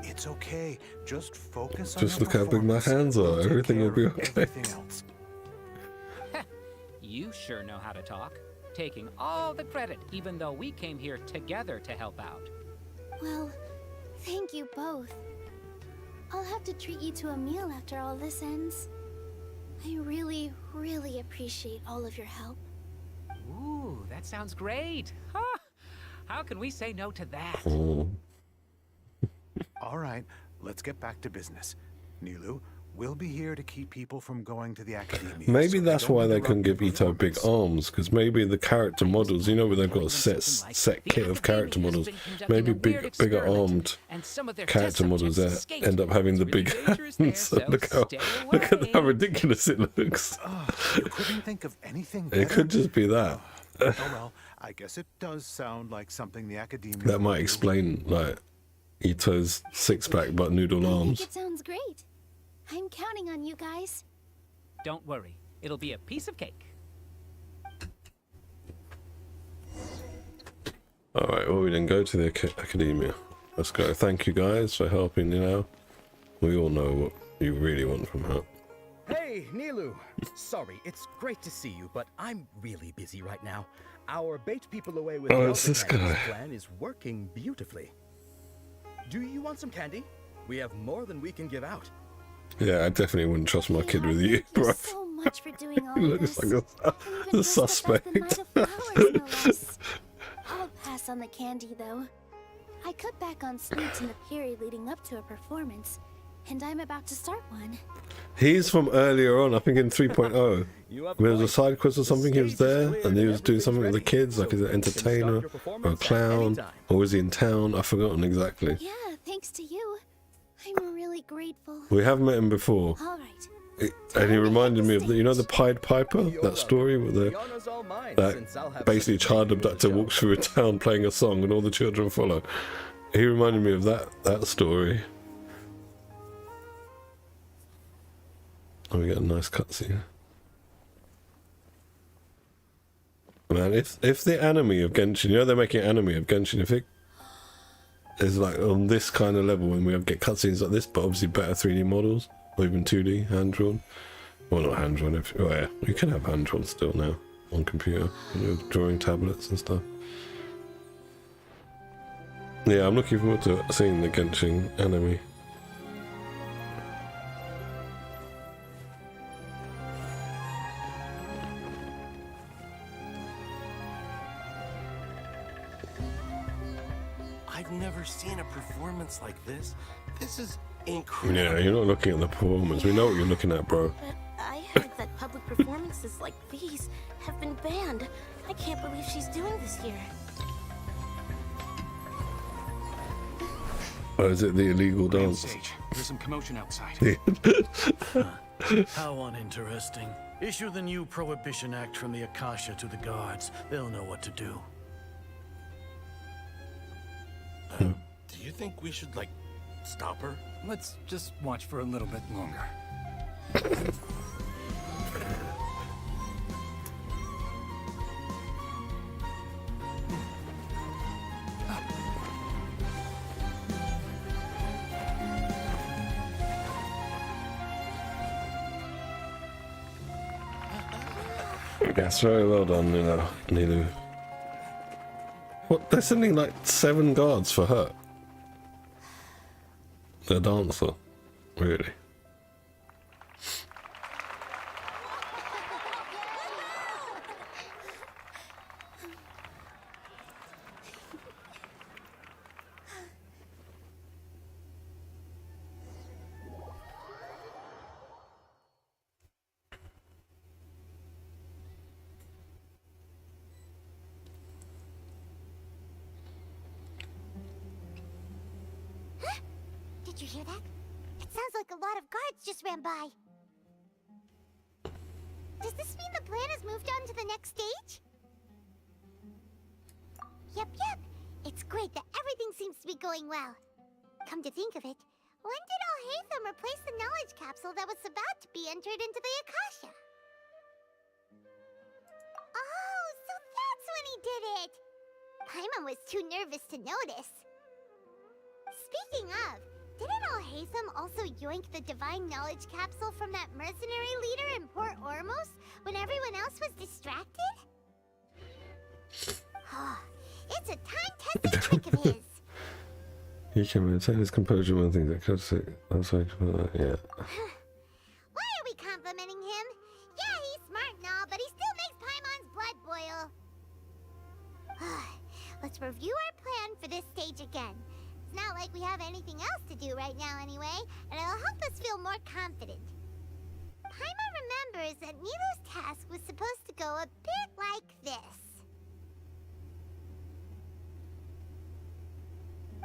It's okay. Just focus on Just your look how big my performance. hands are. We'll take Everything will care be of okay. everything else. You sure know how to talk. Taking all the credit, even though we came here together to help out. Well, thank you both. I'll have to treat you to a meal after all this ends. I really, really appreciate all of your help. Ooh, that sounds great. Huh? How can we say no to that? All right, let's get back to business. Nilu, we'll be here to keep people from going to the academia. Maybe so that's don't why they interrupt couldn't your give Ito big performance. arms, because maybe the character models, you know, where they've got a set kit of character models, maybe bigger armed character models there end up having the big hands. Look at how ridiculous it looks. You couldn't think of anything better? It could just be that. Oh well, I guess it does sound like something the academia That will might do. explain, Ito's six-pack but noodle I think arms. it sounds great. I'm counting on you guys. Don't worry, it'll be a piece of cake. Alright, well, we didn't go to the academia. Let's go. Thank you guys for helping, We all know what you really want from her. Hey, Nilu! Sorry, it's great to see you, but I'm really busy right now. Our bait people away with Oh, it's this Candy's guy. plan is working beautifully. Do you want some candy? We have more than we can give out. Yeah, I definitely wouldn't trust my kid with you, Thank you bro. so much for doing all He of looks this. like And even the dressed up as suspect. the Knight of Flowers, no less. I'll pass on the candy, though. I cut back on sweets in the period leading up to a performance, And I'm about to start one. He's from earlier on, I think in 3.0. There was a side quest or something, he was there, and he was doing something with the kids, like he's an entertainer, or a clown, or was he in town? I've forgotten exactly. Yeah, thanks to you. I'm really grateful. We have met him before. All right. And he reminded me of, you know the Pied Piper? That story with that basically child abductor walks through a town playing a song and all the children follow. He reminded me of that story. Oh, we got a nice cutscene. Man, if the anime of Genshin, you know they're making anime of Genshin, if it is like on this kind of level when we get cutscenes like this, but obviously better 3D models, or even 2D, hand-drawn. Well, not hand-drawn, oh yeah, you can have hand-drawn still now, on computer, with drawing tablets and stuff. Yeah, I'm looking forward to seeing the Genshin anime. I've never seen a performance like this. This is incredible. Yeah, you're not looking at the performance. We know what you're looking at, bro. But I heard that public performances like these have been banned. I can't believe she's doing this here. Or is it the illegal dance? Sage, there's some commotion outside. How uninteresting. Issue the new Prohibition Act from the Akasha to the guards. They'll know what to do. Do you think we should, like, stop her? Let's just watch for a little bit longer. That's very well done, Nilu. What? They're sending like 7 guards for her. The dancer, really. Did you hear that? It sounds like a lot of guards just ran by. Does this mean the plan has moved on to the next stage? Yep. It's great that everything seems to be going well. Come to think of it, when did Alhaitham replace the knowledge capsule that was about to be entered into the Akasha? Oh, so that's when he did it! Paimon was too nervous to notice. Speaking of, didn't Alhaitham also yoink the divine knowledge capsule from that mercenary leader in Port Ormos when everyone else was distracted? It's a time-tested trick of his. He can maintain his composure when things that could say. I'm sorry, yeah. Why are we complimenting him? Yeah, he's smart and all, but he still makes Paimon's blood boil. Let's review our plan for this stage again. It's not like we have anything else to do right now anyway, and it'll help us feel more confident. Paimon remembers that Nilu's task was supposed to go a bit like this.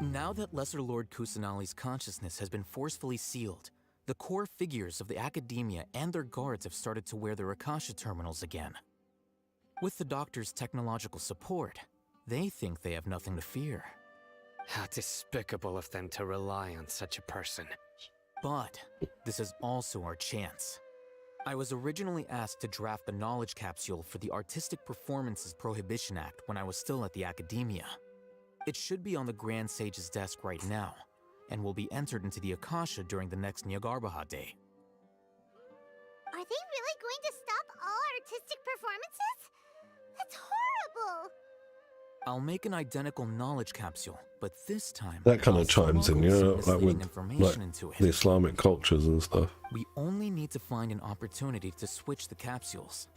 Now that Lesser Lord Kusanali's consciousness has been forcefully sealed, the core figures of the Academia and their guards have started to wear their Akasha terminals again. With the Doctor's technological support, they think they have nothing to fear. How despicable of them to rely on such a person. But this is also our chance. I was originally asked to draft the knowledge capsule for the Artistic Performances Prohibition Act when I was still at the Academia. It should be on the Grand Sage's desk right now, and will be entered into the Akasha during the next Nyargarbaha Day. Are they really going to stop all artistic performances? That's horrible! I'll make an identical knowledge capsule, but this time... That kind of I'll chimes in, you know, like with into it. the Islamic cultures and stuff. We only need to find an opportunity to switch the capsules.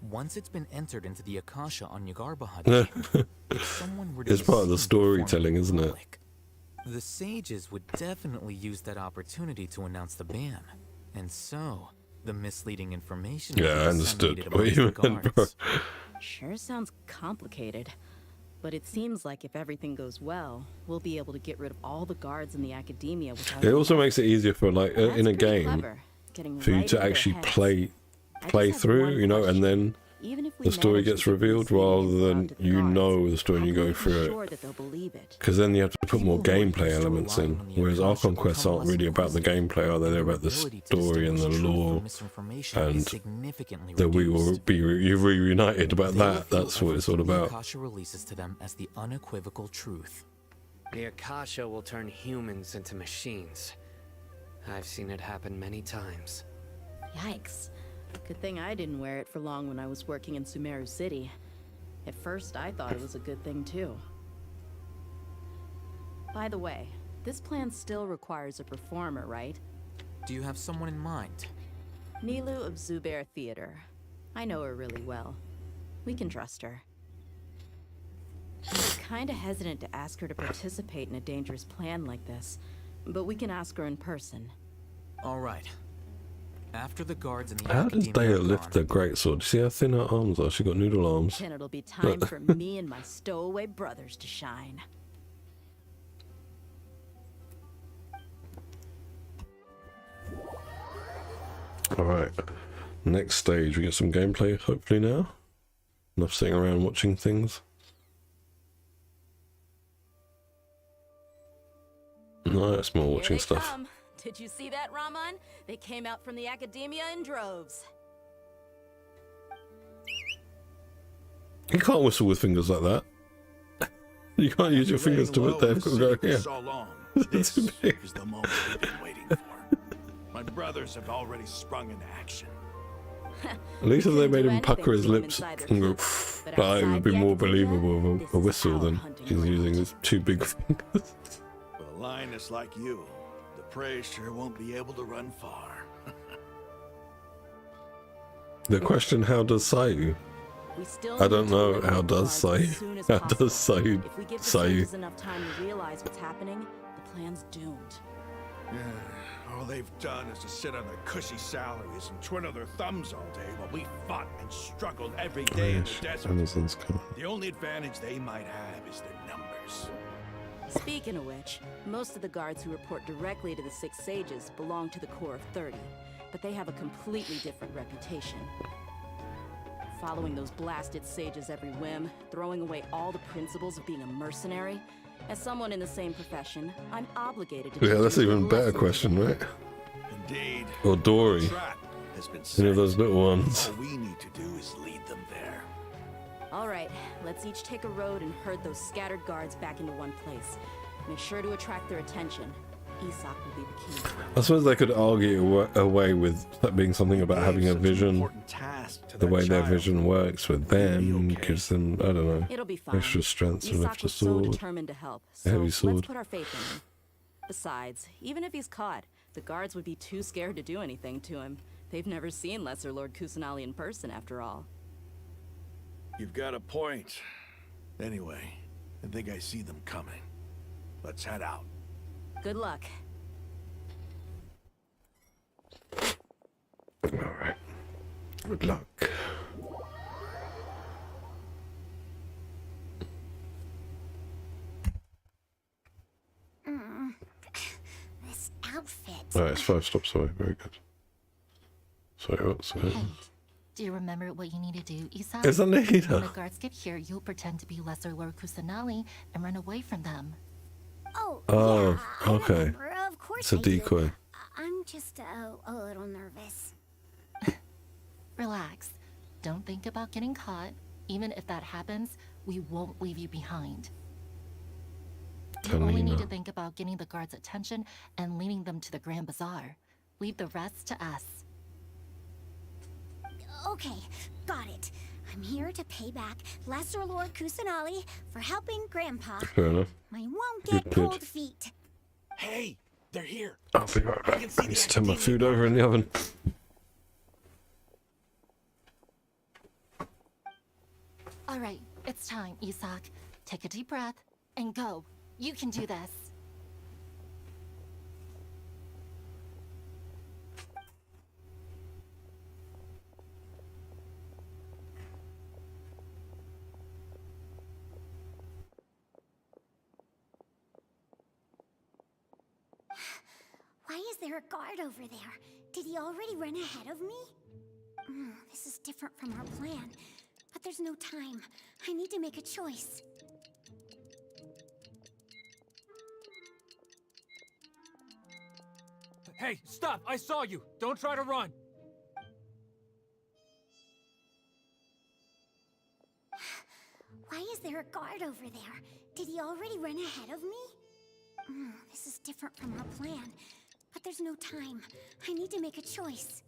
Once it's been entered into the Akasha on Nyargarbaha Day, if someone were to It's part of the deceive the storytelling, isn't it? public, The sages would definitely use that opportunity to announce the ban. And so, the misleading information Yeah, I disseminated understood what amongst you the meant, bro. guards. Sure sounds complicated. But it seems like if everything goes well, we'll be able to get rid of all the guards in the academia without It also makes it easier for like in a game clever, getting for you right to into their actually heads. play I just have through, one you know, and question. then Even if we the story manage to gets get revealed misleading rather info than out to the you guards, know the story and you how can go we be through sure it. that they'll believe it? Because then you have to put more People who are gameplay used to elements in. relying on the Whereas Akasha Archon quests become aren't less really about the inquisitive, gameplay, are they? They're and about the their ability to story and the distinguish truth lore. from misinformation is And significantly that we will reduced. be reunited about They will that. feel That's what it's all everything the about. Akasha releases to them as the unequivocal truth. The Akasha will turn humans into machines. I've seen it happen many times. Yikes. Good thing I didn't wear it for long when I was working in Sumeru City. At first, I thought it was a good thing too. By the way, this plan still requires a performer, right? Do you have someone in mind? Nilu of Zubair Theater. I know her really well. We can trust her. I'm kinda hesitant to ask her to participate in a dangerous plan like this, but we can ask her in person. All right. After the guards in the How does academia Daya are lift gone, her greatsword? See how thin her arms are? She got noodle arms. Then it'll be time for me and my stowaway brothers to shine. Alright. Next stage, we get some gameplay hopefully now. Enough sitting around watching things. No, it's more watching Here they stuff. come. Did you see that, Raman? They came out from the academia in droves. You can't whistle with fingers like that. You can't use your fingers to it. They've got to go here. So long. That's This big. is the moment we've been waiting for. My brothers have already sprung into action. At least if they couldn't made do him pucker his anything lips to them inside and their go, coop, but but it would outside be the more academia, believable this of a is whistle our than hunting he's ground. using his two big fingers. With a lioness like you, the prey sure won't be able to run far. The question, how does Sayu? We still I need don't to know, eliminate how the does guards as Sayu? soon as How possible. does Sayu? If we give the Sayu. sages enough time to realize what's happening, the plan's doomed. Yeah, all they've done is to sit on their cushy salaries and twiddle their thumbs all day while we fought and struggled every day in the desert. Amazon's coming. The only advantage they might have is their numbers. Speaking of which, most of the guards who report directly to the Six Sages belong to the Corps of 30, but they have a completely different reputation. Following those blasted sages every whim, throwing away all the principles of being a mercenary. As someone in the same profession, I'm obligated to Yeah, teach that's you an even better lessons. question, right? Indeed. Or Dory. The trap has been Any of set. those little ones. All we need to do is lead them there. All right, let's each take a road and herd those scattered guards back into one place. Make sure to attract their attention. Isak will be the key. I suppose they could argue away with that being something about having a vision. The way their vision works with them gives them, I don't know, It'll be fine. extra strength to Isak lift a was so sword. determined to help, A so heavy let's sword. put our faith in him. Besides, even if he's caught, the guards would be too scared to do anything to him. They've never seen Lesser Lord Kusanali in person, after all. You've got a point. Anyway, I think I see them coming. Let's head out. Good luck. Alright. Good luck. This outfit. Alright, it's 5 stops away. Very good. Sorry, what's it? Do you remember what you need to do, Isak? It's Anita. When the guards get here, you'll pretend to be Lesser Lord Kusanali and run away from them. Oh, Oh, yeah, I okay. remember. Of course It's a I do. decoy. I'm just a little nervous. Relax. Don't think about getting caught. Even if that happens, we won't leave you behind. You only need to think about getting the guards' attention and leading them to the Grand Bazaar. Leave the rest to us. Okay, got it. I'm here to pay back Lesser Lord Kusanali for helping Grandpa. Fair enough. I won't Good, get good. cold feet. Hey, they're here. I'll be right back. I need to turn my food over in the oven. All right, it's time, Isak. Take a deep breath and go. You can do this. there a guard over there? Did he already run ahead of me? This is different from our plan. But there's no time. I need to make a choice. Hey, stop! I saw you! Don't try to run! Why is there a guard over there? Did he already run ahead of me? This is different from our plan. But there's no time. I need to make a choice.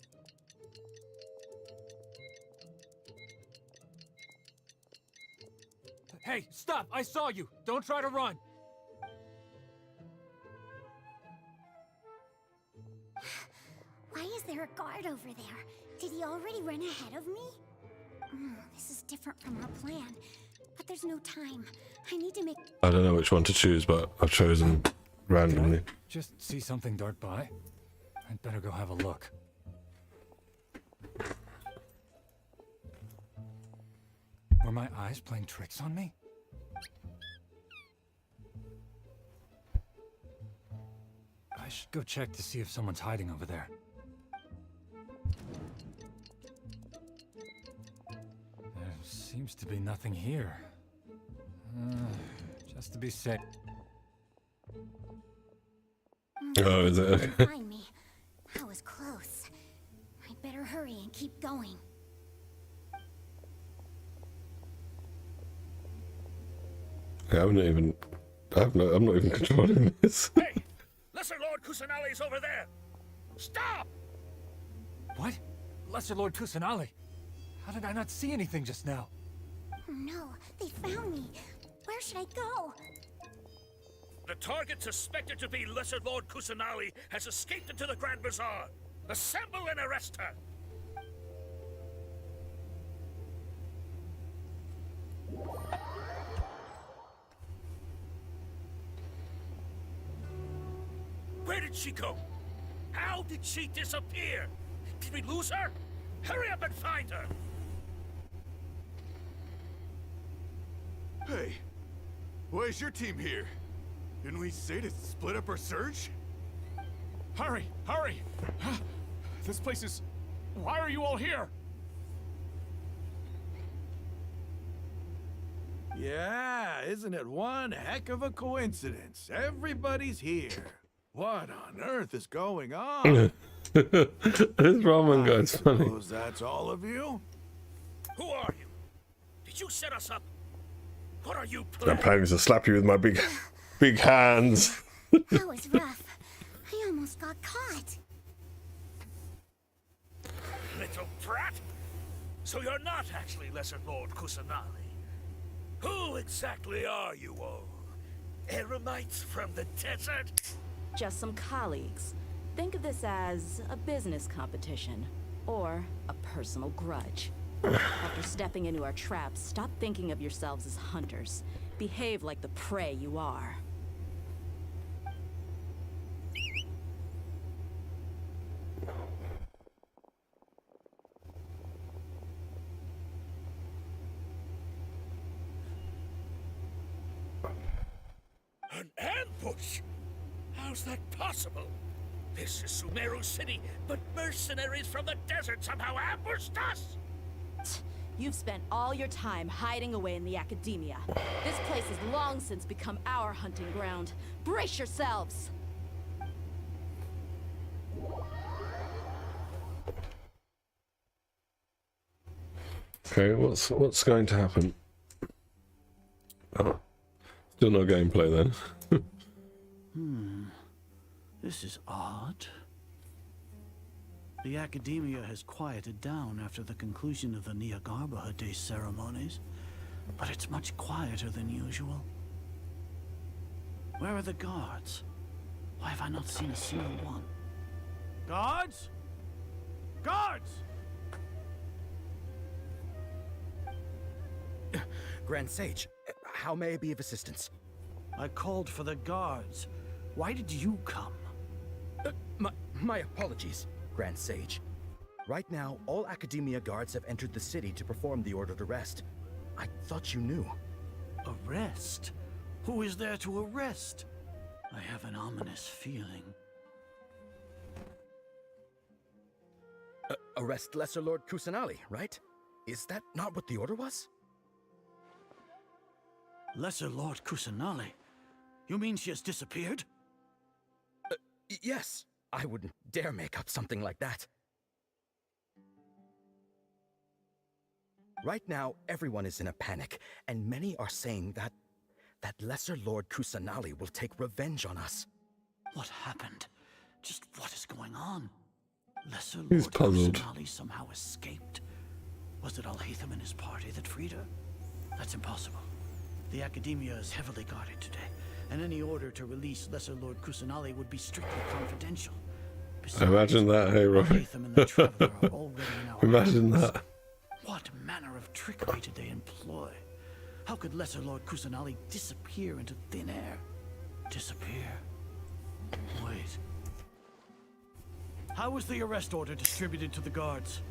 Hey, stop! I saw you! Don't try to run! Why is there a guard over there? Did he already run ahead of me? This is different from our plan. But there's no time. I need to make... I don't know which one to choose, but I've chosen randomly. Just see something dart by? I'd better go have a look. Were my eyes playing tricks on me? I should go check to see if someone's hiding over there. There seems to be nothing here. Just to be safe. Oh, is it? Find me. That was close. I'd better hurry and keep going. Yeah, I'm not even controlling this. Hey! Lesser Lord Kusanali's over there! Stop! What? Lesser Lord Kusanali? How did I not see anything just now? Oh no, they found me. Where should I go? The target suspected to be Lesser Lord Kusanali has escaped into the Grand Bazaar. Assemble and arrest her! Where did she go? How did she disappear? Did we lose her? Hurry up and find her! Hey, where's your team here? Didn't we say to split up our search? Hurry! Hurry! This place is... Why are you all here? Yeah, isn't it one heck of a coincidence? Everybody's here. What on earth is going on? This ramen guy's funny. Suppose that's all of you? Who are you? Did you set us up? What are you I'm planning? planning to slap you with my big hands. That was rough. I almost got caught. Little brat! So you're not actually Lesser Lord Kusanali. Who exactly are you all? Eremites from the desert? Just some colleagues. Think of this as a business competition, or a personal grudge. After stepping into our traps, stop thinking of yourselves as hunters. Behave like the prey you are. An ambush? How's that possible? This is Sumeru City, but mercenaries from the desert somehow ambushed us! You've spent all your time hiding away in the academia. This place has long since become our hunting ground. Brace yourselves! Okay, what's going to happen? Oh, still no gameplay then. This is odd. The academia has quieted down after the conclusion of the Niagarbaha Day ceremonies, but it's much quieter than usual. Where are the guards? Why have I not seen a single one? Guards? Guards! Grand Sage, how may I be of assistance? I called for the guards. Why did you come? My apologies, Grand Sage. Right now, all Academia guards have entered the city to perform the ordered arrest. I thought you knew. Arrest? Who is there to arrest? I have an ominous feeling. arrest Lesser Lord Kusanali, right? Is that not what the order was? Lesser Lord Kusanali? You mean she has disappeared? Yes. I wouldn't dare make up something like that. Right now, everyone is in a panic, and many are saying that Lesser Lord Kusanali will take revenge on us. What happened? Just what is going on? Lesser He's Lord puzzled. Kusanali somehow escaped. Was it Alhaitham and his party that freed her? That's impossible. The Academia is heavily guarded today, and any order to release Lesser Lord Kusanali would be strictly confidential. Besides, Imagine that, hey, Robbie. Alhaitham and the Traveler are already in our Imagine hands. that. What manner of trickery did they employ? How could Lesser Lord Kusanali disappear into thin air? Disappear? Wait. How was the arrest order distributed to the guards?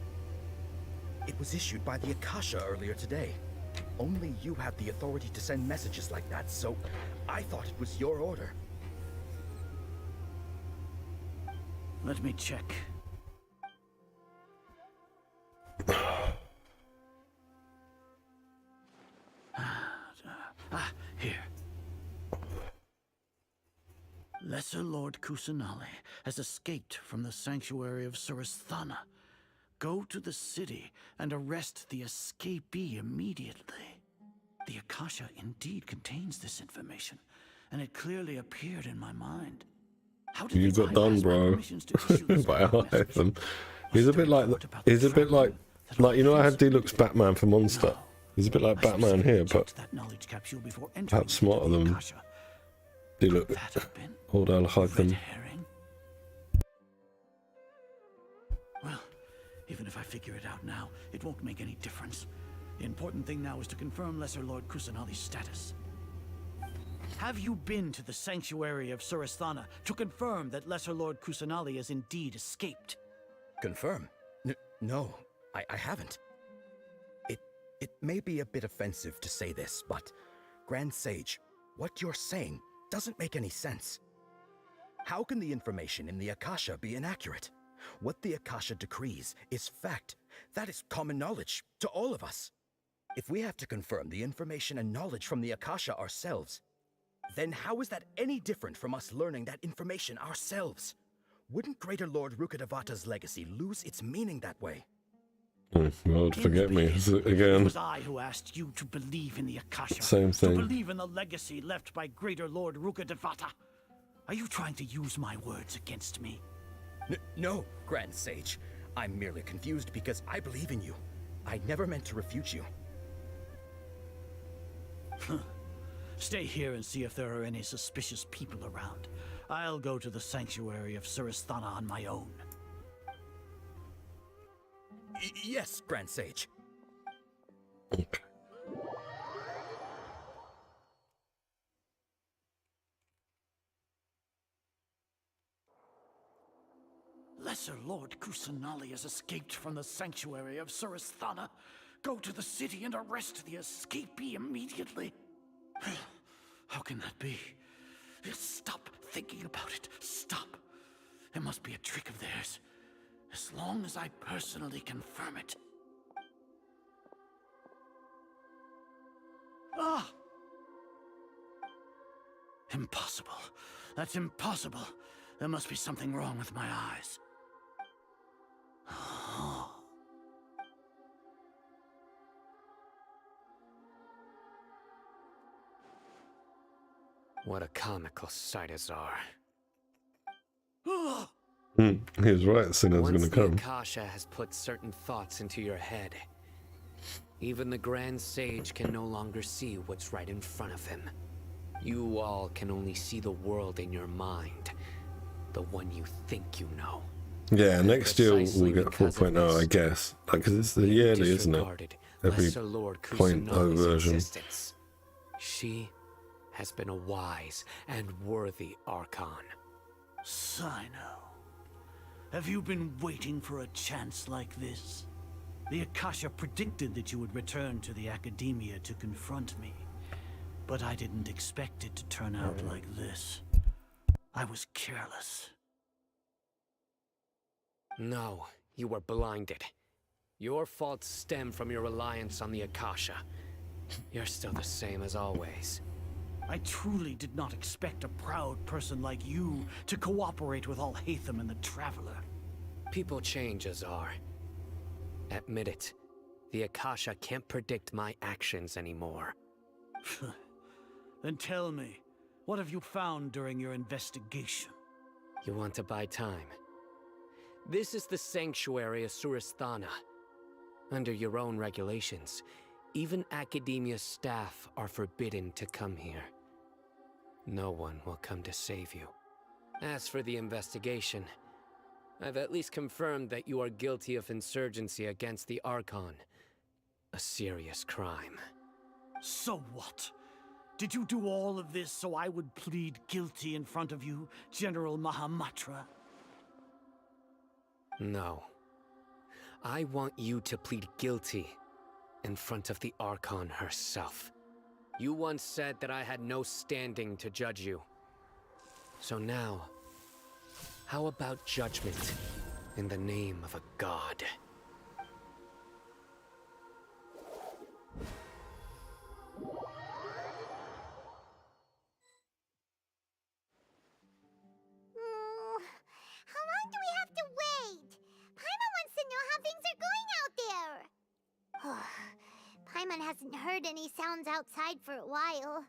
It was issued by the Akasha earlier today. Only you have the authority to send messages like that, so I thought it was your order. Let me check. Here. Lesser Lord Kusanali has escaped from the sanctuary of Suristhana. Go to the city and arrest the escapee immediately. The Akasha indeed contains this information, and it clearly appeared in my mind. How did You they got done, bypass my bro. permissions to issue this By private message? Hytham. He's a bit like you know I had Deluxe Batman for Monster. He's a bit like Batman here, but perhaps smarter than Deluxe. Old Al Hytham. Well, even if I figure it out now, it won't make any difference. The important thing now is to confirm Lesser Lord Kusanali's status. Have you been to the sanctuary of Suristhana to confirm that Lesser Lord Kusanali has indeed escaped? Confirm? No, I haven't. It may be a bit offensive to say this, but Grand Sage, what you're saying doesn't make any sense. How can the information in the Akasha be inaccurate? What the Akasha decrees is fact. That is common knowledge to all of us. If we have to confirm the information and knowledge from the Akasha ourselves, then how is that any different from us learning that information ourselves? Wouldn't Greater Lord Rukkhadevata's legacy lose its meaning that way? Lord, forget me It again. was I who asked you to believe in the Akasha. Same thing. To believe in the legacy left by Greater Lord Rukkhadevata. Are you trying to use my words against me? No, Grand Sage. I'm merely confused because I believe in you. I never meant to refute you. Stay here and see if there are any suspicious people around. I'll go to the sanctuary of Suristhana on my own. Yes, Grand Sage. Okay. Lesser Lord Kusanali has escaped from the sanctuary of Suristhana. Go to the city and arrest the escapee immediately. How can that be? Stop thinking about it. Stop. It must be a trick of theirs. As long as I personally confirm it. Ah! Impossible. That's impossible. There must be something wrong with my eyes. What a comical sight is our. He was right, Sinner's Once gonna the come. Akasha has put certain thoughts into your head, even the Grand Sage can no longer see what's right in front of him. You all can only see the world in your mind, the one you think you know. Yeah, next year Precisely we'll get because of 4.0, I this, guess. Because it's the yearly, isn't it? disregarded Every Lesser Lord 0.0 Kusanali's version. existence. She has been a wise and worthy Archon. Sino, have you been waiting for a chance like this? The Akasha predicted that you would return to the Academia to confront me, but I didn't expect it to turn out like this. I was careless. No, You were blinded. Your faults stem from your reliance on the Akasha. You're still the same as always. I truly did not expect a proud person like you to cooperate with Alhaitham and the Traveler. People change, Azar. Admit it. The Akasha can't predict my actions anymore. Then tell me, what have you found during your investigation? You want to buy time? This is the sanctuary of Surasthana. Under your own regulations, even Academia staff are forbidden to come here. No one will come to save you. As for the investigation, I've at least confirmed that you are guilty of insurgency against the Archon. A serious crime. So what? Did you do all of this so I would plead guilty in front of you, General Mahamatra? No. I want you to plead guilty in front of the Archon herself. You once said that I had no standing to judge you. So now, how about judgment in the name of a god? How long do we have to wait? Paimon wants to know how things are going out there. Paimon hasn't heard any sounds outside for a while.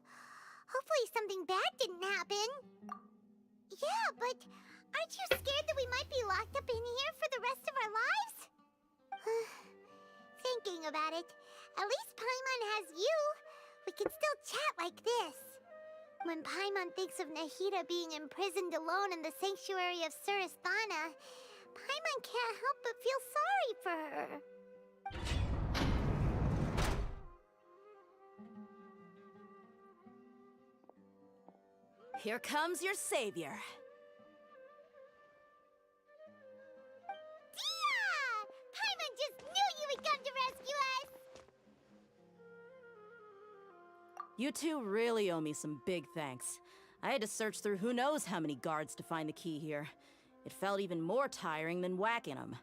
Hopefully something bad didn't happen. Yeah, but aren't you scared that we might be locked up in here for the rest of our lives? Thinking about it, at least Paimon has you. We can still chat like this. When Paimon thinks of Nahida being imprisoned alone in the sanctuary of Surasthana, Paimon can't help but feel sorry for her. Here comes your savior. Dia! Paimon just knew you would come to rescue us! You two really owe me some big thanks. I had to search through who knows how many guards to find the key here. It felt even more tiring than whacking them.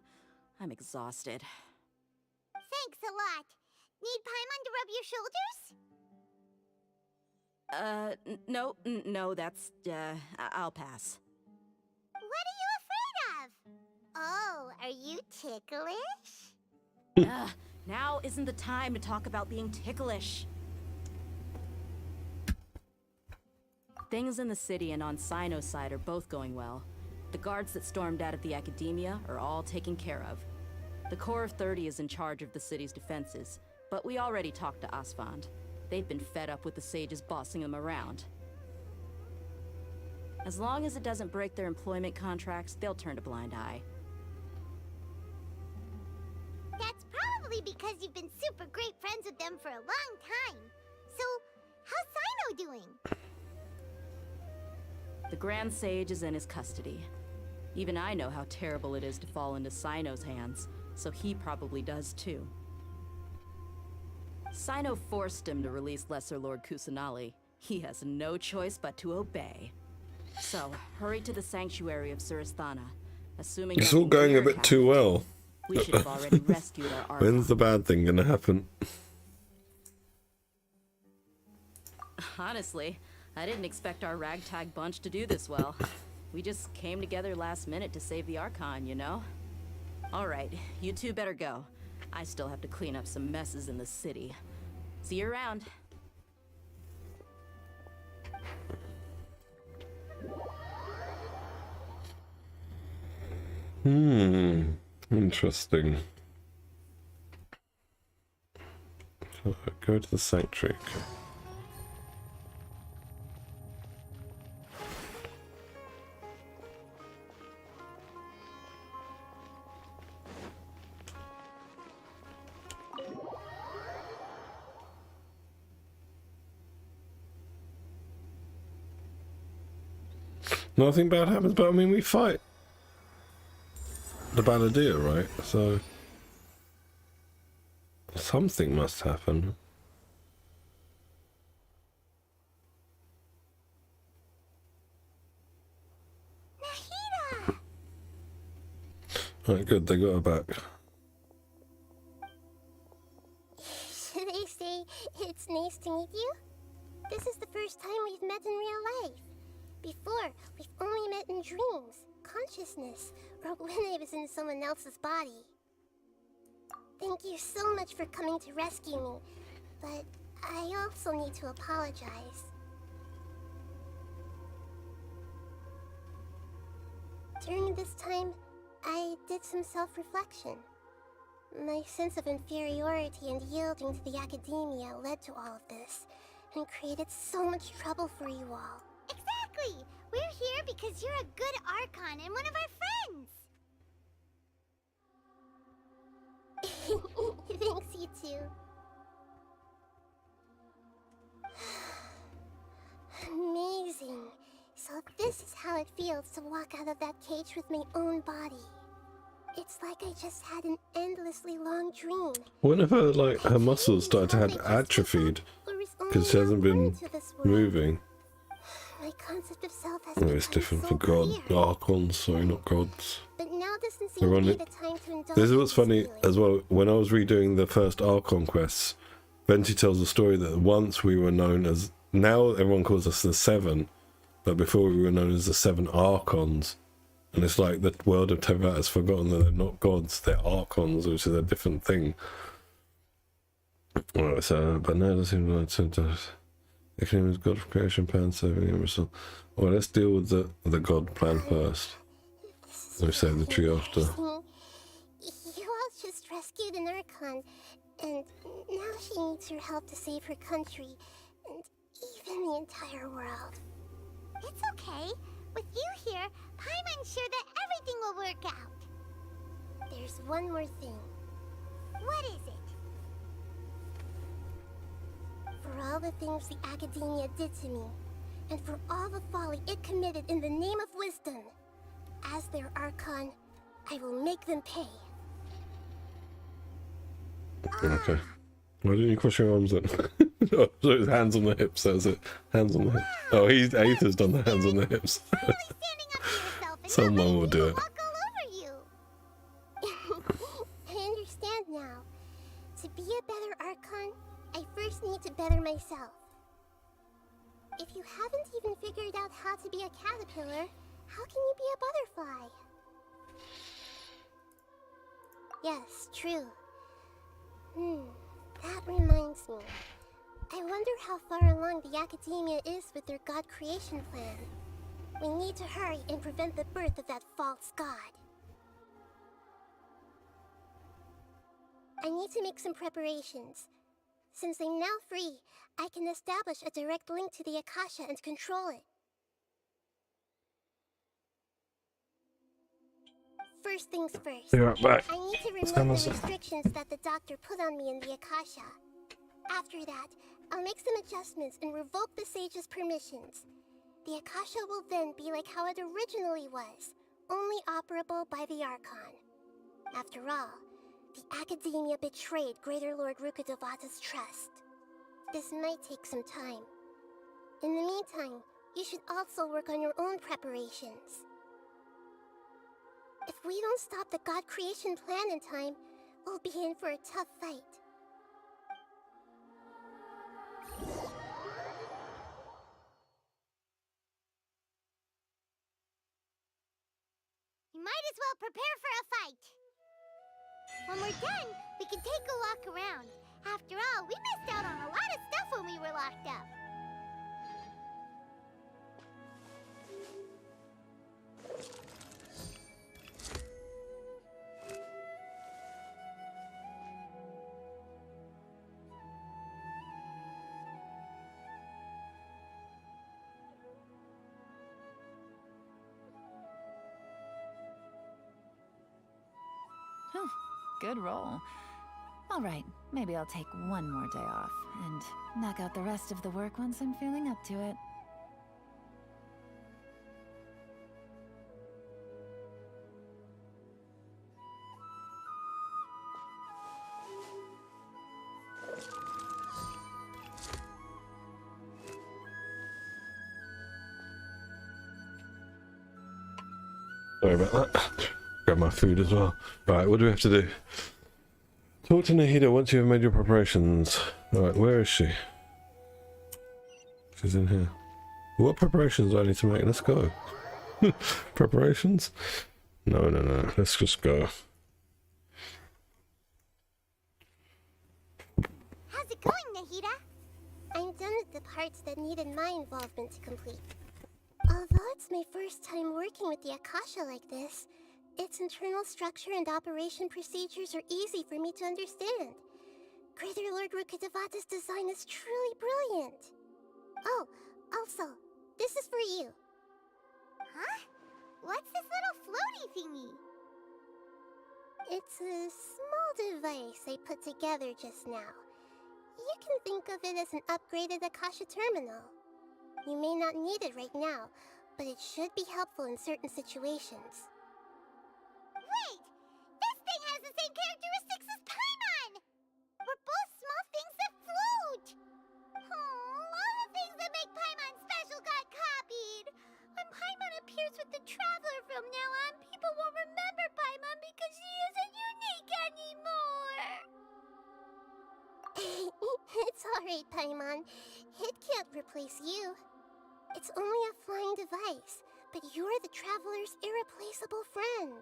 I'm exhausted. Thanks a lot. Need Paimon to rub your shoulders? No, that's, I'll pass. What are you afraid of? Oh, are you ticklish? Now isn't the time to talk about being ticklish. Things in the city and on Sino's side are both going well. The guards that stormed out of the Academia are all taken care of. The Corps of 30 is in charge of the city's defenses, but we already talked to Asfand. They've been fed up with the sages bossing them around. As long as it doesn't break their employment contracts, they'll turn a blind eye. That's probably because you've been super great friends with them for a long time. So, how's Sino doing? The Grand Sage is in his custody. Even I know how terrible it is to fall into Sino's hands, so he probably does too. Sino forced him to release Lesser Lord Kusanali. He has no choice but to obey. So, hurry to the sanctuary of Surasthana, assuming it's all going a bit too well. We should have already rescued our Archon. When's the bad thing gonna happen? Honestly, I didn't expect our ragtag bunch to do this well. We just came together last minute to save the Archon, you know? Alright, you two better go. I still have to clean up some messes in the city. See you around. Interesting. So, go to the sanctuary. Nothing bad happens, but I mean, we fight the Balladeer, right? So something must happen. Alright, good, they got her back. Should I say it's nice to meet you? This is the first time we've met in real life. Before, we've only met in dreams, consciousness, or when I was in someone else's body. Thank you so much for coming to rescue me, but I also need to apologize. During this time, I did some self-reflection. My sense of inferiority and yielding to the academia led to all of this, and created so much trouble for you all. Exactly! We're here because you're a good Archon and one of our friends! Thanks, you two. Amazing. So this is how it feels to walk out of that cage with my own body. It's like I just had an endlessly long dream. When have her, like, her muscles started to have atrophied? Because she hasn't been moving. My concept of self has Oh, it's different for God. Archons, sorry, not gods. But now doesn't seem They're to on be it. the time to indulge. This is what's funny as well. When I was redoing the first Archon quests, Venti tells a story that once we were known as, now everyone calls us the Seven, but before we were known as the Seven Archons. And it's like the world of Tevat has forgotten that they're not gods, they're Archons, which is a different thing. Alright, so, but now it doesn't seem like it. Economy is God of creation plan, saving and result. Well, let's deal with the God plan first. Let me save the tree after. You all just rescued an Archon, and now she needs your help to save her country, and even the entire world. It's okay. With you here, Paimon's sure that everything will work out. There's one more thing. What is it? For all the things the Academia did to me, and for all the folly it committed in the name of wisdom, as their Archon, I will make them pay. Okay. Why didn't you cross your arms then? Oh, so it's hands on the hips, that's it. Hands on the hips. Oh, Aether's done the hands on the hips. Someone will do it. I understand now. To be a better Archon, I first need to better myself. If you haven't even figured out how to be a caterpillar, how can you be a butterfly? Yes, true. That reminds me. I wonder how far along the Academia is with their God creation plan. We need to hurry and prevent the birth of that false god. I need to make some preparations. Since I'm now free, I can establish a direct link to the Akasha and control it. First things first. Be right back. I need to remove the restrictions that the doctor put on me in the Akasha. After that, I'll make some adjustments and revoke the sage's permissions. The Akasha will then be like how it originally was, only operable by the Archon. After all, the Academia betrayed Greater Lord Rukkhadevata's trust. This might take some time. In the meantime, you should also work on your own preparations. If we don't stop the God creation plan in time, we'll be in for a tough fight. You might as well prepare for a fight. When we're done, we can take a walk around. After all, we missed out on a lot of stuff when we were locked up. Good roll. All right, maybe I'll take one more day off and knock out the rest of the work once I'm feeling up to it. Sorry about that. Grab my food as well. Alright, what do we have to do? Talk to Nahida once you have made your preparations. Alright, where is she? She's in here. What preparations do I need to make? Let's go. Preparations? No. Let's just go. How's it going, Nahida? I'm done with the parts that needed my involvement to complete. Although it's my first time working with the Akasha like this, its internal structure and operation procedures are easy for me to understand. Greater Lord Rukkhadevata's design is truly brilliant. Oh, also, this is for you. Huh? What's this little floaty thingy? It's a small device I put together just now. You can think of it as an upgraded Akasha terminal. You may not need it right now, but it should be helpful in certain situations. Wait! This thing has the same characteristics as Paimon! We're both small things that float! Oh, all the things that make Paimon special got copied! When Paimon appears with the Traveler from now on, people won't remember Paimon because she isn't unique anymore! It's alright, Paimon. It can't replace you. It's only a flying device, but you're the Traveler's irreplaceable friend.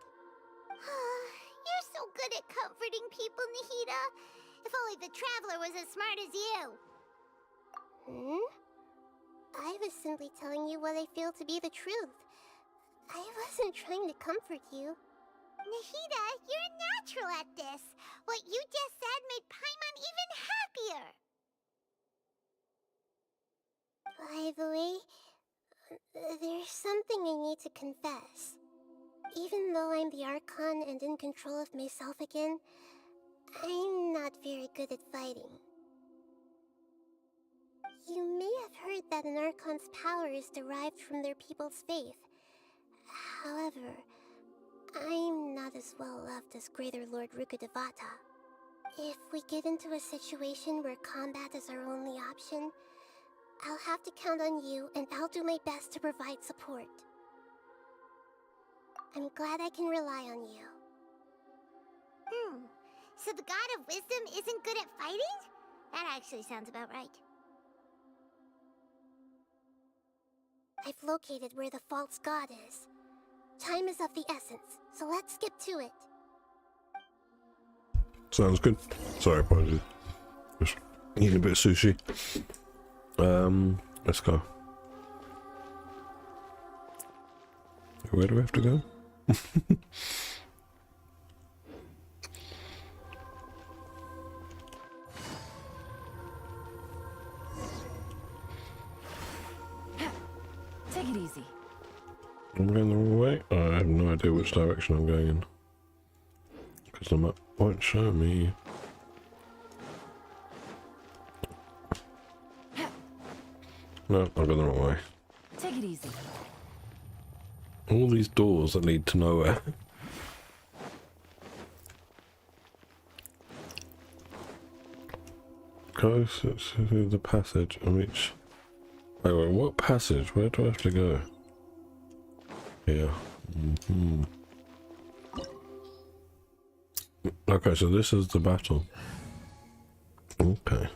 You're so good at comforting people, Nahida. If only the Traveler was as smart as you. I was simply telling you what I feel to be the truth. I wasn't trying to comfort you. Nahida, you're natural at this. What you just said made Paimon even happier. By the way, there's something I need to confess. Even though I'm the Archon and in control of myself again, I'm not very good at fighting. You may have heard that an Archon's power is derived from their people's faith. However, I'm not as well loved as Greater Lord Rukkhadevata. If we get into a situation where combat is our only option, I'll have to count on you, and I'll do my best to provide support. I'm glad I can rely on you. So the God of Wisdom isn't good at fighting? That actually sounds about right. I've located where the false god is. Time is of the essence, so let's skip to it. Sounds good. Sorry, apologies. Just eating a bit of sushi. Let's go. Where do we have to go? Take it easy. I'm going the wrong way? I have no idea which direction I'm going in. Because the map won't show me. No, I've gone the wrong way. Take it easy. All these doors that lead to nowhere. Go through the passage and reach... Wait, what passage? Where do I have to go? Here. Okay, so this is the battle. Okay.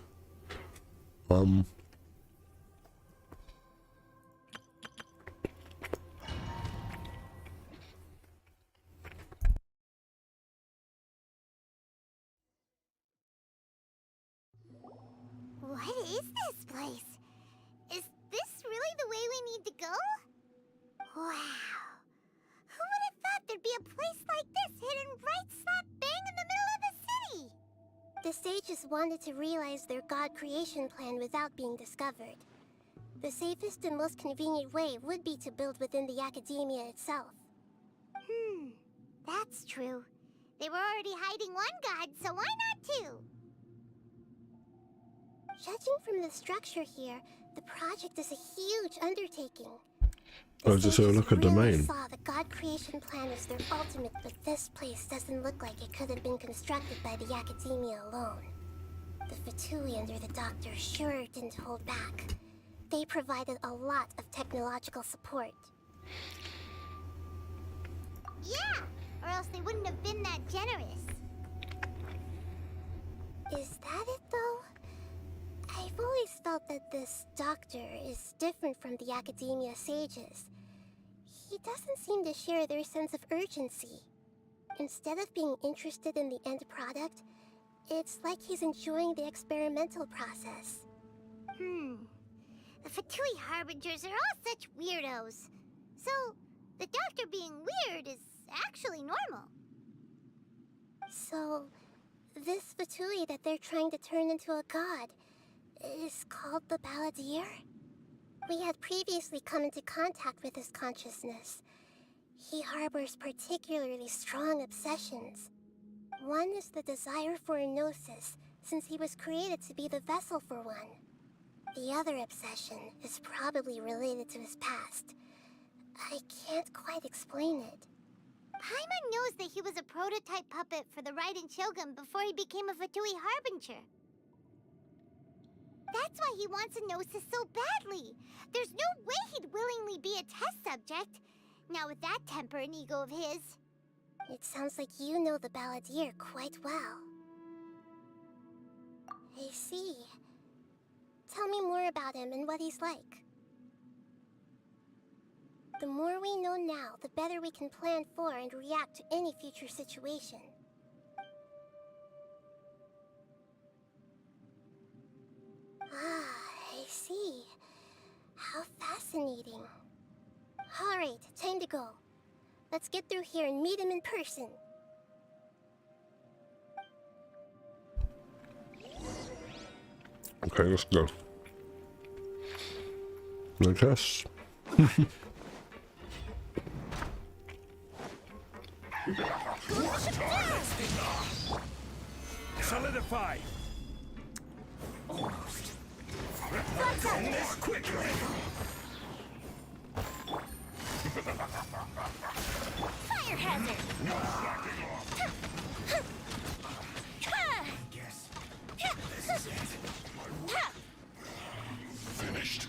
What is this place? Is this really the way we need to go? Wow. Who would have thought there'd be a place like this hidden right slap bang in the middle of the city? The sages wanted to realize their god creation plan without being discovered. The safest and most convenient way would be to build within the academia itself. That's true. They were already hiding one god, so why not two? Judging from the structure here, the project is a huge undertaking. Oh, just so look at the domain. Saw the god creation plan as their ultimate, but this place doesn't look like it could have been constructed by the academia alone. The Fatui under the Doctor sure didn't hold back. They provided a lot of technological support. Yeah, or else they wouldn't have been that generous. Is that it, though? I've always felt that this doctor is different from the Academia sages. He doesn't seem to share their sense of urgency. Instead of being interested in the end product, it's like he's enjoying the experimental process. The Fatui Harbingers are all such weirdos. So, the doctor being weird is actually normal. So, this Fatui that they're trying to turn into a god is called the Balladeer? We had previously come into contact with his consciousness. He harbors particularly strong obsessions. One is the desire for a gnosis, since he was created to be the vessel for one. The other obsession is probably related to his past. I can't quite explain it. Paimon knows that he was a prototype puppet for the Raiden Shogun before he became a Fatui Harbinger. That's why he wants a gnosis so badly. There's no way he'd willingly be a test subject. Not with that temper and ego of his. It sounds like you know the Balladeer quite well. I see. Tell me more about him and what he's like. The more we know now, the better we can plan for and react to any future situation. I see. How fascinating. Alright, time to go. Let's get through here and meet him in person. Okay, let's go. No tests. Solidify. Almost. Let's end this quickly. Fire hazard! Yes. This is it. Finished.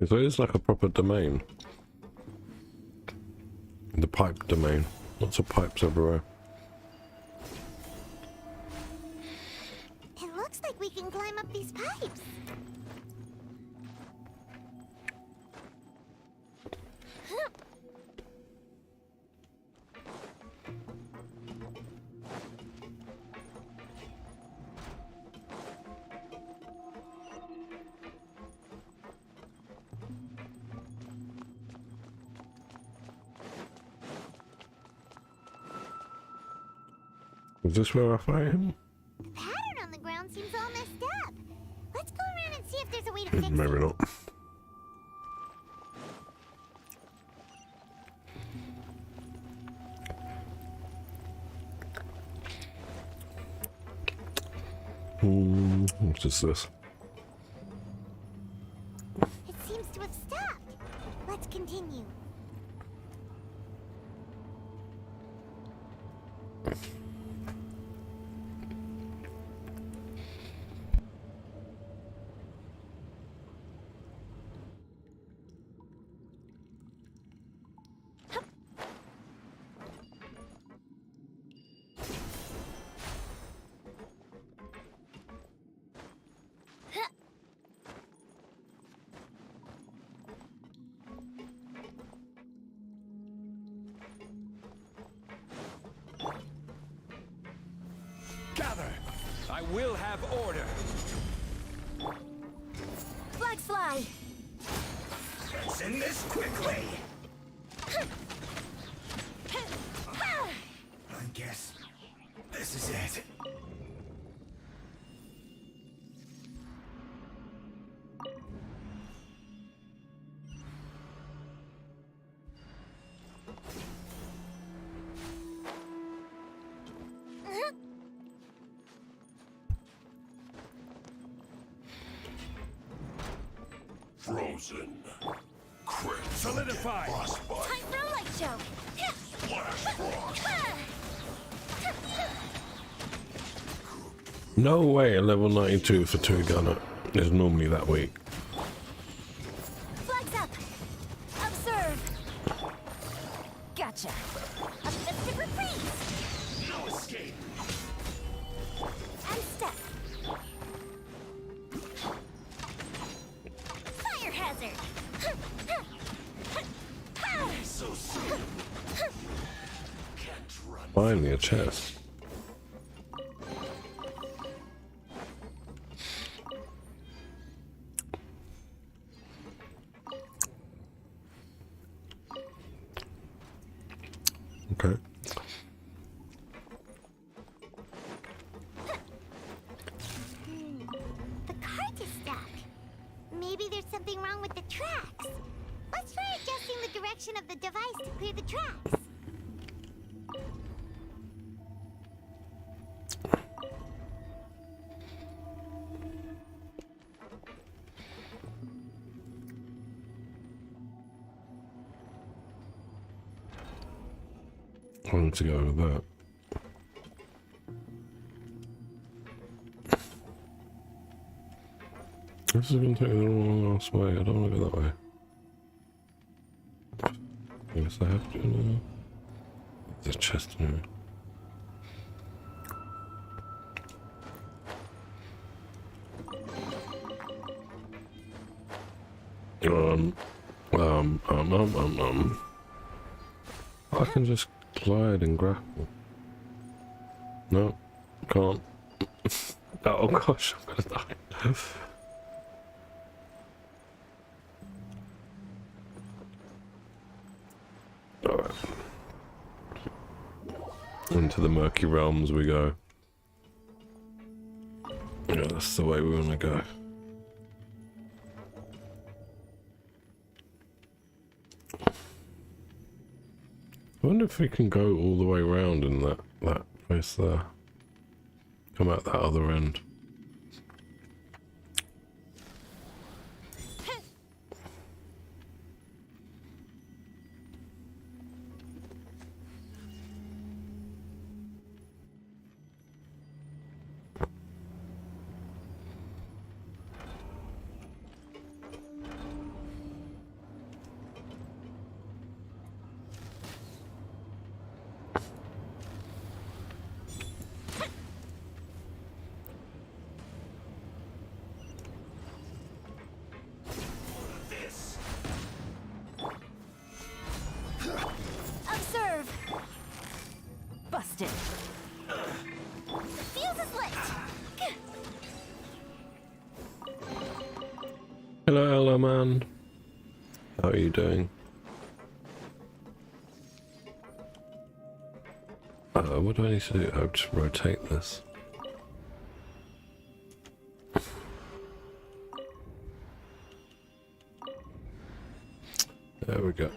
So it's like a proper domain. The pipe domain. Lots of pipes everywhere. It looks like we can climb up these pipes. Is this where I fight him? The pattern on the ground seems all messed up. Let's go around and see if there's a way to fix it. Maybe not. What's this? It seems to have stopped. Let's continue. Gather. I will have order. Flags fly! Let's end this quickly. I guess this is it. Frozen. Crit. Solidify. Boss fight. Time for a light show! Flash frost. No way a level 92 for 2 gunner is normally that weak. Flags up! Finally, a chest. Okay. The cart is stuck. Maybe there's something wrong with the tracks. Let's try adjusting the direction of the device to clear the tracks. I want to go with that. This is going to take me the wrong last way. I don't want to go that way. I guess I have to now. There's a chest in here. I can just glide and grapple. No, can't. Oh gosh, I'm gonna die. Alright. Into the murky realms we go. Yeah, that's the way we want to go. I wonder if we can go all the way around in that place there. Come out that other end. Observe. Busted. The fuse is lit. Hello man. How are you doing? What do I need to do? I'll just rotate this. There we go.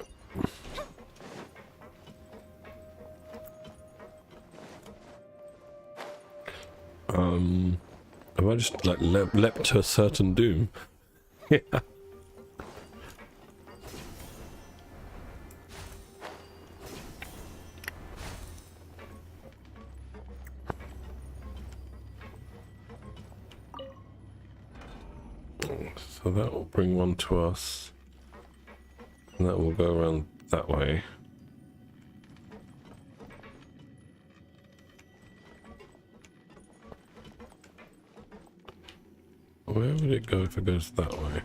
Have I just like leapt to a certain doom? Yeah. So that will bring one to us. And that will go around that way. Where would it go if it goes that way?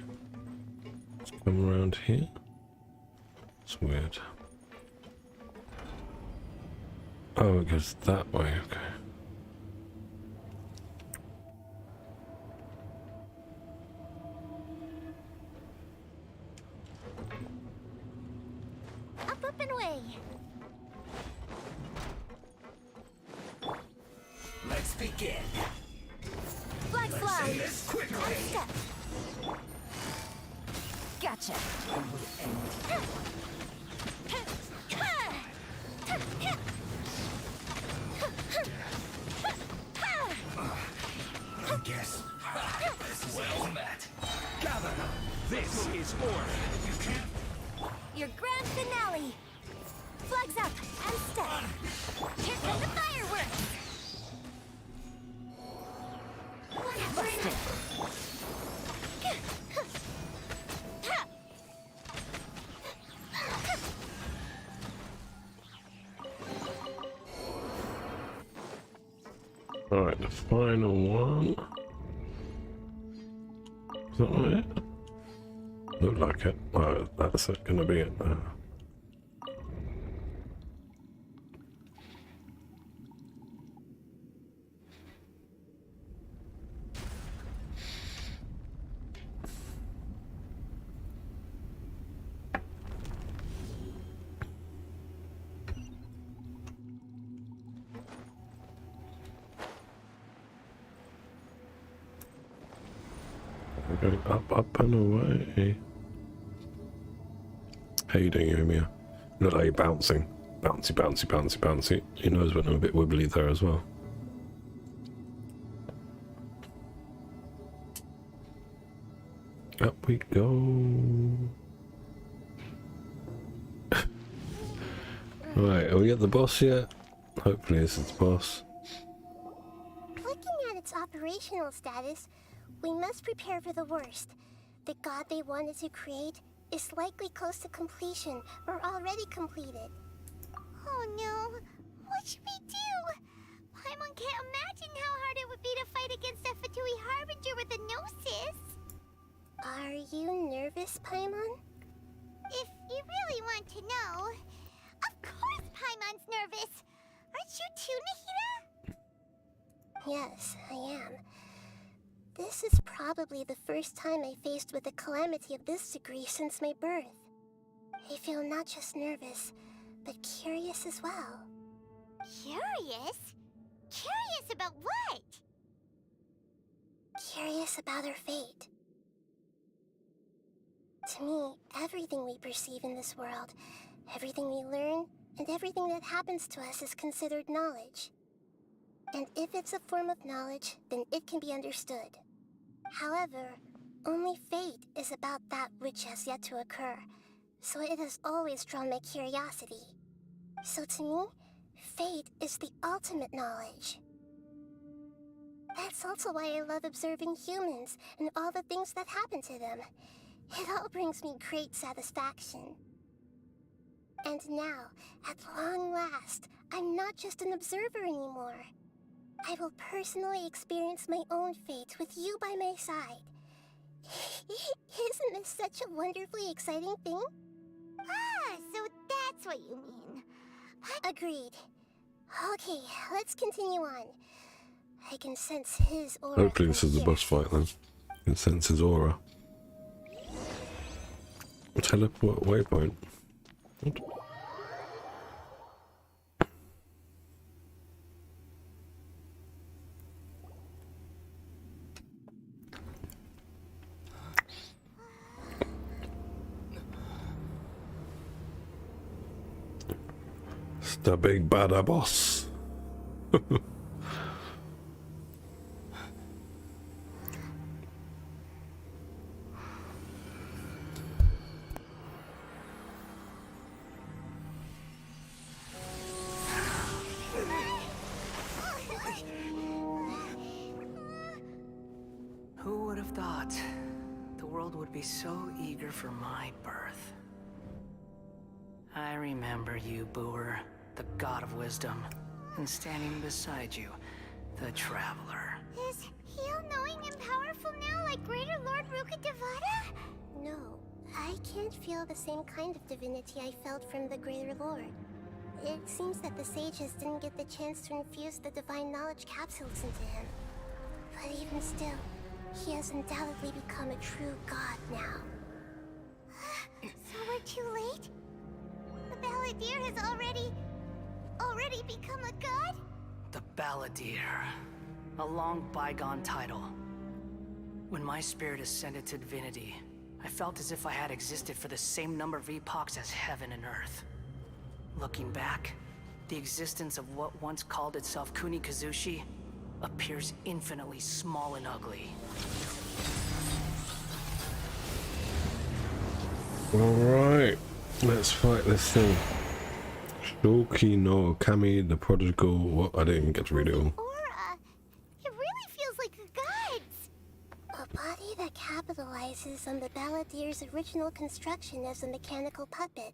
Let's come around here. It's weird. Oh, it goes that way, okay. Up and away. Let's begin. Flag Let's slide. say this quickly. One step. Gotcha. I guess this is well met. Gather. This is order. You can't. Your grand finale. Flags up and step. Here come the fireworks. Busted. Alright, the final one. Is that it? Look like it. Oh, that's it. Gonna be it. We're going up and away. How you doing, Yumia? Look like you're bouncing. Bouncy, bouncy, bouncy, bouncy. Your nose went a bit wibbly there as well. Up we go. Right, are we at the boss yet? Hopefully this is the boss. Looking at its operational status, we must prepare for the worst. The god they wanted to create is likely close to completion or already completed. Oh no! What should we do? Paimon can't imagine how hard it would be to fight against a Fatui Harbinger with a Gnosis. Are you nervous, Paimon? If you really want to know, of course Paimon's nervous! Aren't you too, Nahida? Yes, I am. This is probably the first time I faced with a calamity of this degree since my birth. I feel not just nervous, but curious as well. Curious? Curious about what? Curious about our fate. To me, everything we perceive in this world, everything we learn, and everything that happens to us is considered knowledge. And if it's a form of knowledge, then it can be understood. However, only fate is about that which has yet to occur, so it has always drawn my curiosity. So to me, fate is the ultimate knowledge. That's also why I love observing humans and all the things that happen to them. It all brings me great satisfaction. And now, at long last, I'm not just an observer anymore. I will personally experience my own fate with you by my side. Isn't this such a wonderfully exciting thing? Ah, so that's what you mean. Agreed. Okay, let's continue on. I can sense his aura. Hopefully this is the boss fight then. You can sense his aura. Teleport waypoint. What? It's the big bad boss. Who would have thought the world would be so eager for my birth? I remember you, Booer, the god of wisdom, and standing beside you, the traveler. Is he all-knowing and powerful now like Greater Lord Rukkhadevata? No, I can't feel the same kind of divinity I felt from the Greater Lord. It seems that the sages didn't get the chance to infuse the divine knowledge capsules into him. But even still, he has undoubtedly become a true god now. So we're too late? The Balladeer has already become a god? The Balladeer. A long bygone title. When my spirit ascended to divinity, I felt as if I had existed for the same number of epochs as heaven and earth. Looking back, the existence of what once called itself Kunikazushi appears infinitely small and ugly. Alright, let's fight this thing. Shoki no Kami, the prodigal. What? I didn't even get to read it all. Aura. It really feels like a god's. A body that capitalizes on the Balladeer's original construction as a mechanical puppet,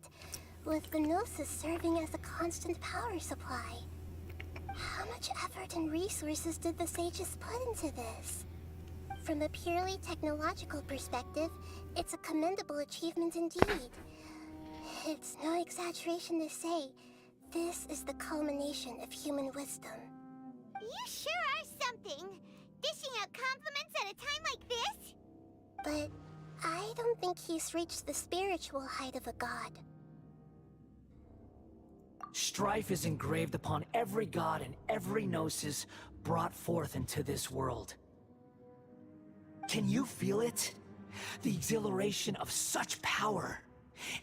with the Gnosis serving as a constant power supply. How much effort and resources did the sages put into this? From a purely technological perspective, it's a commendable achievement indeed. It's no exaggeration to say, this is the culmination of human wisdom. You sure are something! Dishing out compliments at a time like this? But I don't think he's reached the spiritual height of a god. Strife is engraved upon every god and every gnosis brought forth into this world. Can you feel it? The exhilaration of such power,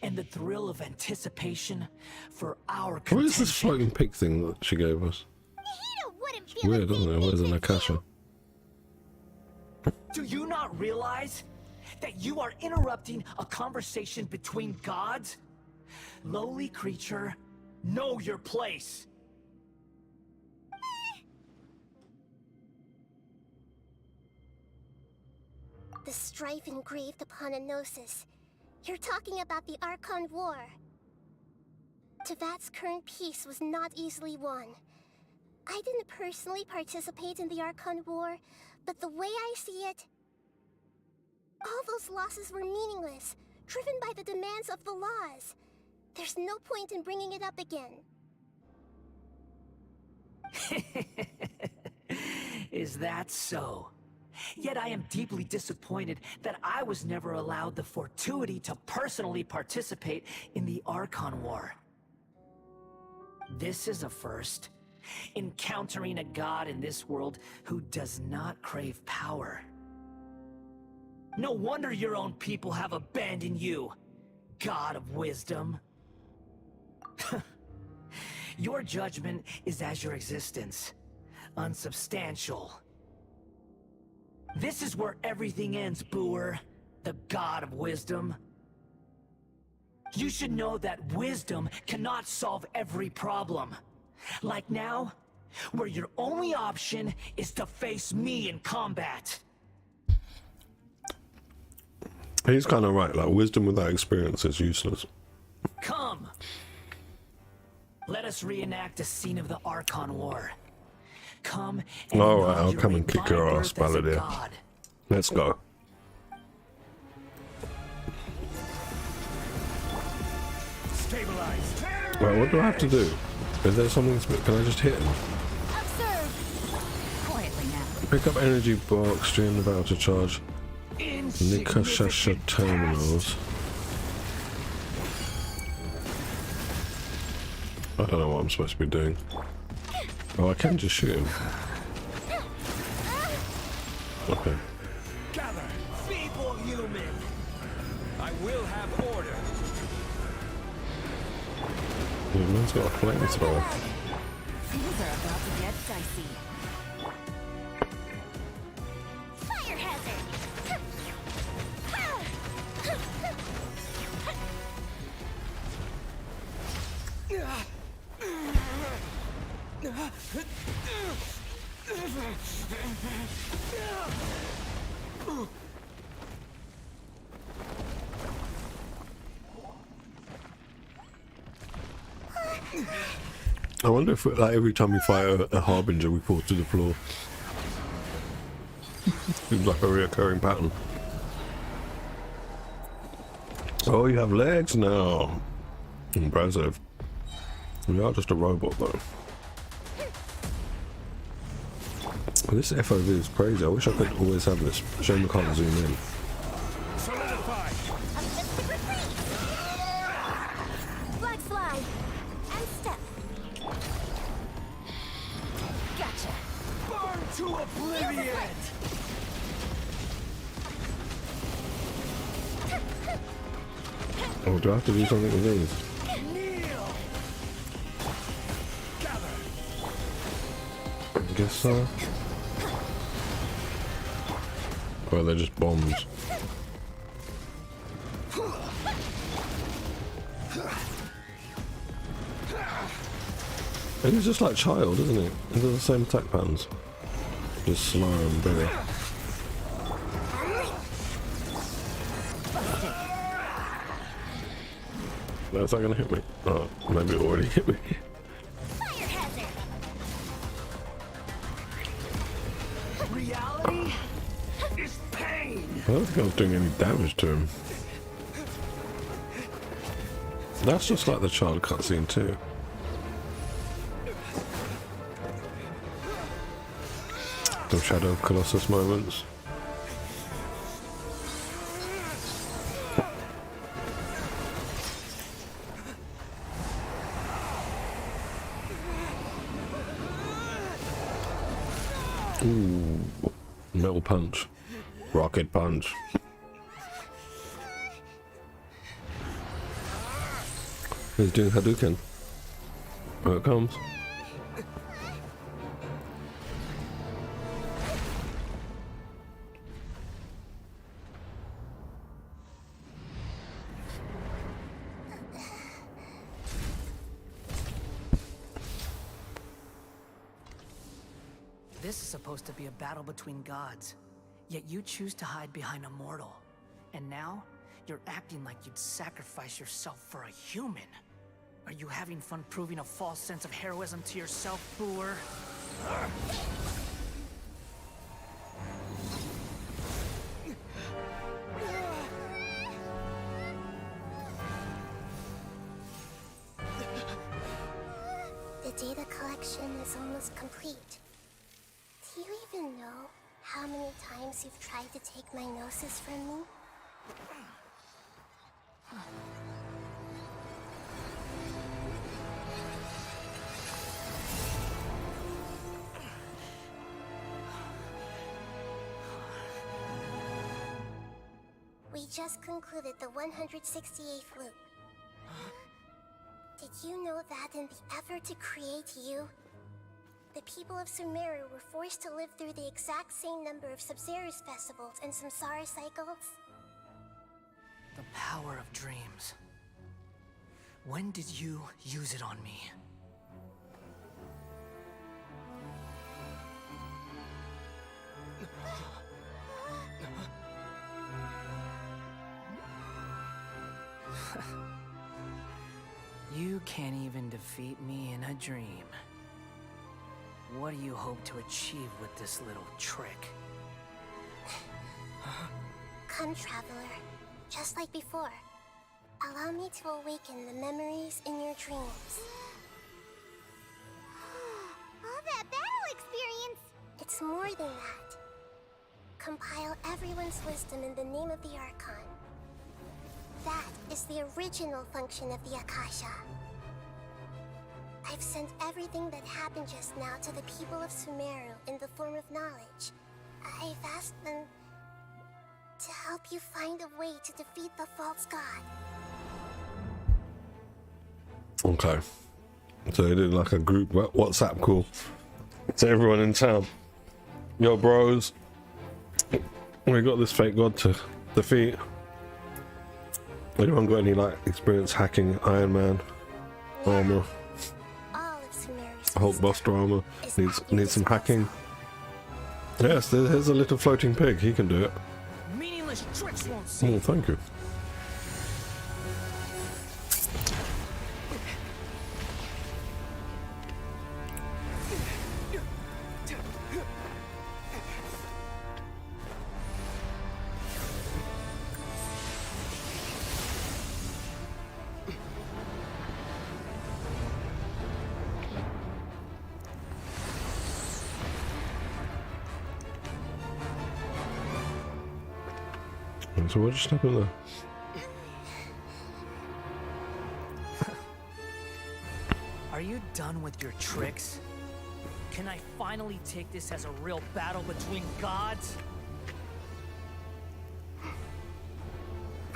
and the thrill of anticipation for our contention. What is this floating pig thing that she gave us? It's weird, isn't it? Where's an Akasha? Do you not realize that you are interrupting a conversation between gods? Lowly creature, know your place. The strife engraved upon a gnosis. You're talking about the Archon War. Tevat's current peace was not easily won. I didn't personally participate in the Archon War, but the way I see it, all those losses were meaningless, driven by the demands of the laws. There's no point in bringing it up again. Is that so? Yet I am deeply disappointed that I was never allowed the fortuity to personally participate in the Archon War. This is a first. Encountering a god in this world who does not crave power. No wonder your own people have abandoned you, God of Wisdom. Your judgment is as your existence, unsubstantial. This is where everything ends, Booer, the God of Wisdom. You should know that wisdom cannot solve every problem. Like now, where your only option is to face me in combat. He's kind of right, like wisdom without experience is useless. Come! Let us reenact a scene of the Archon War. Come and Alright, I'll come and kick your ass, Balladeer. Let's go. Stabilize. Right, what do I have to do? Is there something? Can I just hit him? Observe. Quietly now. Pick up energy box during the battle to charge Nikashasha terminals. I don't know what I'm supposed to be doing. Oh, I can just shoot him. Okay. Gather, feeble human. I will have order. Yeah, man's got a flamethrower. Things are about to get dicey. Fire hazard! I wonder if, like, every time we fight a harbinger, we fall to the floor. Seems like a reoccurring pattern. Oh, you have legs now. Impressive. We are just a robot, though. This FOV is crazy. I wish I could always have this. Shame we can't zoom in. Solidify. Flag slide. And step. Gotcha. Burn to oblivion. Oh, do I have to do something with these? I guess so. Well, they're just bombs. And he's just like Child, isn't he? He does the same attack patterns. Just slower and bigger. That's not gonna hit me. Oh, maybe it already hit me. Reality is pain. I don't think I was doing any damage to him. That's just like the Child cutscene too. Some Shadow of Colossus moments. Ooh, metal punch. Rocket punch. He's doing Hadouken. Here it comes. This is supposed to be a battle between gods, yet you choose to hide behind a mortal. And now, you're acting like you'd sacrifice yourself for a human. Are you having fun proving a false sense of heroism to yourself, Booer? The data collection is almost complete. Do you even know how many times you've tried to take my gnosis from me? We just concluded the 168th loop. Did you know that in the effort to create you, the people of Sumeru were forced to live through the exact same number of Sub-Zerus festivals and Samsara cycles? The power of dreams. When did you use it on me? You can't even defeat me in a dream. What do you hope to achieve with this little trick? Come, Traveler. Just like before. Allow me to awaken the memories in your dreams. All that battle experience! It's more than that. Compile everyone's wisdom in the name of the Archon. That is the original function of the Akasha. I've sent everything that happened just now to the people of Sumeru in the form of knowledge. I've asked them to help you find a way to defeat the false god. Okay. So they did like a group WhatsApp call to everyone in town. Yo, bros. We got this fake god to defeat. Anyone got any like experience hacking Iron Man armor? Hulk Buster armor needs some hacking. Yes, there's a little floating pig. He can do it. Meaningless tricks won't save. Oh, thank you. So what just happened there? Are you done with your tricks? Can I finally take this as a real battle between gods?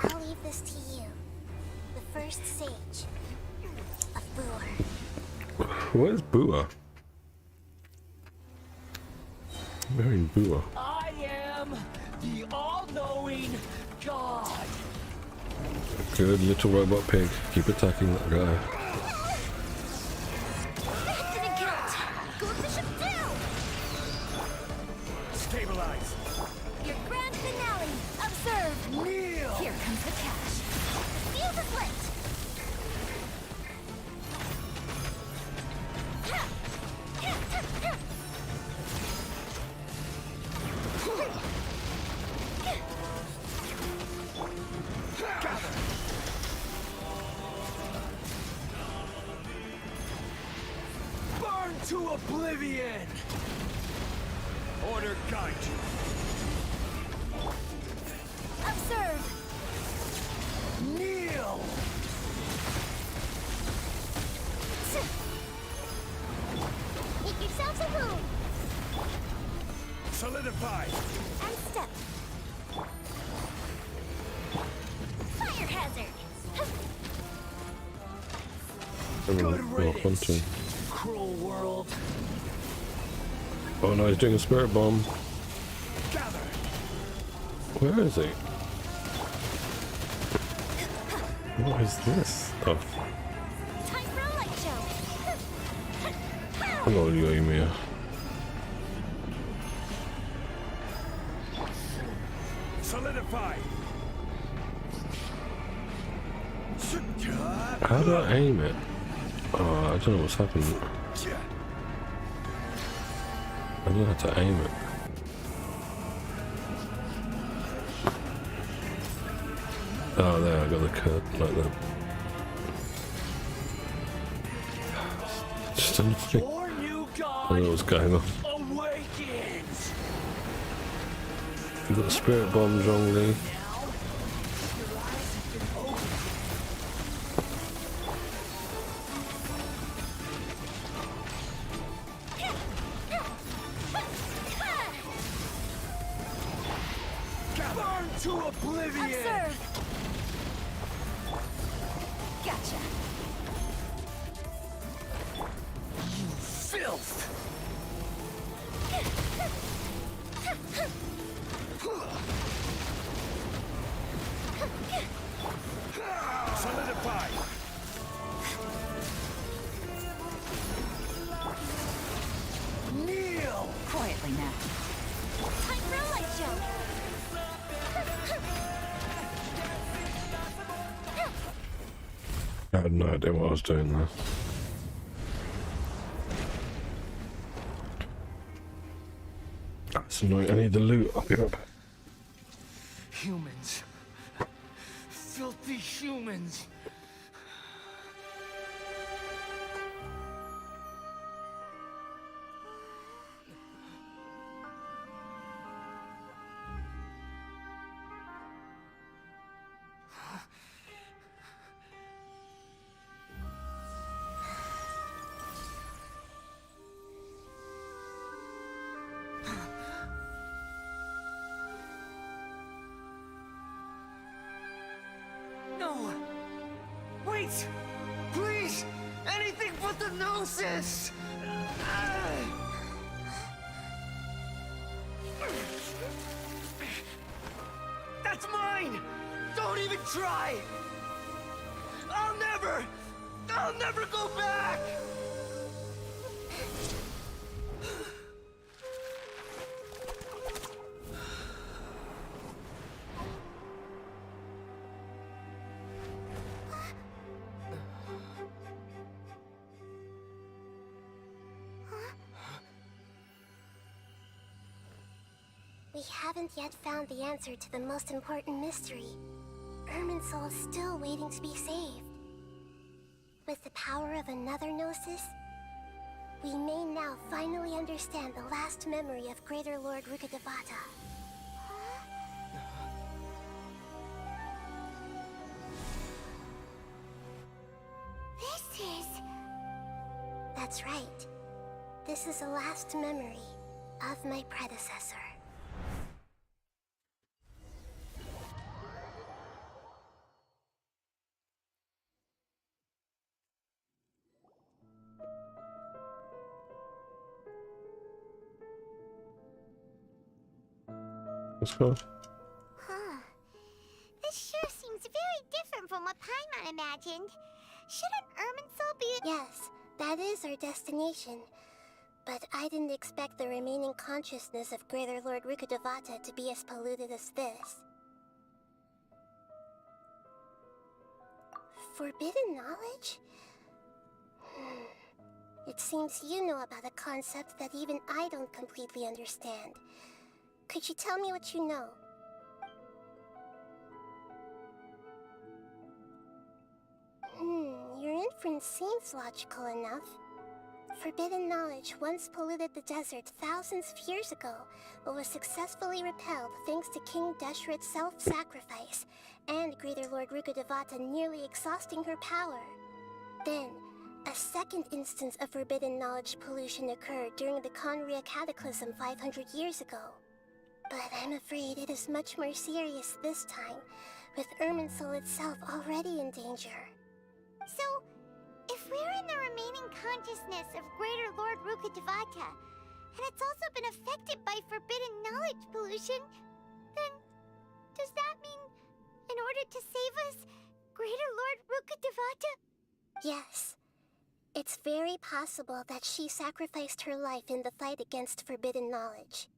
I'll leave this to you. The first sage of Booer. Where's Booer? Very Booer. I am the all-knowing god. Good little robot pig. Keep attacking that guy. That didn't count! Go Bishop down! Stabilize. Your grand finale! Observe! Kneel! Here comes the cash. Feel the split! Burn to oblivion! Order guide you. Observe! Kneel! Make yourselves a room! Solidify! And step. hazard. Hunting. Cruel world. Oh no, he's doing a spirit bomb. Gather. Where is he? What is this? Oh. Time for a light show. Hello, Yoimiya. Solidify. How do I aim it? Oh, I don't know what's happening. I don't know how to aim it. Oh, there, I got the cut like that. Just annoying. I don't know what's going on. Awakens. You've got the spirit bomb, Zhongli. Burn to oblivion. Observe. Gotcha. You filth. Solidify. Kneel. Quietly now. Time for a light show. I had no idea what I was doing there. That's annoying. I need the loot. I'll be right back. Humans. Filthy humans. No! Wait! Please! Anything but the Gnosis! That's mine! Don't even try! I'll never go back! We haven't yet found the answer to the most important mystery. Irminsul is still waiting to be saved. With the power of another Gnosis, we may now finally understand the last memory of Greater Lord Rukkhadevata. This is... That's right. This is the last memory of my predecessor. Let's go. Huh. This sure seems very different from what Paimon imagined. Shouldn't Irminsul be... Yes, that is our destination. But I didn't expect the remaining consciousness of Greater Lord Rukkhadevata to be as polluted as this. Forbidden knowledge? It seems you know about a concept that even I don't completely understand. Could you tell me what you know? Your inference seems logical enough. Forbidden knowledge once polluted the desert thousands of years ago, but was successfully repelled thanks to King Deshret's self-sacrifice, and Greater Lord Rukkhadevata nearly exhausting her power. Then, a second instance of forbidden knowledge pollution occurred during the Conria Cataclysm 500 years ago. But I'm afraid it is much more serious this time, with Irminsul itself already in danger. So, if we're in the remaining consciousness of Greater Lord Rukkhadevata, and it's also been affected by forbidden knowledge pollution, then does that mean, in order to save us, Greater Lord Rukkhadevata? Yes. It's very possible that she sacrificed her life in the fight against forbidden knowledge.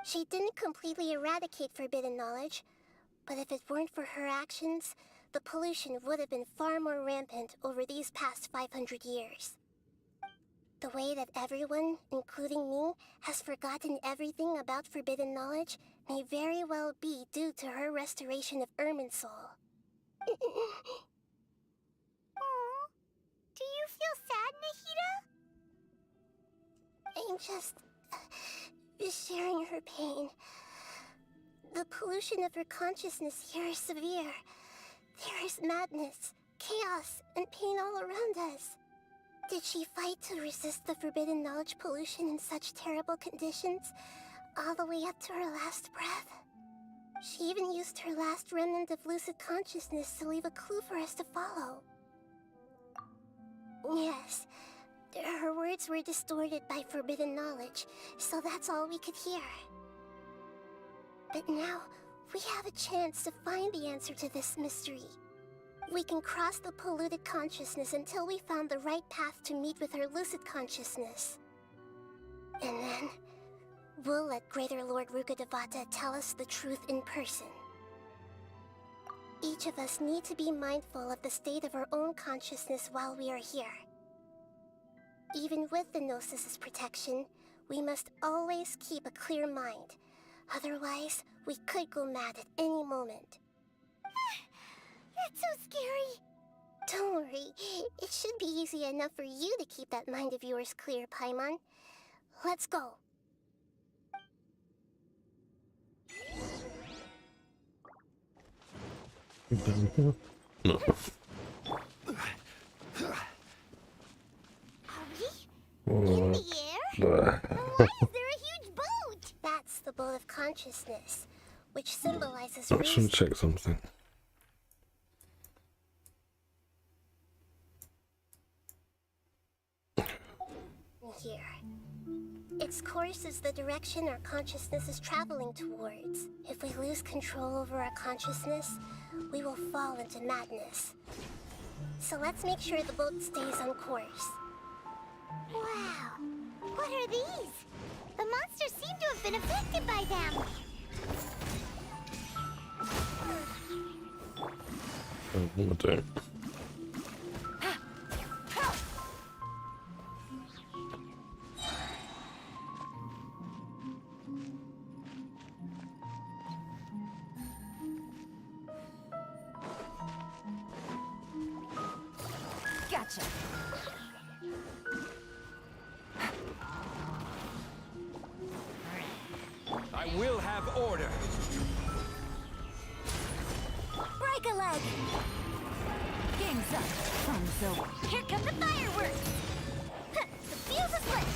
She didn't completely eradicate forbidden knowledge, but if it weren't for her actions, the pollution would have been far more rampant over these past 500 years. The way that everyone, including me, has forgotten everything about forbidden knowledge may very well be due to her restoration of Irminsul. Aww. Do you feel sad, Nahida? I'm just sharing her pain. The pollution of her consciousness here is severe. There is madness, chaos, and pain all around us. Did she fight to resist the forbidden knowledge pollution in such terrible conditions, all the way up to her last breath? She even used her last remnant of lucid consciousness to leave a clue for us to follow. Yes, her words were distorted by forbidden knowledge, so that's all we could hear. But now, we have a chance to find the answer to this mystery. We can cross the polluted consciousness until we found the right path to meet with our lucid consciousness. And then, we'll let Greater Lord Rukkhadevata tell us the truth in person. Each of us need to be mindful of the state of our own consciousness while we are here. Even with the Gnosis' protection, we must always keep a clear mind. Otherwise, we could go mad at any moment. That's so scary. Don't worry, it should be easy enough for you to keep that mind of yours clear, Paimon. Let's go. No. Are we? In the air? Why is there a huge boat? That's the boat of consciousness, which symbolizes I should check something. Here. Its course is the direction our consciousness is traveling towards. If we lose control over our consciousness, we will fall into madness. So let's make sure the boat stays on course. Wow. What are these? The monsters seem to have been affected by them. I don't. Gotcha. I will have order. Break a leg. Game's up. Fun's over. Here come the fireworks. The fuse is lit.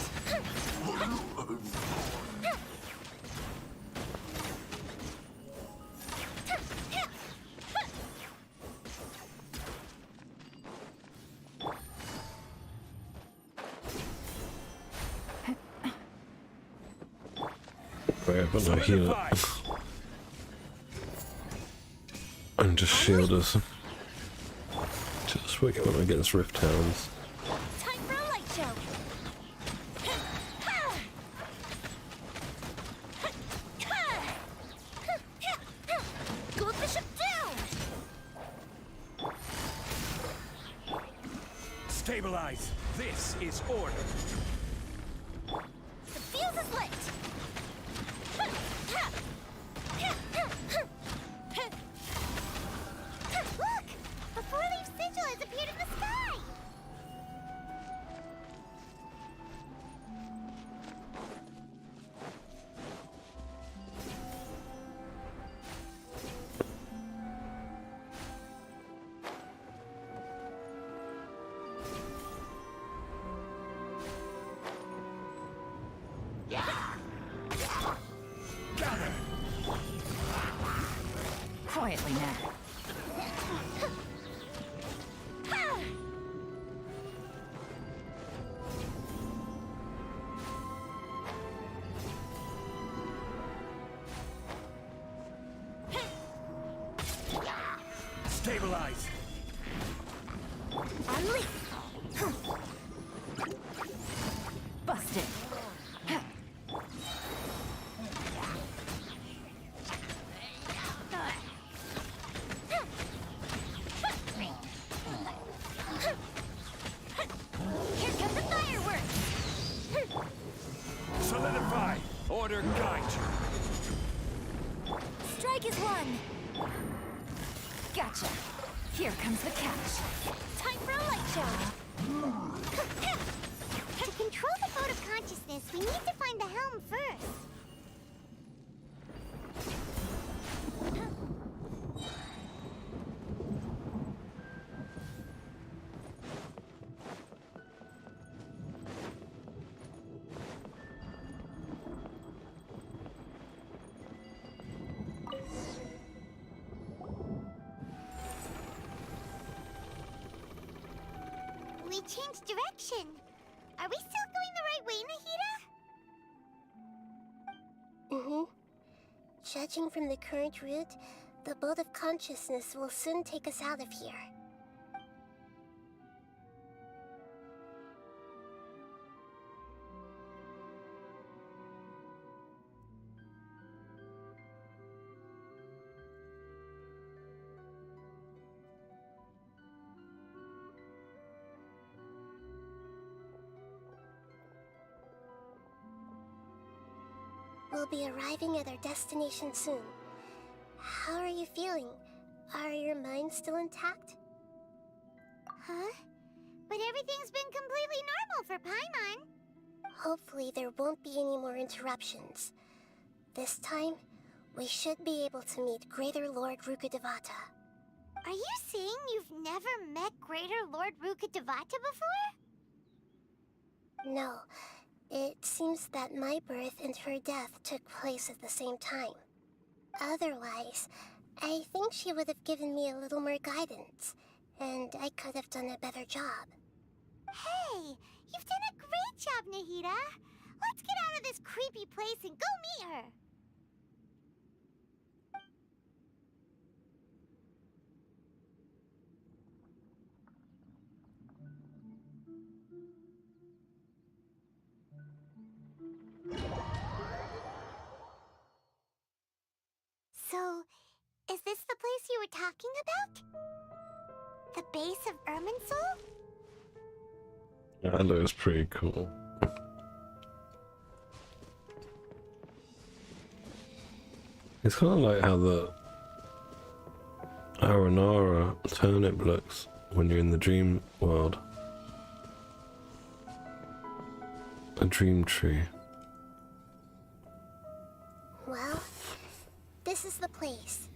Wait, but no heal it. And just shield us. Just wait when I get this Rift Towns. Time for a light show. Gold Bishop down. Stabilize. This is order. The fuse is lit. Look! A four-leaf sigil has appeared in the sky! Quietly now. Stabilize! Unleash! Busted! Here come the fireworks! Solidify! Order guide you! Strike is one! Gotcha! Here comes the catch. Time for a light show! To control the boat of consciousness, we need to find the helm first. We changed direction. Are we still going the right way, Nahida? Mm-hmm. Judging from the current route, the boat of consciousness will soon take us out of here. We'll be arriving at our destination soon. How are you feeling? Are your minds still intact? Huh? But everything's been completely normal for Paimon. Hopefully there won't be any more interruptions. This time, we should be able to meet Greater Lord Rukkhadevata. Are you saying you've never met Greater Lord Rukkhadevata before? No. It seems that my birth and her death took place at the same time. Otherwise, I think she would have given me a little more guidance, and I could have done a better job. Hey, you've done a great job, Nahida. Let's get out of this creepy place and go meet her. So, is this the place you were talking about? The base of Irminsul? That looks pretty cool. It's kind of like how the Aranara turnip looks when you're in the dream world. A dream tree. Well, this is the place.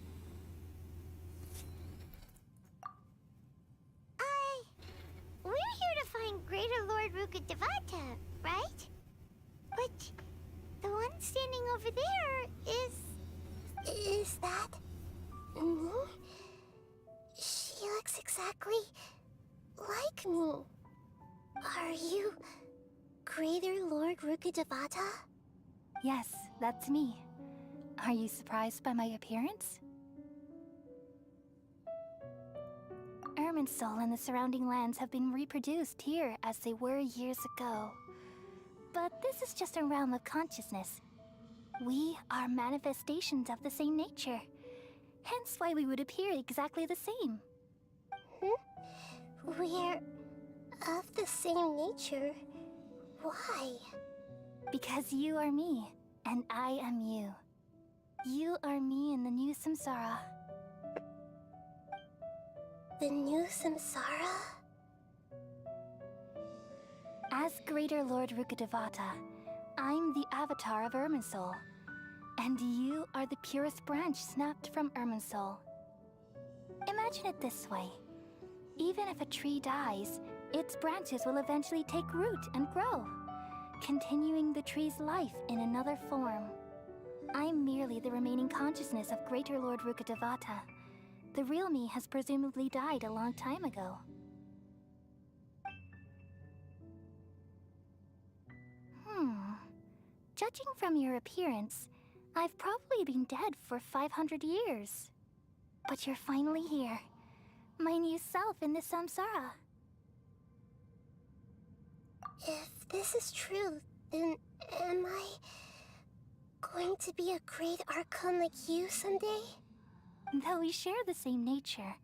We're here to find Greater Lord Rukkhadevata, right? But the one standing over there is... Is that... me? She looks exactly like me. Are you Greater Lord Rukkhadevata? Yes, that's me. Are you surprised by my appearance? Irminsul and the surrounding lands have been reproduced here as they were years ago. But this is just a realm of consciousness. We are manifestations of the same nature. Hence why we would appear exactly the same. We're of the same nature. Why? Because you are me, and I am you. You are me in the new samsara. The new samsara? As Greater Lord Rukkhadevata, I'm the avatar of Irminsul. And you are the purest branch snapped from Irminsul. Imagine it this way. Even if a tree dies, its branches will eventually take root and grow, continuing the tree's life in another form. I'm merely the remaining consciousness of Greater Lord Rukkhadevata. The real me has presumably died a long time ago. Judging from your appearance, I've probably been dead for 500 years. But you're finally here. my new self in the samsara. If this is true, then am I going to be a great Archon like you someday? Though we share the same nature,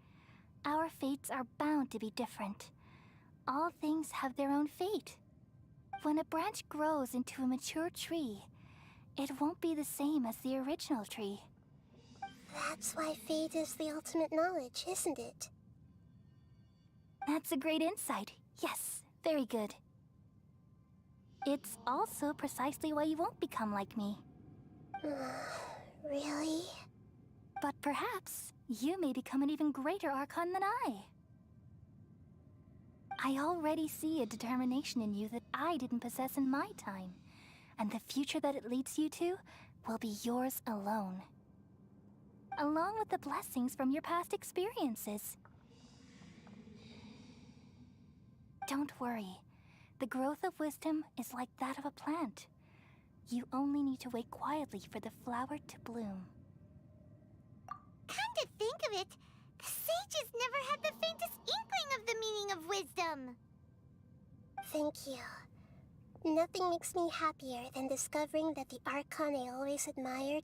our fates are bound to be different. All things have their own fate. When a branch grows into a mature tree, it won't be the same as the original tree. That's why fate is the ultimate knowledge, isn't it? That's a great insight. Yes, very good. It's also precisely why you won't become like me. Really? But perhaps you may become an even greater Archon than I. I already see a determination in you that I didn't possess in my time, and the future that it leads you to will be yours alone. Along with the blessings from your past experiences. Don't worry. The growth of wisdom is like that of a plant. You only need to wait quietly for the flower to bloom. Come to think of it, the sages never had the faintest inkling of the meaning of wisdom. Thank you. Nothing makes me happier than discovering that the Archon I always admired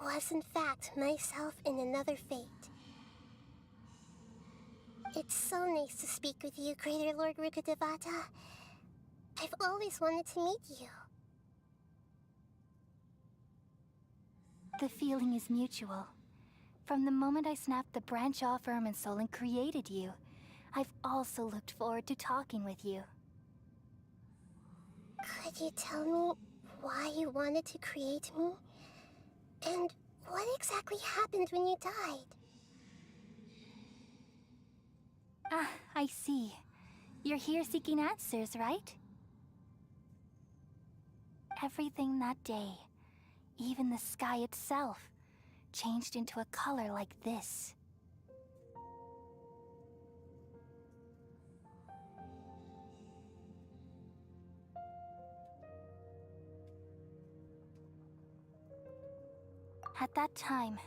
was in fact myself in another fate. It's so nice to speak with you, Greater Lord Rukkhadevata. I've always wanted to meet you. The feeling is mutual. From the moment I snapped the branch off Irminsul and created you, I've also looked forward to talking with you. Could you tell me why you wanted to create me? And what exactly happened when you died? Ah, I see. You're here seeking answers, right? Everything that day, even the sky itself, changed into a color like this. At that time,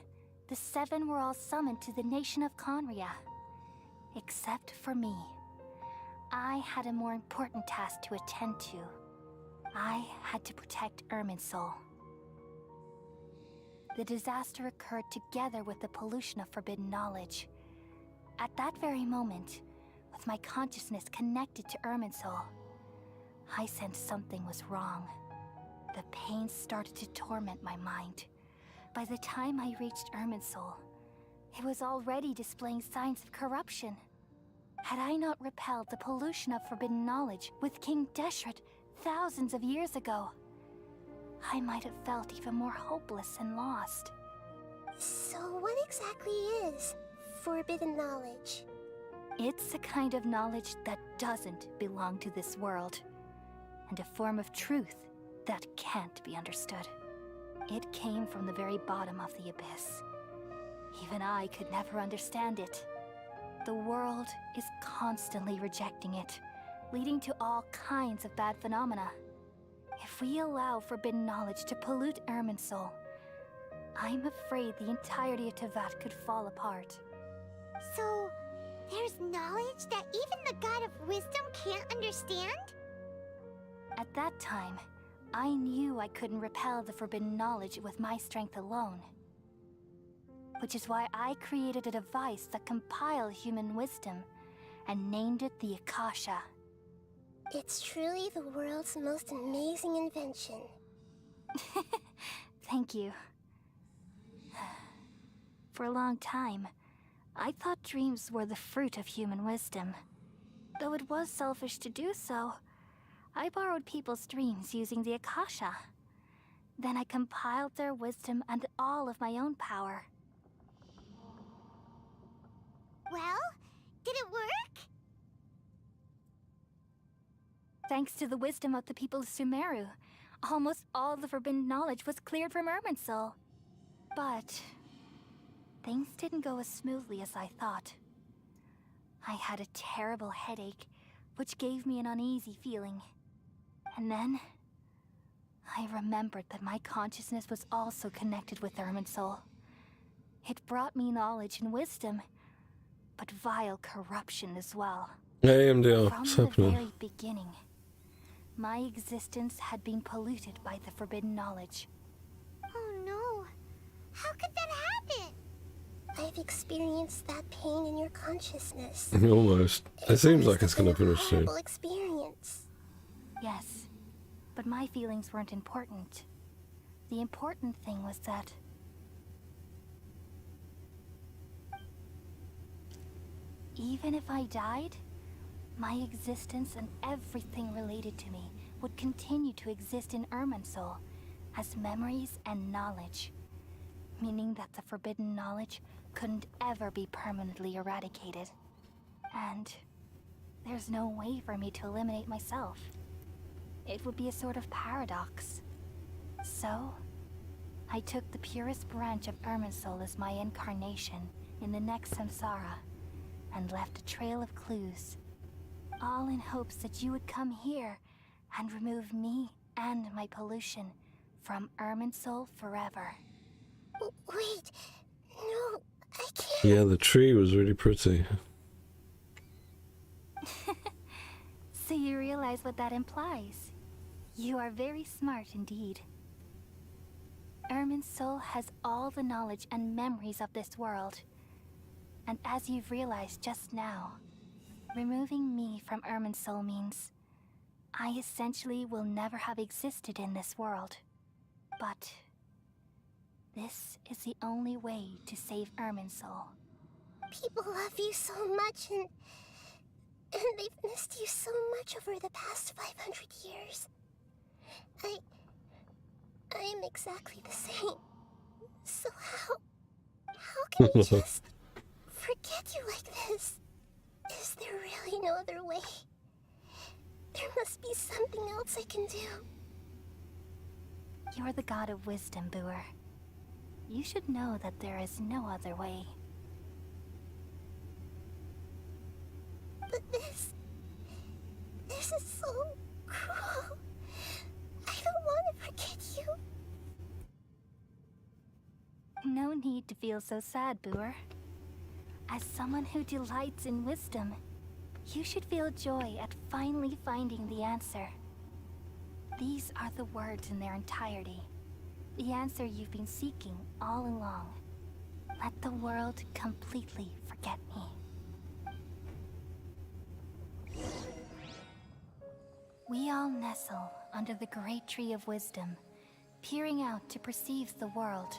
the seven were all summoned to the nation of Conria. Except for me. I had a more important task to attend to. I had to protect Irminsul. The disaster occurred together with the pollution of forbidden knowledge. At that very moment, with my consciousness connected to Irminsul, I sensed something was wrong. The pain started to torment my mind. By the time I reached Irminsul, it was already displaying signs of corruption. Had I not repelled the pollution of forbidden knowledge with King Deshret thousands of years ago, I might have felt even more hopeless and lost. So what exactly is forbidden knowledge? It's a kind of knowledge that doesn't belong to this world, and a form of truth that can't be understood. It came from the very bottom of the abyss. Even I could never understand it. The world is constantly rejecting it, leading to all kinds of bad phenomena. If we allow forbidden knowledge to pollute Irminsul, I'm afraid the entirety of Teyvat could fall apart. So, there's knowledge that even the God of wisdom can't understand? At that time, I knew I couldn't repel the forbidden knowledge with my strength alone. Which is why I created a device that compiled human wisdom and named it the Akasha. It's truly the world's most amazing invention. Thank you. For a long time, I thought dreams were the fruit of human wisdom. Though it was selfish to do so, I borrowed people's dreams using the Akasha. Then I compiled their wisdom and all of my own power. Well, did it work? Thanks to the wisdom of the people of Sumeru, almost all the forbidden knowledge was cleared from Irminsul. But things didn't go as smoothly as I thought. I had a terrible headache, which gave me an uneasy feeling. And then I remembered that my consciousness was also connected with Irminsul. It brought me knowledge and wisdom, but vile corruption as well. Hey, MDR, From what's the happening? very beginning, my existence had been polluted by the forbidden knowledge. Oh no. How could that happen? I've experienced that pain in your consciousness. Almost. It seems like it's gonna finish soon. Horrible experience. Yes, but my feelings weren't important. The important thing was that even if I died, my existence and everything related to me would continue to exist in Irminsul as memories and knowledge, meaning that the forbidden knowledge couldn't ever be permanently eradicated. And there's no way for me to eliminate myself. It would be a sort of paradox. So, I took the purest branch of Irminsul as my incarnation in the next samsara, and left a trail of clues, all in hopes that you would come here and remove me and my pollution from Irminsul forever. Wait, no, I can't. Yeah, the tree was really pretty. So you realize what that implies. You are very smart indeed. Irminsul has all the knowledge and memories of this world. And as you've realized just now, removing me from Irminsul means I essentially will never have existed in this world. But this is the only way to save Irminsul. People love you so much, and they've missed you so much over the past 500 years. I am exactly the same. So how can we just forget you like this? Is there really no other way? There must be something else I can do. You're the god of wisdom, Boer. You should know that there is no other way. But this is so cruel. I don't want to forget you. No need to feel so sad, Boer. As someone who delights in wisdom, you should feel joy at finally finding the answer. These are the words in their entirety. The answer you've been seeking all along. Let the world completely forget me. We all nestle under the great tree of wisdom, peering out to perceive the world.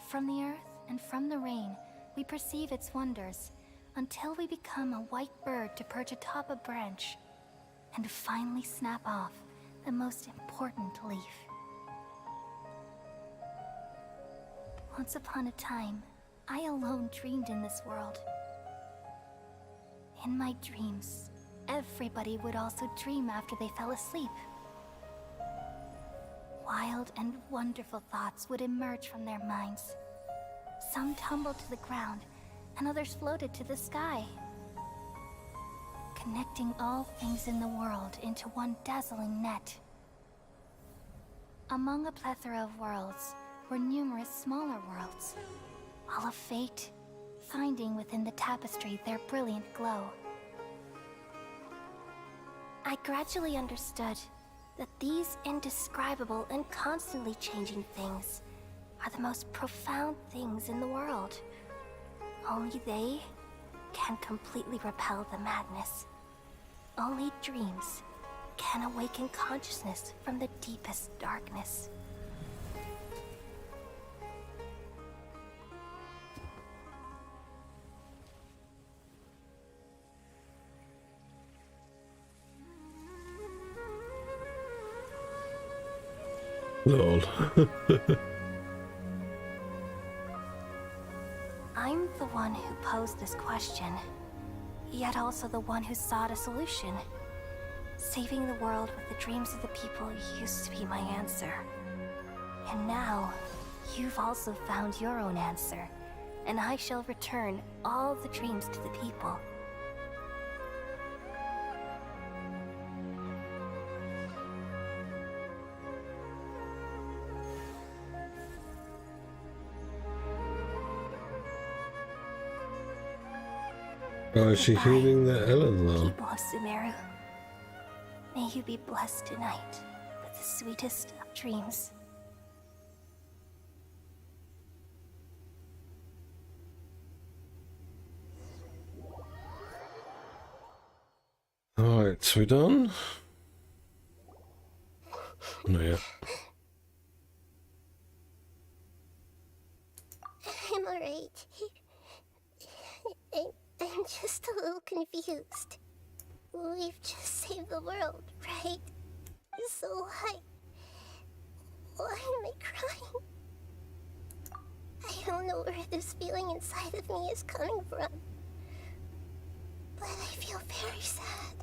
From the earth and from the rain, we perceive its wonders, until we become a white bird to perch atop a branch, and finally snap off the most important leaf. Once upon a time, I alone dreamed in this world. In my dreams, everybody would also dream after they fell asleep. Wild and wonderful thoughts would emerge from their minds. Some tumbled to the ground, and others floated to the sky, connecting all things in the world into one dazzling net. Among a plethora of worlds were numerous smaller worlds, all of fate, finding within the tapestry their brilliant glow. I gradually understood that these indescribable and constantly changing things are the most profound things in the world. Only they can completely repel the madness. Only dreams can awaken consciousness from the deepest darkness. Lol. I'm the one who posed this question, yet also the one who sought a solution. Saving the world with the dreams of the people used to be my answer. And now, you've also found your own answer, and I shall return all the dreams to the people. Oh, is she healing the Elazar? People of Sumeru, may you be blessed tonight with the sweetest of dreams. Alright, so we done? No, yeah. I'm alright. I'm just a little confused. We've just saved the world, right? So why am I crying? I don't know where this feeling inside of me is coming from. But I feel very sad.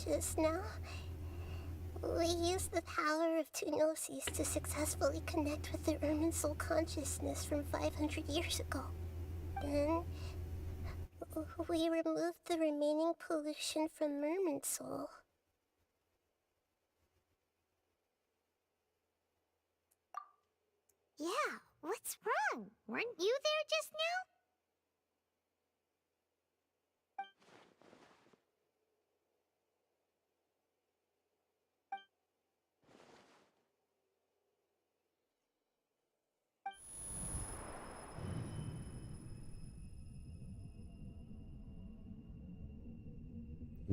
Just now, we used the power of two gnosis to successfully connect with the Irminsul consciousness from 500 years ago. Then, we removed the remaining pollution from Irminsul. Yeah, what's wrong? Weren't you there just now?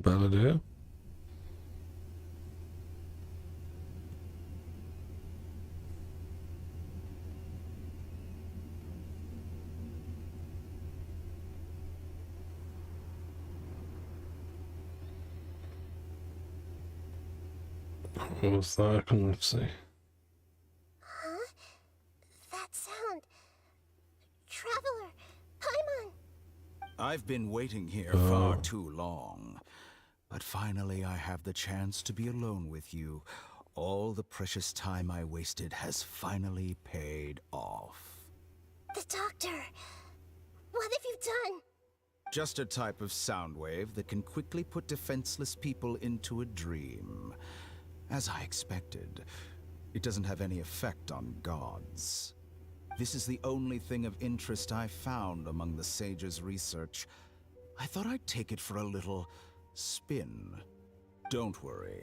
Balladeer? What was that? I couldn't see. Huh? That sound. Traveler, Paimon! I've been waiting here far too long. But finally I have the chance to be alone with you. All the precious time I wasted has finally paid off. The doctor! What have you done? Just a type of sound wave that can quickly put defenseless people into a dream. As I expected, it doesn't have any effect on gods. This is the only thing of interest I found among the sage's research. I thought I'd take it for a little spin. Don't worry.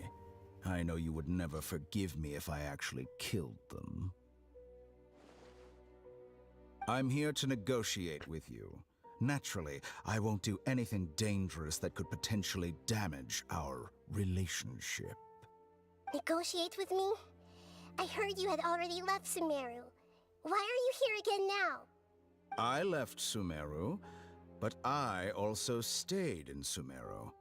I know you would never forgive me if I actually killed them. I'm here to negotiate with you. Naturally, I won't do anything dangerous that could potentially damage our relationship. Negotiate with me? I heard you had already left Sumeru. Why are you here again now? I left Sumeru, but I also stayed in Sumeru.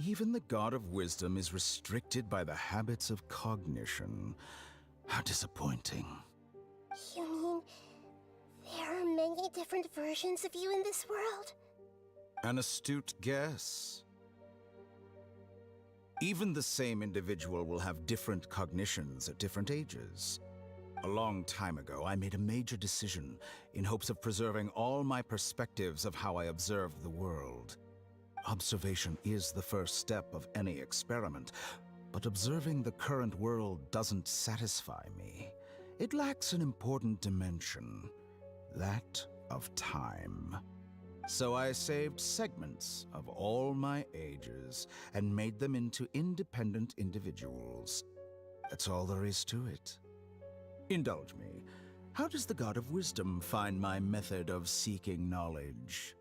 Even the God of Wisdom is restricted by the habits of cognition. How disappointing. You mean there are many different versions of you in this world? An astute guess. Even the same individual will have different cognitions at different ages. A long time ago, I made a major decision in hopes of preserving all my perspectives of how I observed the world. Observation is the first step of any experiment, but observing the current world doesn't satisfy me. It lacks an important dimension, that of time. So I saved segments of all my ages and made them into independent individuals. That's all there is to it. Indulge me. How does the God of Wisdom find my method of seeking knowledge?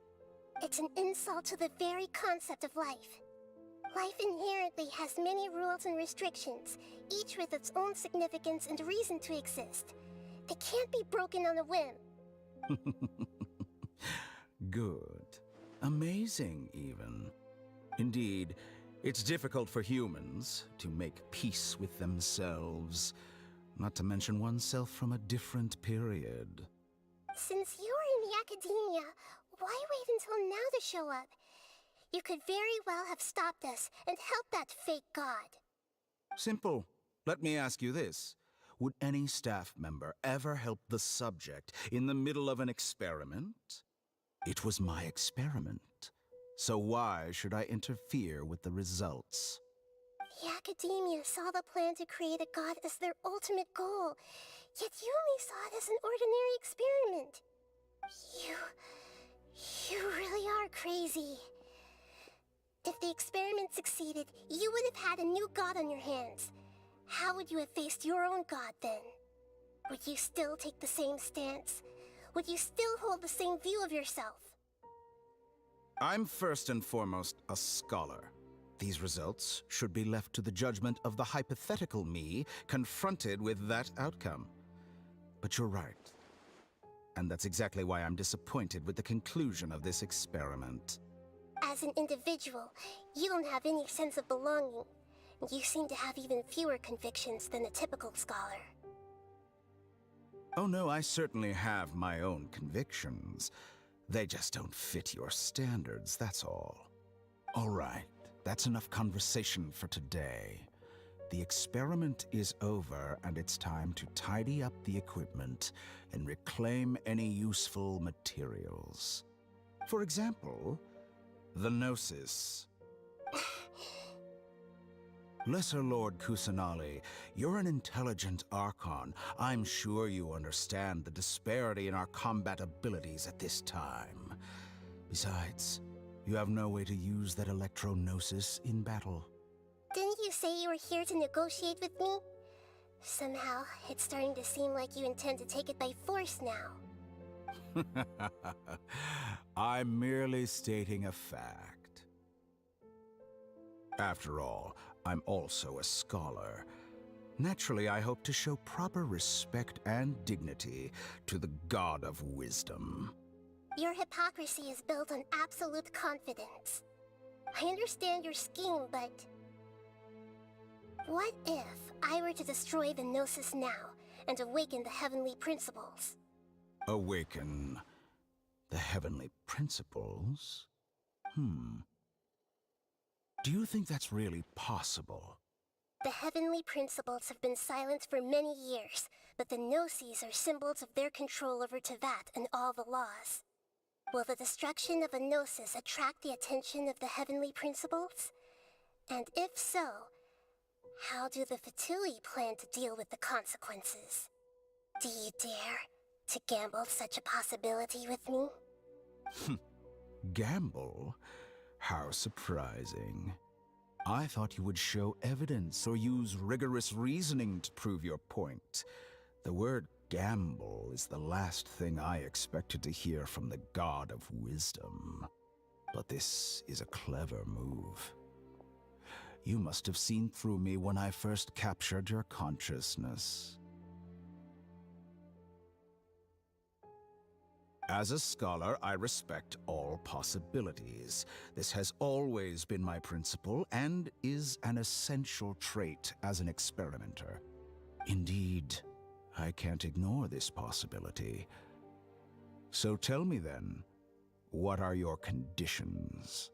It's an insult to the very concept of life. Life inherently has many rules and restrictions, each with its own significance and reason to exist. They can't be broken on a whim. Good. Amazing, even. Indeed, it's difficult for humans to make peace with themselves, not to mention oneself from a different period. Since you were in the academia, why wait until now to show up? You could very well have stopped us and helped that fake god. Simple. Let me ask you this. Would any staff member ever help the subject in the middle of an experiment? It was my experiment. So why should I interfere with the results? The academia saw the plan to create a god as their ultimate goal, yet you only saw it as an ordinary experiment. You really are crazy. If the experiment succeeded, you would have had a new god on your hands. How would you have faced your own god then? Would you still take the same stance? Would you still hold the same view of yourself? I'm first and foremost a scholar. These results should be left to the judgment of the hypothetical me confronted with that outcome. But you're right. And that's exactly why I'm disappointed with the conclusion of this experiment. As an individual, you don't have any sense of belonging. You seem to have even fewer convictions than a typical scholar. Oh no, I certainly have my own convictions. They just don't fit your standards, that's all. All right, that's enough conversation for today. The experiment is over, and it's time to tidy up the equipment and reclaim any useful materials. For example, the Gnosis. Lesser Lord Kusanali, you're an intelligent Archon. I'm sure you understand the disparity in our combat abilities at this time. Besides, you have no way to use that Electro-Gnosis in battle. Didn't you say you were here to negotiate with me? Somehow, it's starting to seem like you intend to take it by force now. I'm merely stating a fact. After all, I'm also a scholar. Naturally, I hope to show proper respect and dignity to the God of Wisdom. Your hypocrisy is built on absolute confidence. I understand your scheme, but... what if I were to destroy the Gnosis now and awaken the heavenly principles? Awaken the heavenly principles? Do you think that's really possible? The heavenly principles have been silent for many years, but the Gnosis are symbols of their control over Teyvat and all the laws. Will the destruction of a Gnosis attract the attention of the heavenly principles? And if so, how do the Fatui plan to deal with the consequences? Do you dare to gamble such a possibility with me? Gamble? How surprising. I thought you would show evidence or use rigorous reasoning to prove your point. The word gamble is the last thing I expected to hear from the God of Wisdom. But this is a clever move. You must have seen through me when I first captured your consciousness. As a scholar, I respect all possibilities. This has always been my principle and is an essential trait as an experimenter. Indeed, I can't ignore this possibility. So tell me then, what are your conditions?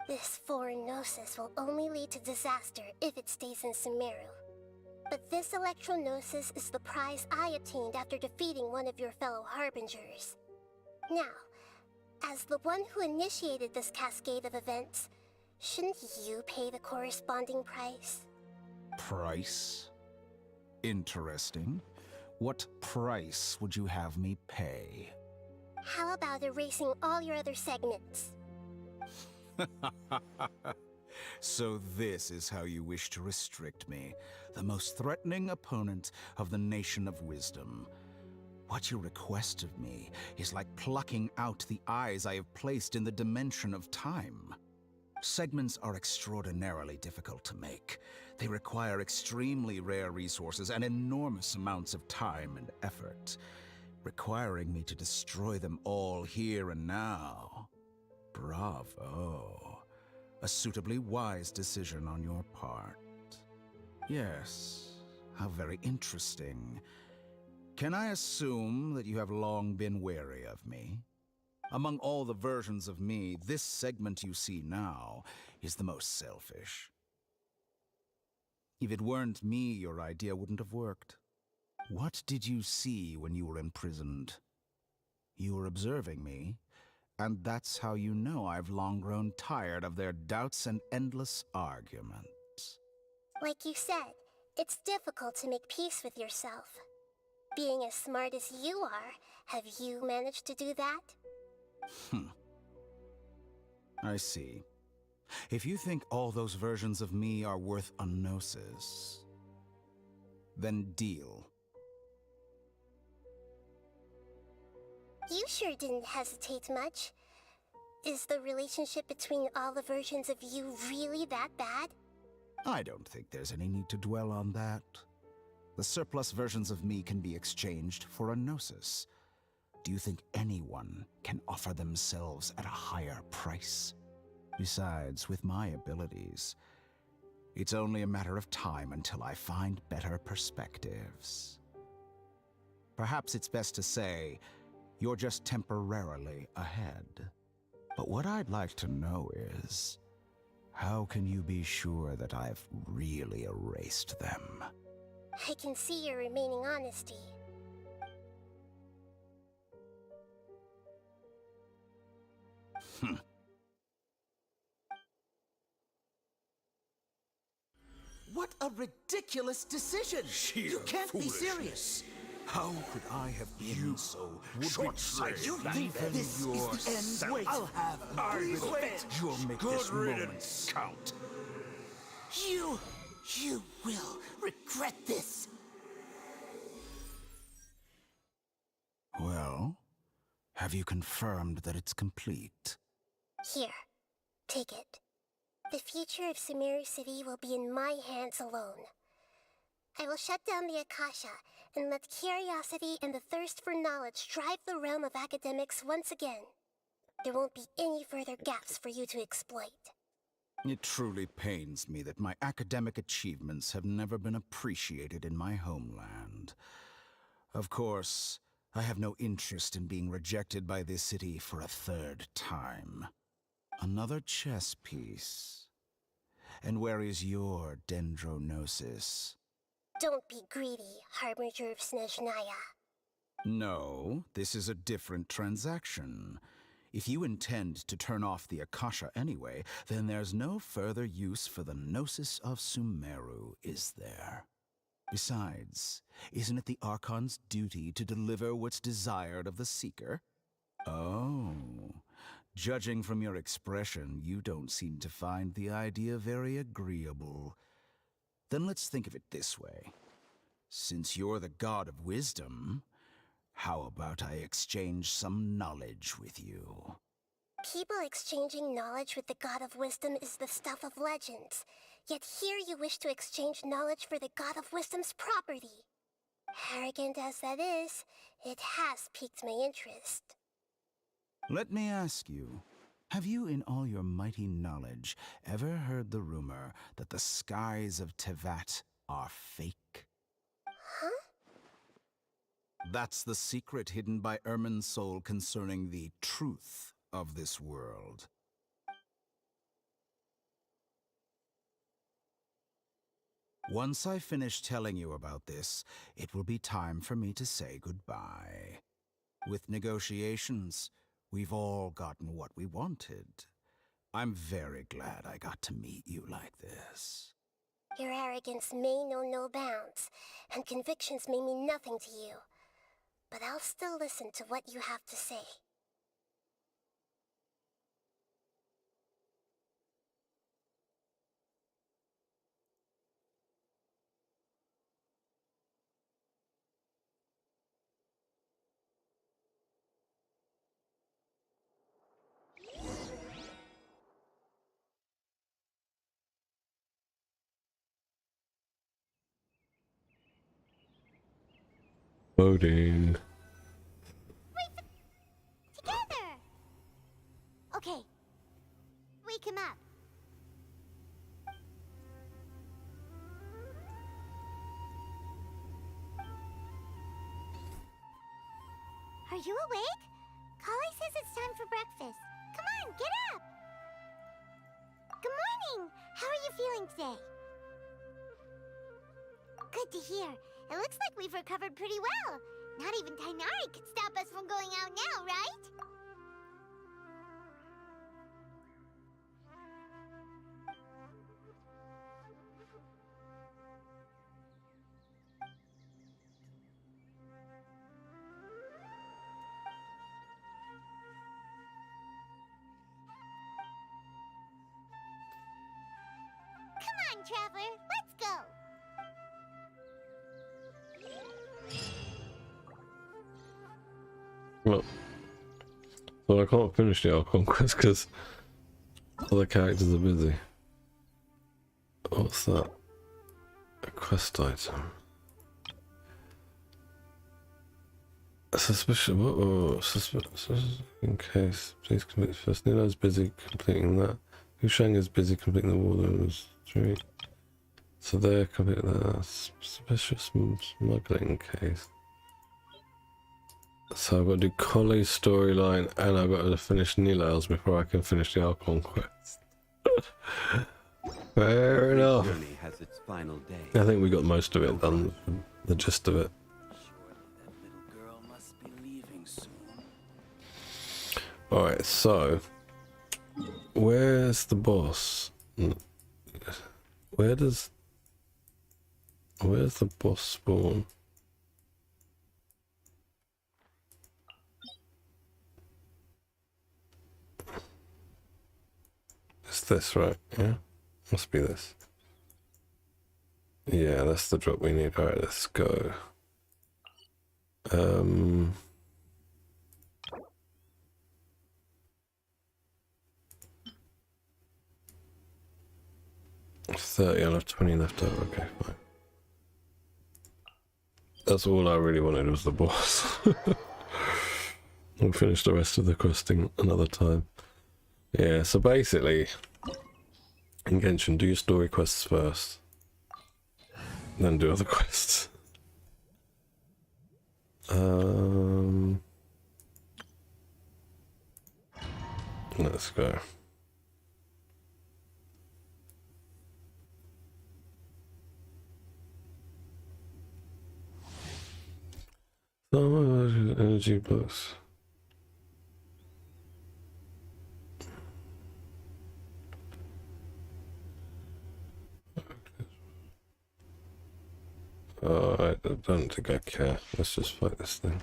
This foreign Gnosis will only lead to disaster if it stays in Sumeru. But this Electro-Gnosis is the prize I obtained after defeating one of your fellow Harbingers. Now, as the one who initiated this cascade of events, shouldn't you pay the corresponding price? Price? Interesting. What price would you have me pay? How about erasing all your other segments? So this is how you wish to restrict me, the most threatening opponent of the Nation of Wisdom. What you request of me is like plucking out the eyes I have placed in the dimension of time. Segments are extraordinarily difficult to make. They require extremely rare resources and enormous amounts of time and effort, requiring me to destroy them all here and now. Bravo. A suitably wise decision on your part. Yes, how very interesting. Can I assume that you have long been wary of me? Among all the versions of me, this segment you see now is the most selfish. If it weren't me, your idea wouldn't have worked. What did you see when you were imprisoned? You were observing me, and that's how you know I've long grown tired of their doubts and endless arguments. Like you said, it's difficult to make peace with yourself. Being as smart as you are, have you managed to do that? I see. If you think all those versions of me are worth a gnosis, then deal. You sure didn't hesitate much. Is the relationship between all the versions of you really that bad? I don't think there's any need to dwell on that. The surplus versions of me can be exchanged for a gnosis. Do you think anyone can offer themselves at a higher price? Besides, with my abilities, it's only a matter of time until I find better perspectives. Perhaps it's best to say, you're just temporarily ahead. But what I'd like to know is, how can you be sure that I've really erased them? I can see your remaining honesty. What a ridiculous decision! You can't be serious! How could I have been so short-sighted? You think this is the end? Wait, I'll have You'll make this moment count. You will regret this. Well, have you confirmed that it's complete? Here, take it. The future of Sumeru City will be in my hands alone. I will shut down the Akasha and let curiosity and the thirst for knowledge drive the realm of academics once again. There won't be any further gaps for you to exploit. It truly pains me that my academic achievements have never been appreciated in my homeland. Of course, I have no interest in being rejected by this city for a third time. Another chess piece. And where is your dendronosis? Don't be greedy, Harbinger of Snezhnaya. No, this is a different transaction. If you intend to turn off the Akasha anyway, then there's no further use for the Gnosis of Sumeru, is there? Besides, isn't it the Archon's duty to deliver what's desired of the Seeker? Oh, judging from your expression, you don't seem to find the idea very agreeable. Then let's think of it this way. Since you're the god of wisdom, how about I exchange some knowledge with you? People exchanging knowledge with the God of Wisdom is the stuff of legends. Yet here you wish to exchange knowledge for the God of Wisdom's property. Arrogant as that is, it has piqued my interest. Let me ask you, have you in all your mighty knowledge ever heard the rumor that the skies of Tevat are fake? Huh? That's the secret hidden by Irminsul concerning the truth of this world. Once I finish telling you about this, it will be time for me to say goodbye. With negotiations, we've all gotten what we wanted. I'm very glad I got to meet you like this. Your arrogance may know no bounds, and convictions may mean nothing to you. But I'll still listen to what you have to say. Loading. Together! Okay. Wake him up. Are you awake? Kali says it's time for breakfast. Come on, get up! Good morning! How are you feeling today? Good to hear. It looks like we've recovered pretty well. Not even Tainari could stop us from going out now, right? traveler. Let's go. Well, so I can't finish the Archon quest because other characters are busy. What's that? A quest item. Suspicion. What? Suspicion. In case, please complete first. Nilo's busy completing that. Hushang is busy completing the wall in the street. So they're completing that. Suspicious smuggling case. So I've got to do Colley's storyline and I've got to finish Nilo's before I can finish the Archon quest. Fair enough. Journey has its final day. I think we got most of it done, the gist of it. Alright, so where's the boss? Where's the boss spawn? It's this, right? Yeah? Must be this. Yeah, that's the drop we need. Alright, let's go. $30, I'll have 20 left over. Okay, fine. That's all I really wanted was the boss. We'll finish the rest of the questing another time. Yeah, so basically, in Genshin, do your story quests first, then do other quests. Let's go. Energy books. I don't think I care. Let's just fight this thing.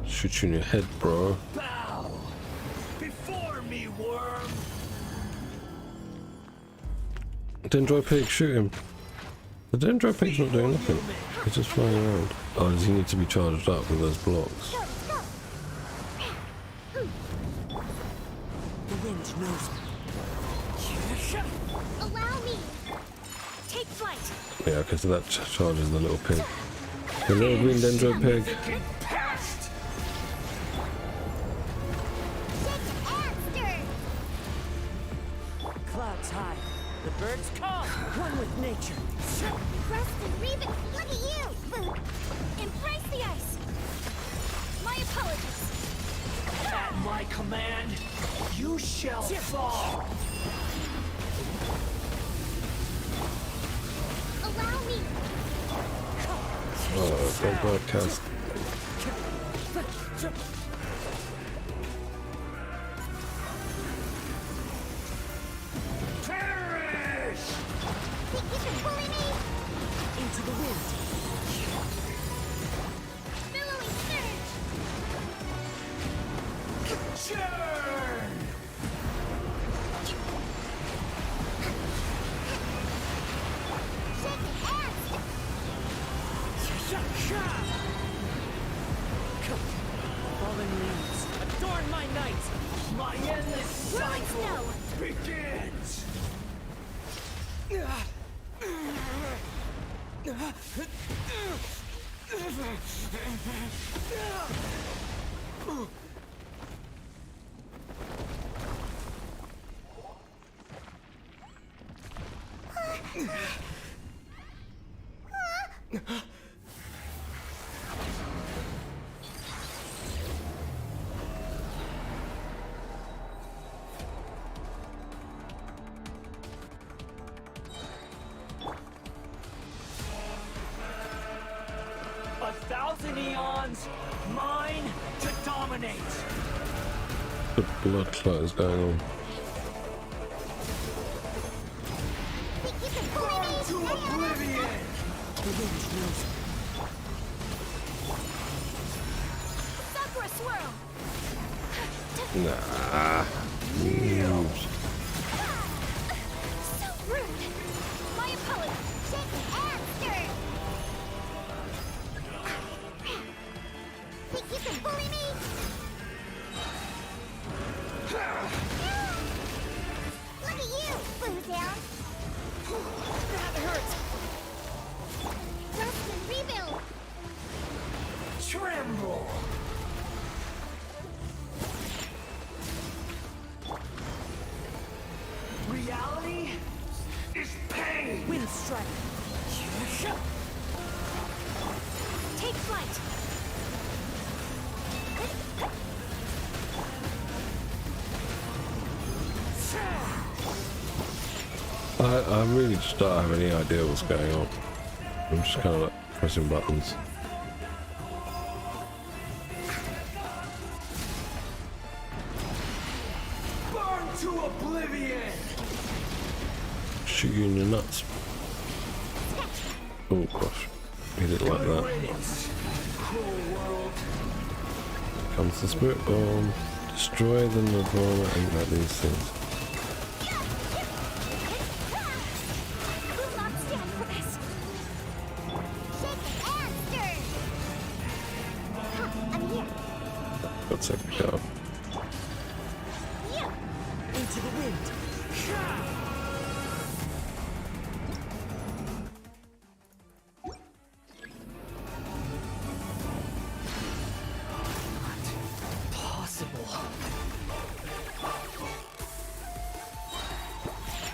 Shoot you in your head, bro. Bow before me, worm. Dendro Pig, shoot him. The Dendro Pig's not doing nothing. He's just flying around. Oh, does he need to be charged up with those blocks? The wind knows me. Allow me. Take flight. Yeah, because that charges the little pig. The little green Dendro Pig. Clouds high. The birds call. One with nature. Crust and Reeve, look at you. Embrace the ice. My apologies. At my command, you shall fall. Allow me. Oh, don't broadcast. Perish! Think you can bully me? Into the wind. Billowing surge. Churn! Shake it, ass. Fallen leaves. Adorn my night. My endless Rolling cycle snow. begins! A thousand eons, mine to dominate. The blood clot is going on. Think you can bully me? To oblivion! The wind knows me. Sakura swirl. Nah. Moves. So rude. My apologies. Shake and stir. Think you can bully me? Look at you, Boozound. That hurts. Rest and rebuild. Tremble! Reality is pain! Wind strike. Take flight. I really just don't have any idea what's going on. I'm just kind of like pressing buttons. Burn to oblivion! Shoot you in your nuts. Oh gosh, he didn't like that. Comes the spirit bomb. Destroy the Nirvana and like these things. Will not stand for this. Shake and stir. Ha, I'm here. Got to take it out. Yeah. Into the wind. Possible.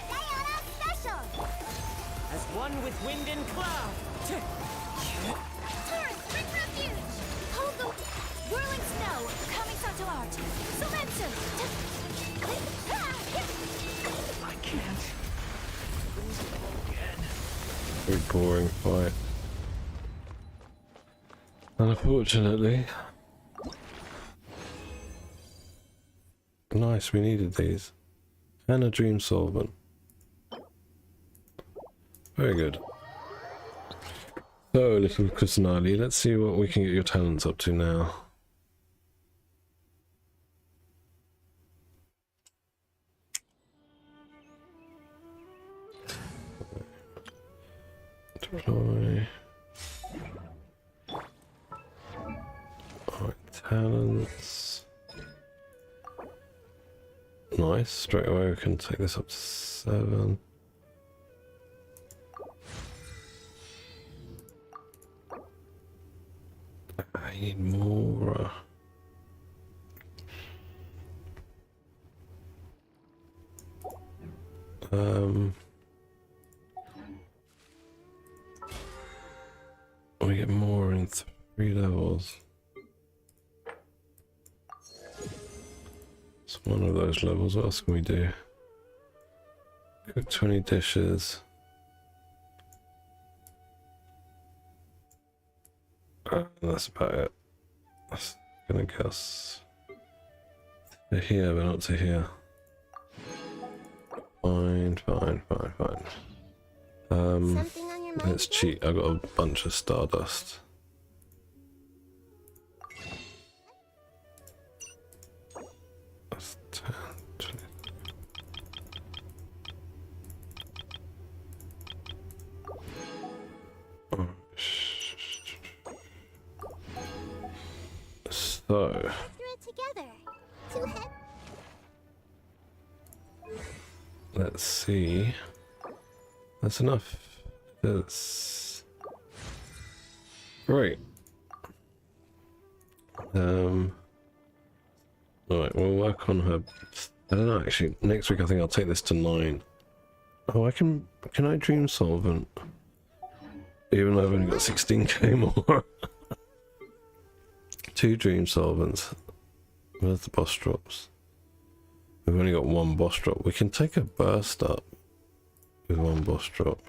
Diana special. As one with wind and cloud. Torrent, bring refuge. Hold the whirling snow. Coming to art. Momentum. I can't. Lose it all again. Very boring fight. Unfortunately. Nice, we needed these. And a dream solvent. Very good. So, little Kusanagi, let's see what we can get your talents up to now. Deploy. Alright, talents. Nice, straight away we can take this up to 7. I need more. We get more in 3 levels. It's one of those levels. What else can we do? Cook 20 dishes. That's about it. That's gonna get us to here, but not to here. Fine. Let's cheat. I got a bunch of stardust. That's 10, 20. So Do it together. Two heads. let's see. That's enough. That's great. Alright, we'll work on her. I don't know, actually, next week I think I'll take this to 9. Oh, can I dream solvent? Even though I've only got 16k more. 2 dream solvents. Where's the boss drops? We've only got 1 boss drop. We can take a burst up with 1 boss drop.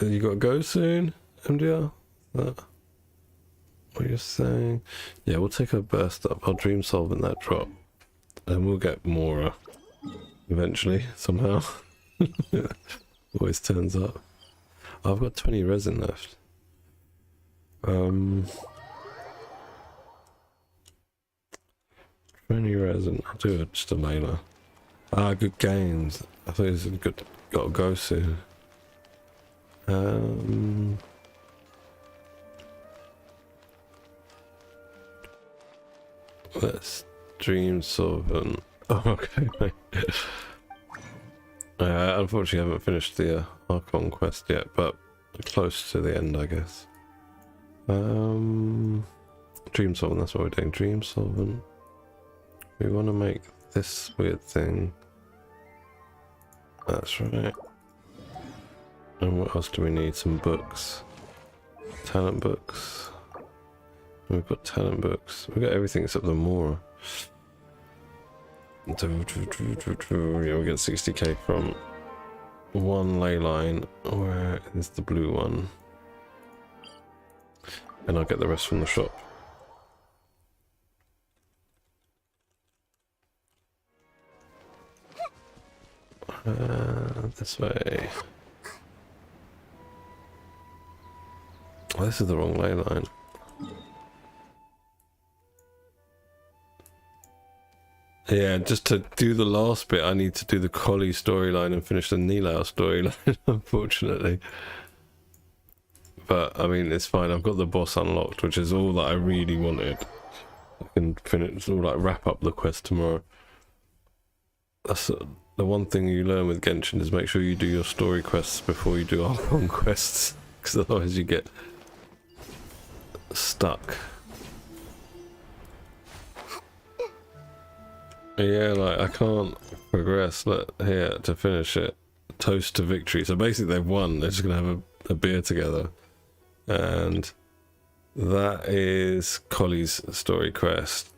You got to go soon, MDR? What you're saying? Yeah, we'll take a burst up. I'll dream solvent that drop. And we'll get more eventually, somehow. Always turns up. I've got 20 resin left. 20 resin. I'll do it just a later. Ah, good games. I thought it was good. Gotta go soon. Let's dream solvent. Oh, okay, mate. Unfortunately, I haven't finished the Archon quest yet, but close to the end, I guess. Dream solvent. That's what we're doing. Dream solvent. We want to make this weird thing. That's right. And what else do we need? Some books. Talent books. We've got talent books. We've got everything except the Mora. Yeah, we get 60k from one ley line. Where is the blue one? And I'll get the rest from the shop. This way. Oh, this is the wrong ley line. Yeah, just to do the last bit, I need to do the Collie storyline and finish the Nilao storyline, unfortunately. But, I mean, it's fine. I've got the boss unlocked, which is all that I really wanted. I can finish, all like, wrap up the quest tomorrow. That's the one thing you learn with Genshin is make sure you do your story quests before you do Archon quests, because otherwise you get stuck. Yeah, like I can't progress. Look here to finish it. Toast to victory. So basically they've won. They're just gonna have a beer together, and that is Collie's story quest.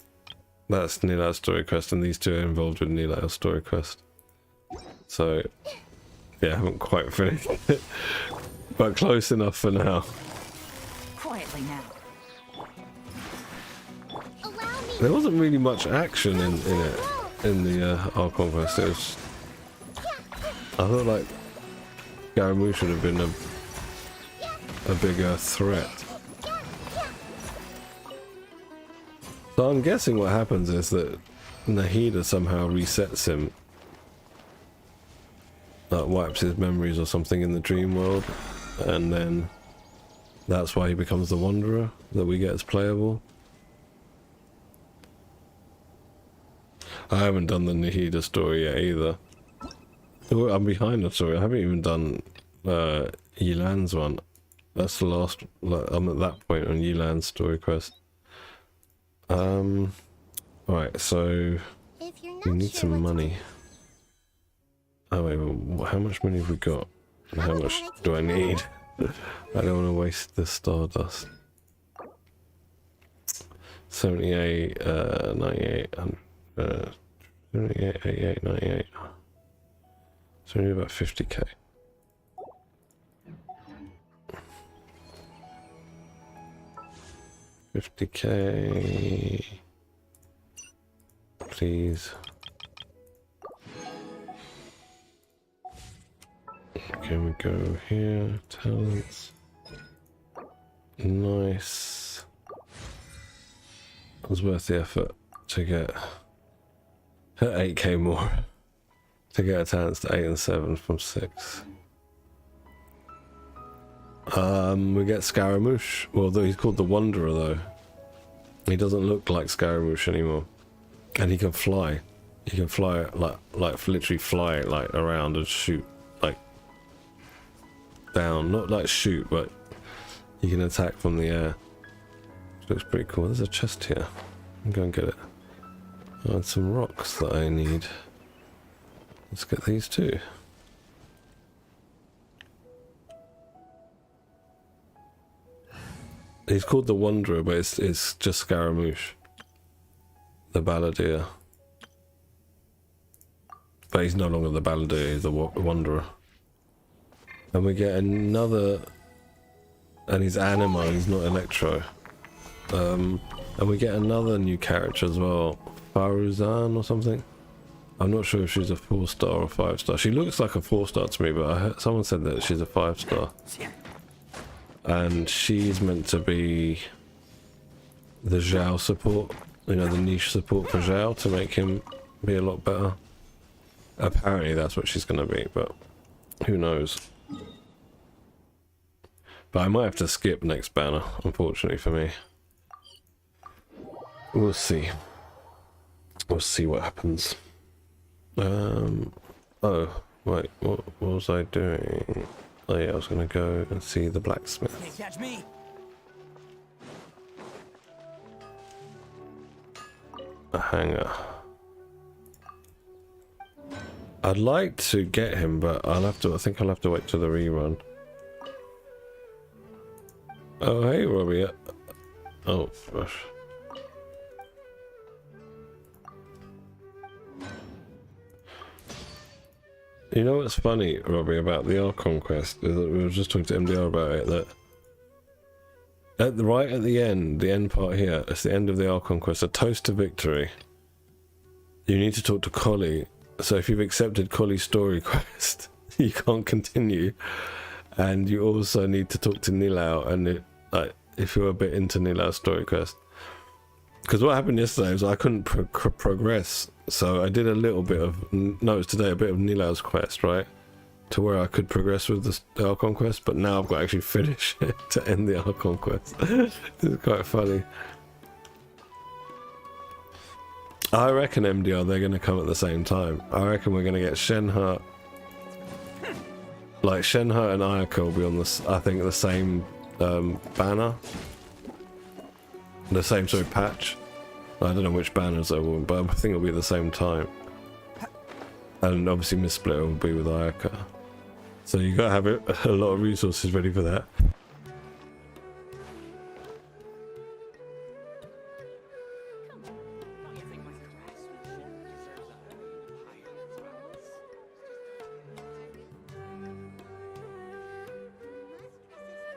That's Nilao's story quest, and these two are involved with Nilao's story quest. So yeah, I haven't quite finished it, but close enough for now. Quietly now. There wasn't really much action in it, in the Archon quest. It was, I thought like Scaramouche should have been a bigger threat. So I'm guessing what happens is that Nahida somehow resets him, like wipes his memories or something in the dream world, and then that's why he becomes the Wanderer that we get as playable. I haven't done the Nahida story yet either. Oh, I'm behind the story. I haven't even done Yilan's one. That's the last. Like, I'm at that point on Yilan's story quest. Right. So we need some money. Oh wait, well, how much money have we got? And how much do I need? I don't want to waste the stardust. 78, 98, 78, 88, 98. So we need about 50k. $50k. Please. Can we go here? Talents. Nice. It was worth the effort to get 8k more. To get our talents to 8 and 7 from 6. We get Scaramouche. Well, though he's called the Wanderer, though. He doesn't look like Scaramouche anymore. And he can fly. He can fly, like literally fly, like, around and shoot, like, down. Not like shoot, but he can attack from the air. Which looks pretty cool. There's a chest here. I'm going to get it. And some rocks that I need. Let's get these too. He's called the Wanderer, but it's just Scaramouche. The Balladeer. But he's no longer the Balladeer, he's the Wanderer. And we get another... And he's Anima, he's not Electro. And we get another new character as well. Faruzan or something. I'm not sure if she's a 4-star or 5-star. She looks like a 4-star to me, but I heard, someone said that she's a 5-star. And she's meant to be the Zhao support, you know, the niche support for Zhao to make him be a lot better. Apparently that's what she's going to be, but who knows. But I might have to skip next banner, unfortunately for me. We'll see. We'll see what happens. Oh, wait, what was I doing? Oh yeah, I was gonna go and see the blacksmith. Can't catch me. A hanger. I'd like to get him, but I think I'll have to wait till the rerun. Oh, hey, Robbie. Oh, gosh. You know what's funny, Robbie, about the Archon quest is that we were just talking to MDR about it, that right at the end part here, it's the end of the Archon quest, a toast to victory. You need to talk to Collie. So if you've accepted Collie's story quest, you can't continue. And you also need to talk to Nilau, and if you're a bit into Nilau's story quest. Because what happened yesterday was I couldn't progress, so I did a little bit of, no, it was today, a bit of Nilau's quest, right? To where I could progress with the Archon quest, but now I've got to actually finish it to end the Archon quest. It's quite funny. I reckon MDR, they're going to come at the same time. I reckon we're going to get Shenhe. Like, Shenhe and Ayaka will be on this, I think, the same banner. The same sort of patch. I don't know which banners they will, but I think it'll be at the same time. And obviously Miss Split will be with Ayaka. So you gotta have a lot of resources ready for that.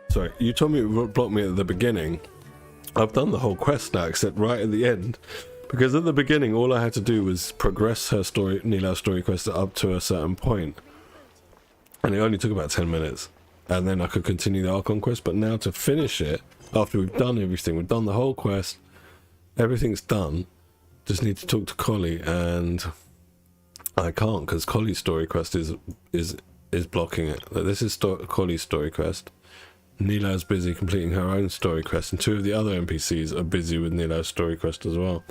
Sorry, you told me it blocked me at the beginning. I've done the whole quest now, except right at the end. Because at the beginning, all I had to do was progress her story, Nilau's story quest up to a certain point. And it only took about 10 minutes. And then I could continue the Archon quest. But now to finish it, after we've done everything, we've done the whole quest, everything's done, just need to talk to Collie, and I can't, because Collie's story quest is blocking it. This is Collie's story quest. Nilau's busy completing her own story quest, and 2 of the other NPCs are busy with Nilau's story quest as well.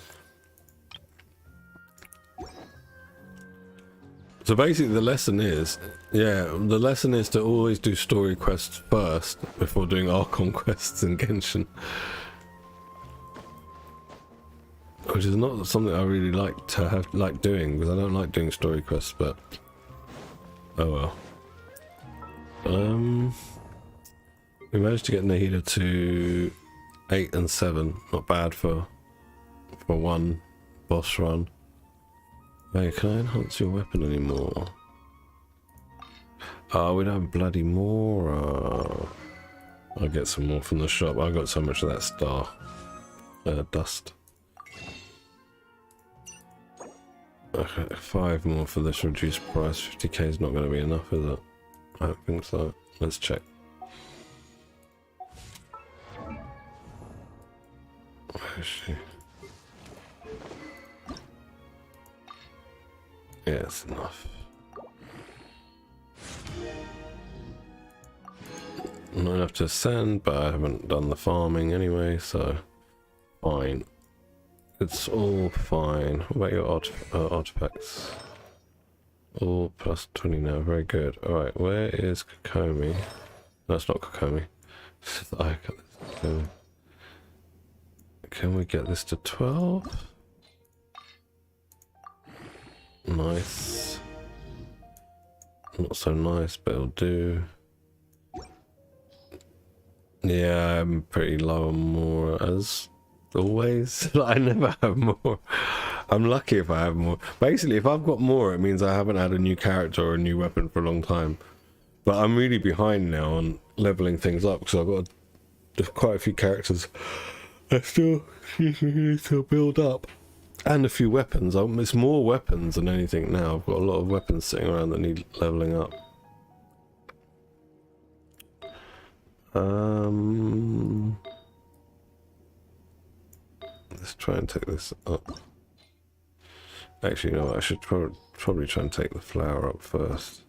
So basically the lesson is, the lesson is to always do story quests first before doing Archon quests in Genshin. Which is not something I really like doing, because I don't like doing story quests, but oh well. We managed to get Nahida to 8 and 7. Not bad for one boss run. Hey, can I enhance your weapon anymore? Oh, we don't have bloody more. I'll get some more from the shop. I got so much of that star dust. Okay, 5 more for this reduced price. 50k is not going to be enough, is it? I don't think so. Let's check. Where is she? Yeah, it's enough. Not enough to ascend, but I haven't done the farming anyway, so fine. It's all fine. What about your artifacts? All plus 20 now, very good. Alright, where is Kokomi? No, it's not Kokomi. I got this Kokomi. Can we get this to 12? Nice. Not so nice, but it'll do. Yeah, I'm pretty low on more as always. I never have more. I'm lucky if I have more. Basically, if I've got more, it means I haven't had a new character or a new weapon for a long time. But I'm really behind now on leveling things up, because I've got quite a few characters I still need to build up. And a few weapons. It's more weapons than anything now. I've got a lot of weapons sitting around that need leveling up. Let's try and take this up. Actually, no, I should probably try and take the flower up first.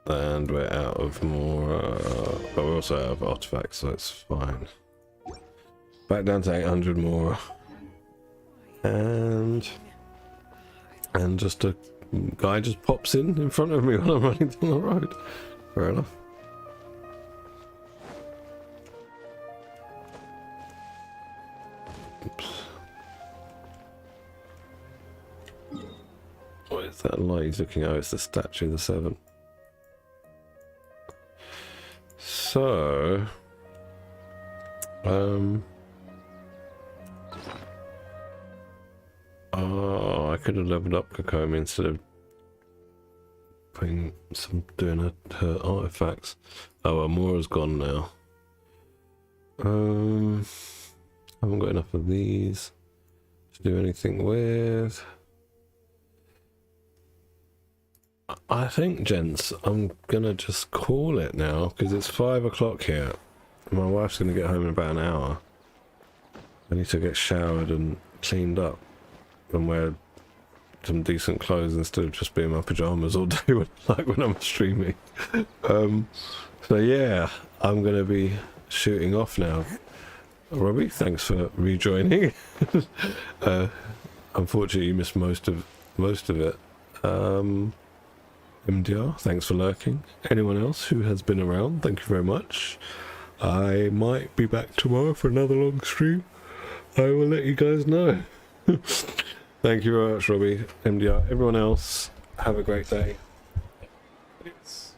And we're out of more, but we're also out of artifacts, so it's fine. Back down to 800 more. And just a guy just pops in front of me when I'm running down the road. Fair enough. Oops. What is that light he's looking at? Oh, it's the statue of the Seven. So, oh, I could have leveled up Kokomi instead of doing her artifacts. Oh, well, Mora's gone now. Haven't got enough of these to do anything with. I think, gents, I'm gonna just call it now because it's 5 o'clock here. My wife's gonna get home in about an hour. I need to get showered and cleaned up and wear some decent clothes instead of just being in my pajamas all day when I'm streaming. So yeah, I'm gonna be shooting off now. Robbie, thanks for rejoining. Unfortunately, you missed most of it. MDR, thanks for lurking. Anyone else who has been around, thank you very much. I might be back tomorrow for another long stream. I will let you guys know. Thank you very much, Robbie, MDR. Everyone else, have a great day. Thanks.